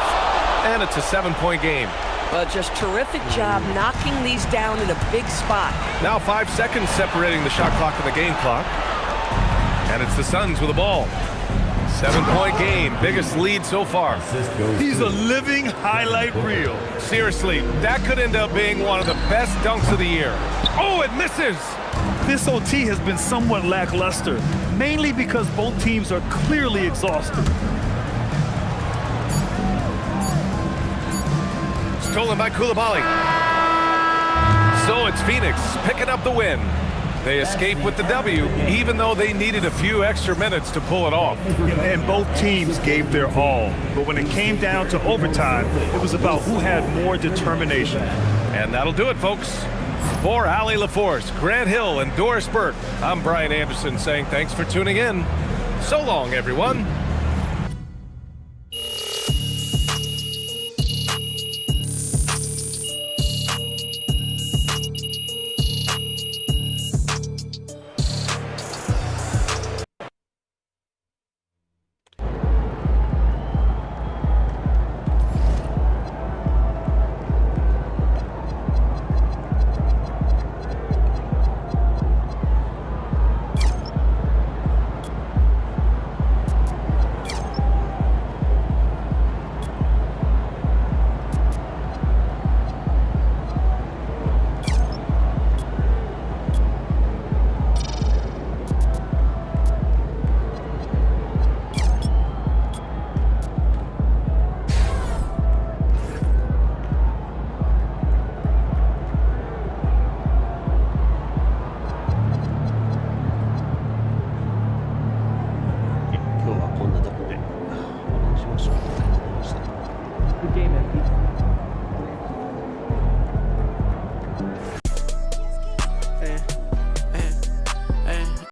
and it's a 7-point game. Just terrific job knocking these down in a big spot. Now 5 seconds separating the shot clock and the game clock. And it's the Suns with the ball. 7-point game, biggest lead so far. He's a living highlight reel. Seriously, that could end up being one of the best dunks of the year. Oh, it misses! This OT has been somewhat lackluster, mainly because both teams are clearly exhausted. Stolen by Coulibaly. So it's Phoenix picking up the win. They escape with the W, even though they needed a few extra minutes to pull it off. And both teams gave their all. But when it came down to overtime, it was about who had more determination. And that'll do it, folks. For Allie LaForce, Grant Hill, and Doris Burke, I'm Brian Anderson saying thanks for tuning in. So long, everyone.